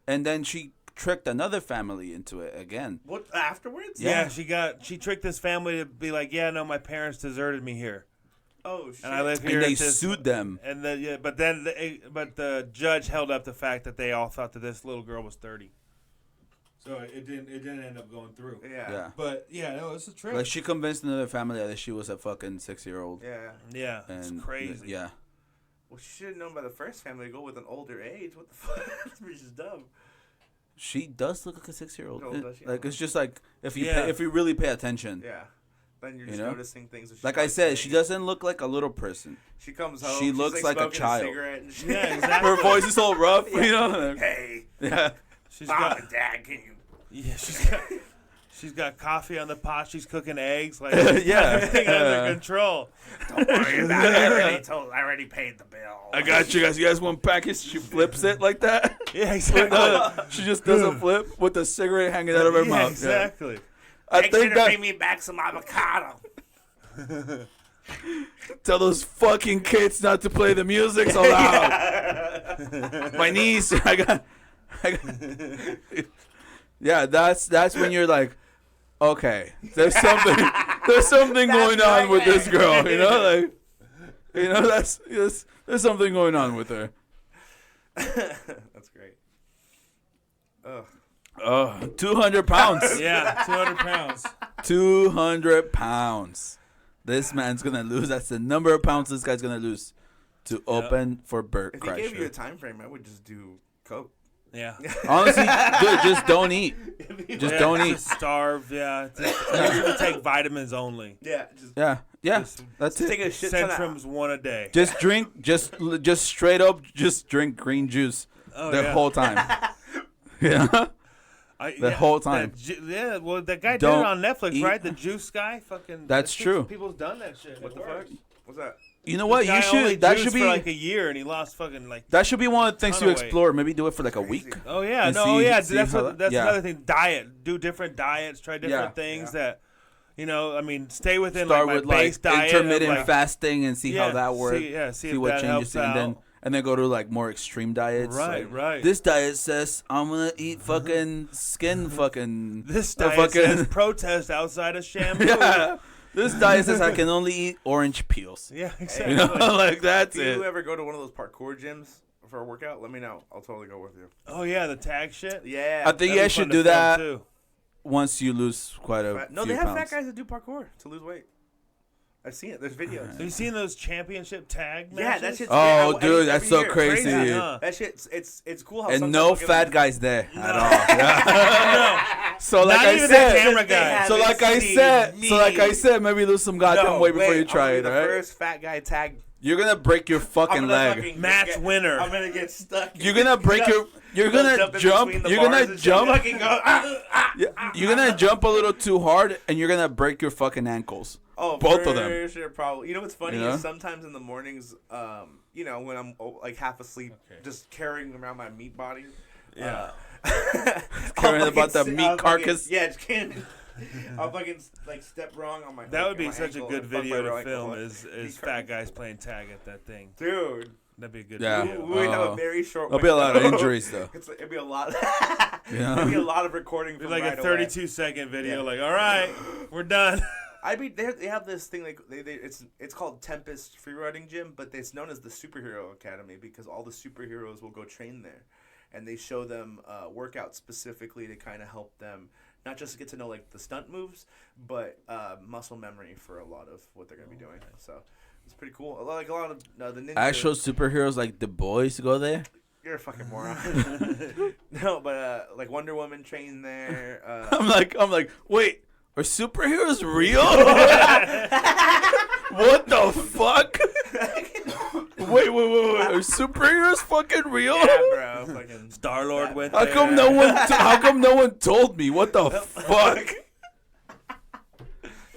And then she tricked another family into it again. what afterwards? Yeah, she tricked this family to be like, yeah, no, my parents deserted me here. Oh shit! And I live here. And they at this- sued them. And but the judge held up the fact that they all thought that this little girl was 30. So it didn't end up going through. Yeah. But yeah, no, it's a trip. Like she convinced another family that she was a fucking 6-year-old. Yeah. Yeah, it's crazy. Yeah. Well, she should have known by the first family to go with an older age. What the fuck? That's just dumb. She does look like a 6-year-old. How old does she? Like it's just like if you Yeah. if you really pay attention. Yeah. Then you're You just know? noticing things. That Like I said, she doesn't look like a little person. She comes home. She she's looks like a smoking child. cigarette and shit. Yeah, exactly. Her voice is all rough, you know. Hey, Yeah. She's mom got and dad, can you? yeah, she's got coffee on the pot. She's cooking eggs. Like Yeah. everything under control. Don't worry about it. I already paid the bill. I got you guys. You guys want package? She flips it like that. Yeah, exactly. She just does a flip with the cigarette hanging out of her Yeah, mouth. exactly. I Make sure think to that bring me back some avocado. tell those fucking kids not to play the music so loud. My niece, I got yeah, that's when you're like, okay, there's something going on with this girl, you know, there's something going on with her. That's great. Ugh. 200 pounds. Yeah, 200 pounds. 200 pounds. This man's gonna lose. That's the number of pounds this guy's gonna lose to open for Bert If he gave you a Kreischer. time frame, I would just do coke. Yeah. Honestly, dude, just don't eat. Just don't eat. Just starve. Yeah. Just take vitamins only. Yeah, just Yeah, Just that's it. take a shit ton of. Centrum's one a day. Just drink, just straight up, just drink green juice Oh, the yeah. whole time. Yeah, the whole time. Yeah, well, that guy did Don't it on Netflix, eat. right? The juice guy, fucking. That's true. People's done that shit. What It the fuck? works. What's that? You know what? This You guy only should. That juiced should be for like a year, and he lost fucking like. That should be one of the things ton to of weight. explore. Maybe do it for like a week. Oh yeah, And no, see- yeah. see That's how what, that- that's yeah. another thing. Diet. Do different diets. Try different Yeah. things that, you know. I mean, stay within Start like with my base like diet. of, intermittent like, fasting and see how yeah, that works. see See if what that changes, helps out. and then go to like more extreme diets. Right, like, right. This diet says I'm gonna eat fucking skin, fucking This a diet says protest outside of shampoo. yeah. This diet says I can only eat orange peels. Yeah, exactly. You know, like that's If it. you ever go to one of those parkour gyms for a workout, let me know. I'll totally go with you. Oh yeah, the tag shit. Yeah. I think That'd you be guys should fun to do film, that too. once you lose quite a No, few they have pounds. fat guys that do parkour to lose weight. I've seen it. There's videos. Have you seen those championship tag matches? Yeah, that shit's Oh, great. dude, Every that's so year. crazy. Crazy, huh? That shit's it's cool how And sometimes no they'll give fat them- guys there at all. Yeah. So like Not I even the said, camera They guy. have so like I seen said, me. so like I said, maybe lose some goddamn No, weight before wait, you try I'm it, gonna be right? the first fat guy tag. You're gonna break your I'm fucking gonna leg. fucking Match get- winner. I'm gonna get stuck. You're gonna break your. You're gonna in jump. between the You're bars gonna and shit. jump. Fucking go, You're gonna jump a little too hard, and you're gonna break your fucking ankles. Oh, Both for of them. Sure, probably. You know what's funny You know? is sometimes in the mornings, you know, when I'm like half asleep, just carrying around my meat body. Yeah. Caring I'll about the fucking- meat I'll carcass. Fucking, yeah, just can't. I'll fucking like step wrong on my. That would be my such a ankle good and fuck video my to ankle film up. is Be fat crazy. guys playing tag at that thing. Dude. That'd be a good Yeah. video. We would have a very short. There'll be a lot of window. injuries though. It'd be a lot. Yeah. It'd be a lot of recording. It'd From be like right a away. 32-second video, Yeah. like, all right, we're done. I mean, they have this thing like it's called Tempest Freeriding Gym, but it's known as the Superhero Academy because all the superheroes will go train there, and they show them workouts specifically to kind of help them not just get to know like the stunt moves, but muscle memory for a lot of what they're gonna be doing. So it's pretty cool. A lot of the ninja. Actual superheroes like the boys go there. You're a fucking moron. No, but like Wonder Woman trained there. I'm like, wait, are superheroes real? What the fuck? Wait, are superheroes fucking real? Yeah, bro. Fucking Star-Lord went How there. come no one told me? What the fuck?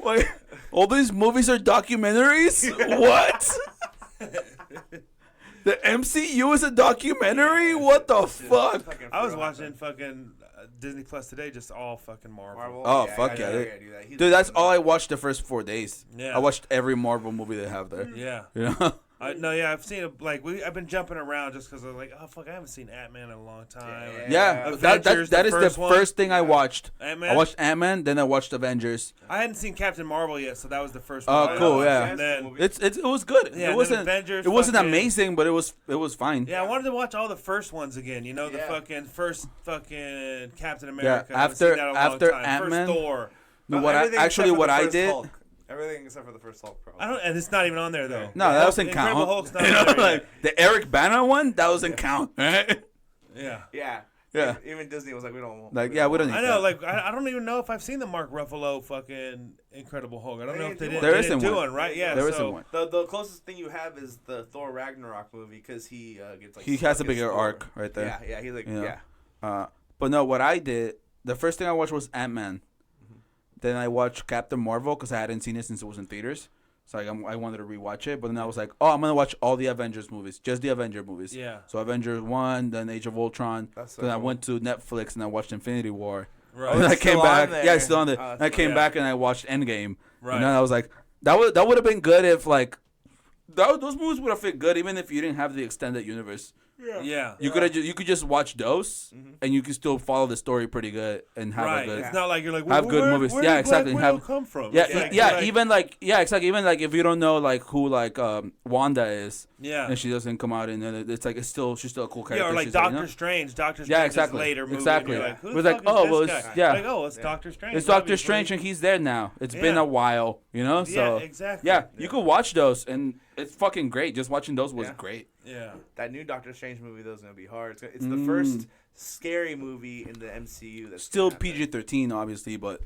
Wait, all these movies are documentaries? What? The MCU is a documentary? What the fuck? fucking I was fraud. watching fucking Disney Plus today, just all fucking Marvel. Marvel. Oh, Yeah, fuck I yeah. gotta do that. He's Dude, that's awesome. all I watched the first 4 days. Yeah. I watched every Marvel movie they have there. Yeah. You know? No, yeah, I've seen it. Like I've been jumping around just because I'm like, oh fuck, I haven't seen Ant-Man in a long time. Yeah, Avengers, that is the first one. first thing I watched. Ant-Man? I watched Ant-Man, then I watched Avengers. I hadn't seen Captain Marvel yet, so that was the first Oh, one. I cool, watched. yeah. And then, It was good. Yeah, it wasn't Avengers, it wasn't fucking- amazing, but it was fine. yeah, I wanted to watch all the first ones again. You know, the Yeah. fucking first fucking Captain America. Yeah, I haven't seen that in a long after time. Ant-Man- First Thor. No, Everything except for what the I first did. Hulk. Everything except for the first Hulk, probably. I don't, and it's not even on there though. No, that doesn't Incredible count. Hulk's not You know, on there like the Eric Bana one, that doesn't count. Right? yet. Yeah. Yeah. Even Disney was like, we don't. Like, yeah, we don't need I know, that. like I don't even know if I've seen the Mark Ruffalo fucking Incredible Hulk. I don't know if they did. There they isn't didn't do one. one, right? Yeah, There so, isn't one. The closest thing you have is the Thor Ragnarok movie because he gets like. He stuck has a as bigger Thor. arc right there. Yeah, he's like, Yeah. yeah. But no, what I did, the first thing I watched was Ant-Man. Then I watched Captain Marvel because I hadn't seen it since it was in theaters. So I wanted to rewatch it. But then I was like, oh, I'm going to watch all the Avengers movies. Just the Avenger movies. Yeah. So Avengers 1, then Age of Ultron. That's so then I cool. went to Netflix and I watched Infinity War. Right. And then I it's came still back. on there. Yeah, it's still on there. Oh, And I came yeah. back and I watched Endgame. Right. And then I was like, that would have been good if, like, those movies would have fit good even if you didn't have the extended universe. Yeah. You could just watch those and you could still follow the story pretty good and have Right. a good. It's not like you're like, have good movies. Where Yeah, did exactly. Black Widow come from? Yeah, It's yeah, like- even like exactly. Even like if you don't know like who like Wanda is, Yeah. and she doesn't come out, and then it's like she's still a cool character. Yeah, or like She's Doctor you know? Strange. Doctor Strange Yeah, exactly. is later movie. Exactly. And you're like, who It the was like, fuck oh, is well, this it's- guy? yeah. Like, oh, it's Doctor Strange. It's Doctor obviously. Strange, and he's there now. It's been Yeah. a while, you know. So Yeah, exactly. yeah, you could watch those, and it's fucking great. Just watching those was Yeah. great. Yeah. That new Doctor Strange movie though is gonna be hard. It's the first scary movie in the MCU. That's Still gonna happen. PG-13, obviously, but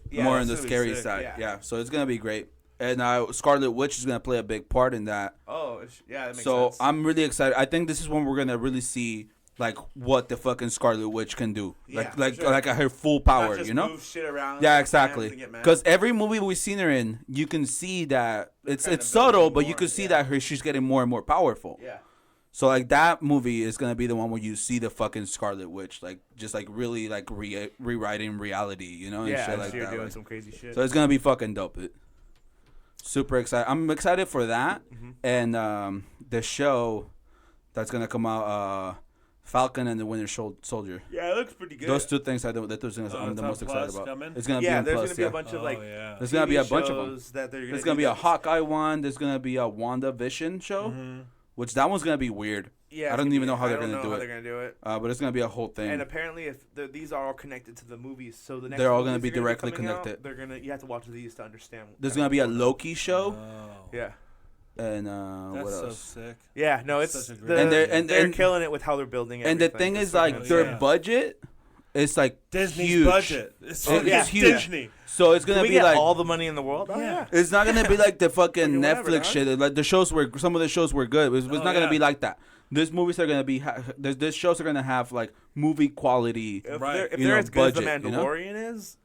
Yeah, more on that's the gonna be scary sick, side. yeah. Yeah, so it's gonna be great. And Scarlet Witch is gonna play a big part in that. Oh, yeah, that makes So sense. I'm really excited. I think this is when we're gonna really see like what the fucking Scarlet Witch can do, Yeah, for like sure. like her full Not power, just you know? move shit around. Yeah, like, exactly. hands and get mad. Because every movie we've seen her in, you can see that it's kinda subtle, building but you more, can see yeah. that she's getting more and more powerful. Yeah. So like that movie is gonna be the one where you see the fucking Scarlet Witch, like just like really like rewriting reality, you know, and Yeah, shit like so you're that. doing like- some crazy shit. So it's gonna be fucking dope. Super excited. I'm excited for that, and the show that's gonna come out, Falcon and the Winter Soldier. yeah, it looks pretty good. Those two things I'm the most it's excited on Plus about. coming? It's gonna yeah, be on there's Plus. gonna be Yeah. a bunch of Oh, like. yeah. There's gonna be a TV bunch of them. shows that they're gonna. There's do gonna be a that's- Hawkeye one. There's gonna be a WandaVision show, Mm-hmm. which that one's gonna be weird. Yeah, I it's don't gonna even be- know how they're I don't gonna know do how it. They're gonna do it. But it's gonna be a whole thing. And apparently, if these are all connected to the movies, so the next They're all gonna movies be are directly coming out, connected. they're gonna. You have to watch these to understand. There's gonna be a Loki show, Oh. Yeah. and That's what so else? sick. Yeah. No, it's Such a the, great- And they're- they're killing it with how they're building it. And the thing is, like, their their budget is like Disney's huge. budget. It's It's huge. Disney. So it's Can gonna we be get like all the money in the world? Oh, Yeah. it's not gonna be like the fucking whatever, Netflix dog. shit. Like the shows were some of the shows were good. It's Oh, not gonna yeah. be like that. These movies are gonna be these shows are gonna have like movie quality. If Right. they're, if You they're know, as good budget, as The you know? Mandalorian is,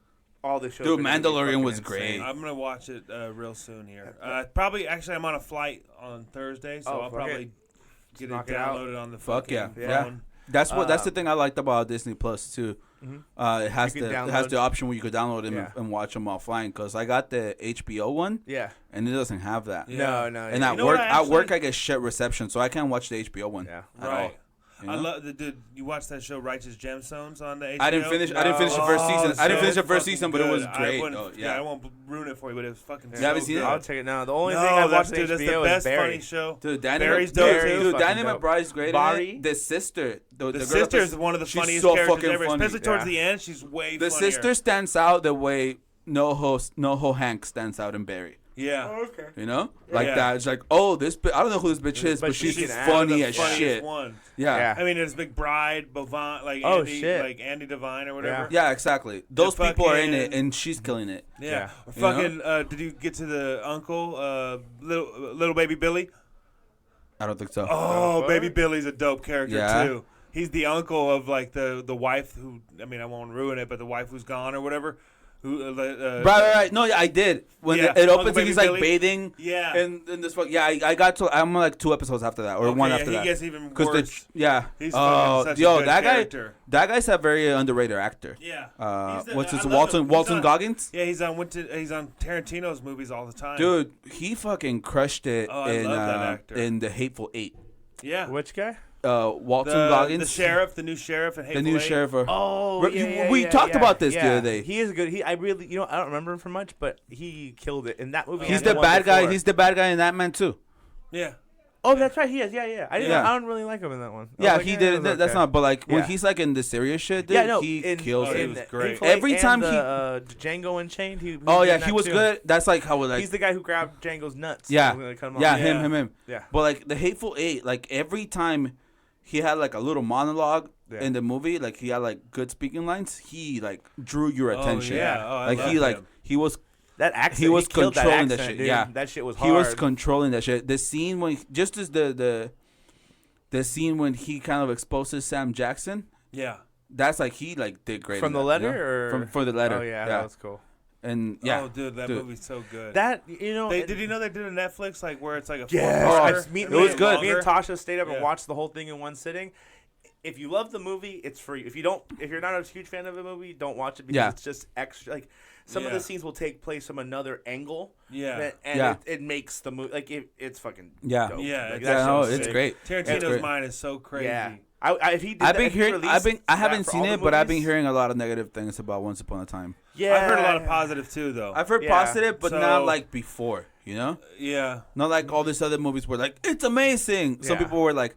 all the shows. Dude, are gonna be Mandalorian fucking was insane. great. I'm gonna watch it real soon here. Probably, actually, I'm on a flight on Thursday, so Oh, I'll fuck it. probably get it Knock it out. downloaded on the Fuck fucking yeah, yeah. phone. That's the thing I liked about Disney Plus too. It has You can it has download- the option where you could download them Yeah. and watch them offline. Because I got the HBO one Yeah. and it doesn't have that. Yeah. No. And yeah. at You know work, what I at work actually- I get shit reception, so I can't watch the HBO one. Yeah. At Right. all. You I know? love. Did you watch that show Righteous Gemstones on the HBO? I didn't finish. I didn't finish the first Oh, season. I didn't so finish the first fucking season, but it was good. great. I wouldn't- though. yeah, I won't ruin it for you, but it was fucking. You haven't so seen it? good. I'll check it now. The only No, thing I that's, watched on dude, that's HBO the best is Barry. funny show. Dude, Danny, Barry's dude, dope, dude, too. Danny Fucking McBride's great. Barry? In it. The sister, the girl that sister plays- is one of the she's funniest so characters fucking ever, funny. especially towards Yeah. the end. She's way The funnier. sister stands out the way NoHo Hank stands out in Barry. Yeah. Okay. You know, like Yeah. that. It's like, oh, this. I don't know who this bitch is, but she's she can act. funny the as funniest shit. one. Yeah. Yeah. I mean, there's McBride, Bavant, like Oh, Andy, shit. like Andy Devine or whatever. Yeah, exactly. Those people are in it, fucking- and she's killing it. Yeah. Yeah. You know? Fucking. Did you get to the uncle, little baby Billy? I don't think so. Oh, fuck? baby Billy's a dope character Yeah? too. He's the uncle of like the wife who. I mean, I won't ruin it, but the wife who's gone or whatever. Who? Right. No, yeah, I did. When Yeah, it Uncle opens and Baby he's like Billy. bathing. Yeah. And this fuck. Yeah, I got to. I'm like 2 episodes after that, or one after he that. gets even 'Cause worse. He's Oh, fucking such a yo, good that character. guy. That guy's a very underrated actor. Yeah. What's his I love him. Walton He's on- Goggins? Yeah, he's on Tarantino's movies all the time. Dude, he fucking crushed it Oh, I love that actor. in The Hateful Eight. Yeah. Which guy? Walton the Goggins, the new sheriff, and the new sheriff. Oh, we talked about this the other day. He is good. I really, I don't remember him for much, but he killed it in that movie. He's and the one bad guy. before. He's the bad guy in that man too. Yeah. Oh, that's right. He is. Yeah. I Yeah. don't really like him in that one. I Yeah, was he like, did. it was That's okay. not. But like when Yeah. he's like in the serious shit, dude, Yeah, no, he in, kills Oh, he it. was great. Hateful Every Eight time and he- Django Unchained. He Oh was yeah, in he that was too. good. That's like how like He's the guy who grabbed Django's nuts. Yeah. And was gonna cut him off. yeah, Yeah. him. Yeah. But like the Hateful Eight, like every time he had like a little monologue Yeah. in the movie, like he had like good speaking lines. He like drew your Oh, attention. yeah. Oh, I like love he like him. he was That accent. He was killed that controlling that accent, shit, dude. yeah. That shit was hard. he was controlling that shit. The scene when just as the scene when he kind of exposes Sam Jackson. Yeah. That's like he like did great From in the that, letter, you know? or from for the letter. Oh yeah, that was cool. And yeah, Oh, dude, that movie's so good. That Did it- you know they did a Netflix like where it's like a Yeah, four-parter? me, It was good. Me and Tasha stayed up and Yeah. watched the whole thing in one sitting. If you love the movie, it's free. If you're not a huge fan of the movie, don't watch it because Yeah. it's just extra. Like some of Yeah. the scenes will take place from another angle. Yeah. and Yeah. it makes the movie like it's fucking Yeah. dope. Yeah, Like, it's- that yeah, no, shit's it's sick. great. Tarantino's great. mind is so crazy. Yeah, if he did I've that, been if he hearing. released I that haven't for seen all the it, but I've been movies- hearing a lot of negative things about Once Upon a Time. Yeah, I've heard a lot of positive too, though. I've heard Yeah. positive, but So- not like before. You know, Yeah. not like all these other movies were like it's amazing. Some Yeah. people were like,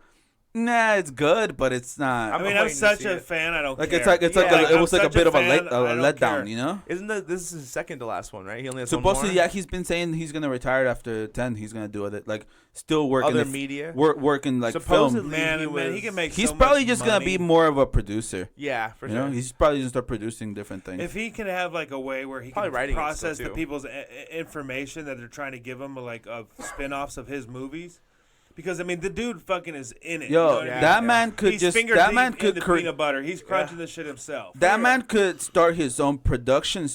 nah, it's good, but it's not. I mean, waiting I'm to such see a it. fan. I don't like care. it's like Yeah, it was I'm like a such bit of a fan, I don't letdown. care. You know. this is his second to last one, right? He only has Supposedly, one more? yeah, he's been saying he's gonna retire after 10. He's gonna do it, like still working Other the media. Working like Supposedly, film. Man, he man, he was- can make. He's so probably much just money. gonna be more of a producer. Yeah, for You sure. know, he's probably gonna start producing different things. If he can have like a way where he Probably can writing it process still, the too. people's information that they're trying to give him, like of spin-offs of his movies, because I mean the dude fucking is in it. Yo, you know what I mean? that man could He's just finger that deep man in could the cre- peanut butter. He's crunching the shit himself. that man could start his own production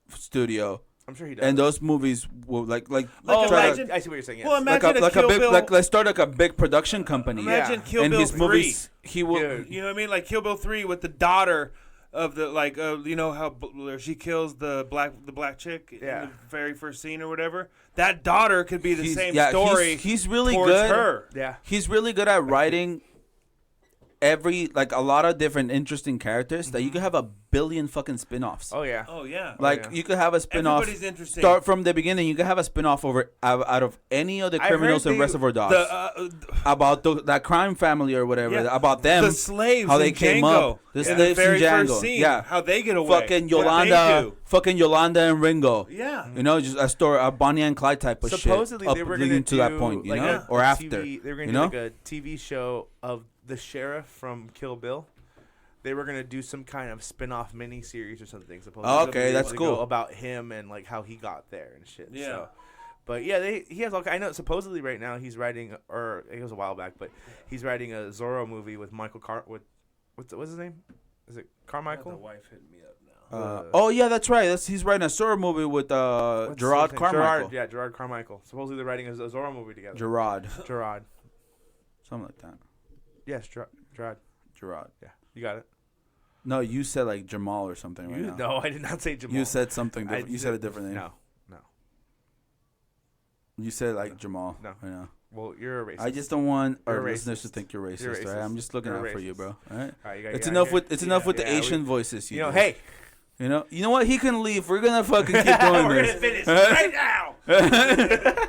studio, I'm sure he does. and those movies will like Like try to- imagine- I see what you're saying. Yes. Well, like imagine a Kill big Bill. like let's start like a big production company. Imagine Kill and Bill his 3. movies, he will. Dude. You know what I mean? Like Kill Bill 3 with the daughter of the like you know how where she kills the black chick Yeah. in the very first scene or whatever. That daughter could be the He's- same yeah, story. He's really towards good. her. Yeah. He's really good at writing like a lot of different interesting characters that you could have a billion fucking spin-offs. Oh yeah. Oh yeah. Like yeah. you could have a spin-off. Everybody's interesting. Start from the beginning. You could have a spin-off out of any of the I criminals heard in they- Reservoir Dogs. the About that crime family or whatever. Yeah. About them. the slaves how they in came Django. up. The In slaves the very in Django. first scene, Yeah. how they get away. Fucking What Yolanda. they Fucking Yolanda and Ringo. do. Yeah. You know, just a Bonnie and Clyde type of Supposedly shit. they Up were leading gonna to do that point, you like know, a or after. TV, they were gonna you do know? like a TV show of the sheriff from Kill Bill. They were gonna do some kind of spin-off mini-series or something. Supposedly, Oh, a couple okay, years that's ago cool. about him and like how he got there and shit. Yeah. So. But yeah, he has all. I know supposedly right now he's writing, or it was a while back, but he's writing a Zorro movie with what's his name? Is it Carmichael? The wife hit me up now. Oh yeah, that's right. He's writing a Zorro movie with What's Gerard his name? Carmichael. Gerard Carmichael. Supposedly they're writing a Zorro movie together. Gerard, Gerard. something like that. Yes, Gerard. Gerard. Yeah, you got it. No, you said like Jamal or something right now. No, I did not say Jamal. You said something I different. You said a different name. No. You said like Jamal. No. I know. Well, you're a racist. I just don't want our You're a listeners to racist. think you're racist. You're Right? racist. I'm just looking You're out for you, racist. bro. All right. All right, you It's gotta enough hear- with the yeah, Asian voices. You know, do. hey, You know what? He can leave. We're gonna fucking keep doing we're this. gonna finish right now.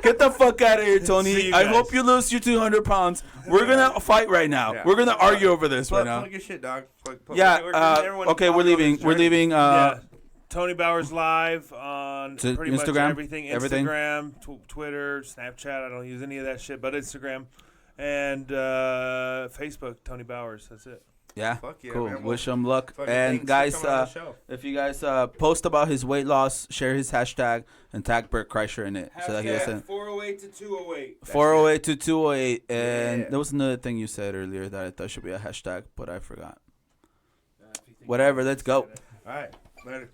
Get the fuck out of here, See Tony. you I guys. hope you lose your 200 pounds. We're gonna fight right now. Yeah. We're gonna argue over this right now. Plug your shit, dog. Yeah. everyone Okay, we're follow leaving. this We're journey. leaving. Yeah. Tony Bowers Live on To pretty much Instagram? everything. Everything? Instagram, Twitter, Snapchat. I don't use any of that shit, but Instagram and Facebook. Tony Bowers. That's it. Yeah. Fuck yeah, Cool. man. Well, Wish him luck. fucking And thanks for guys, coming on the show. if you guys post about his weight loss, share his hashtag and tag Bert Kreischer in it. So that he doesn't. 408 to 208. 408 to 208. And Yeah. there was another thing you said earlier that I thought should be a hashtag, but I forgot. Whatever. Let's go. All right, later.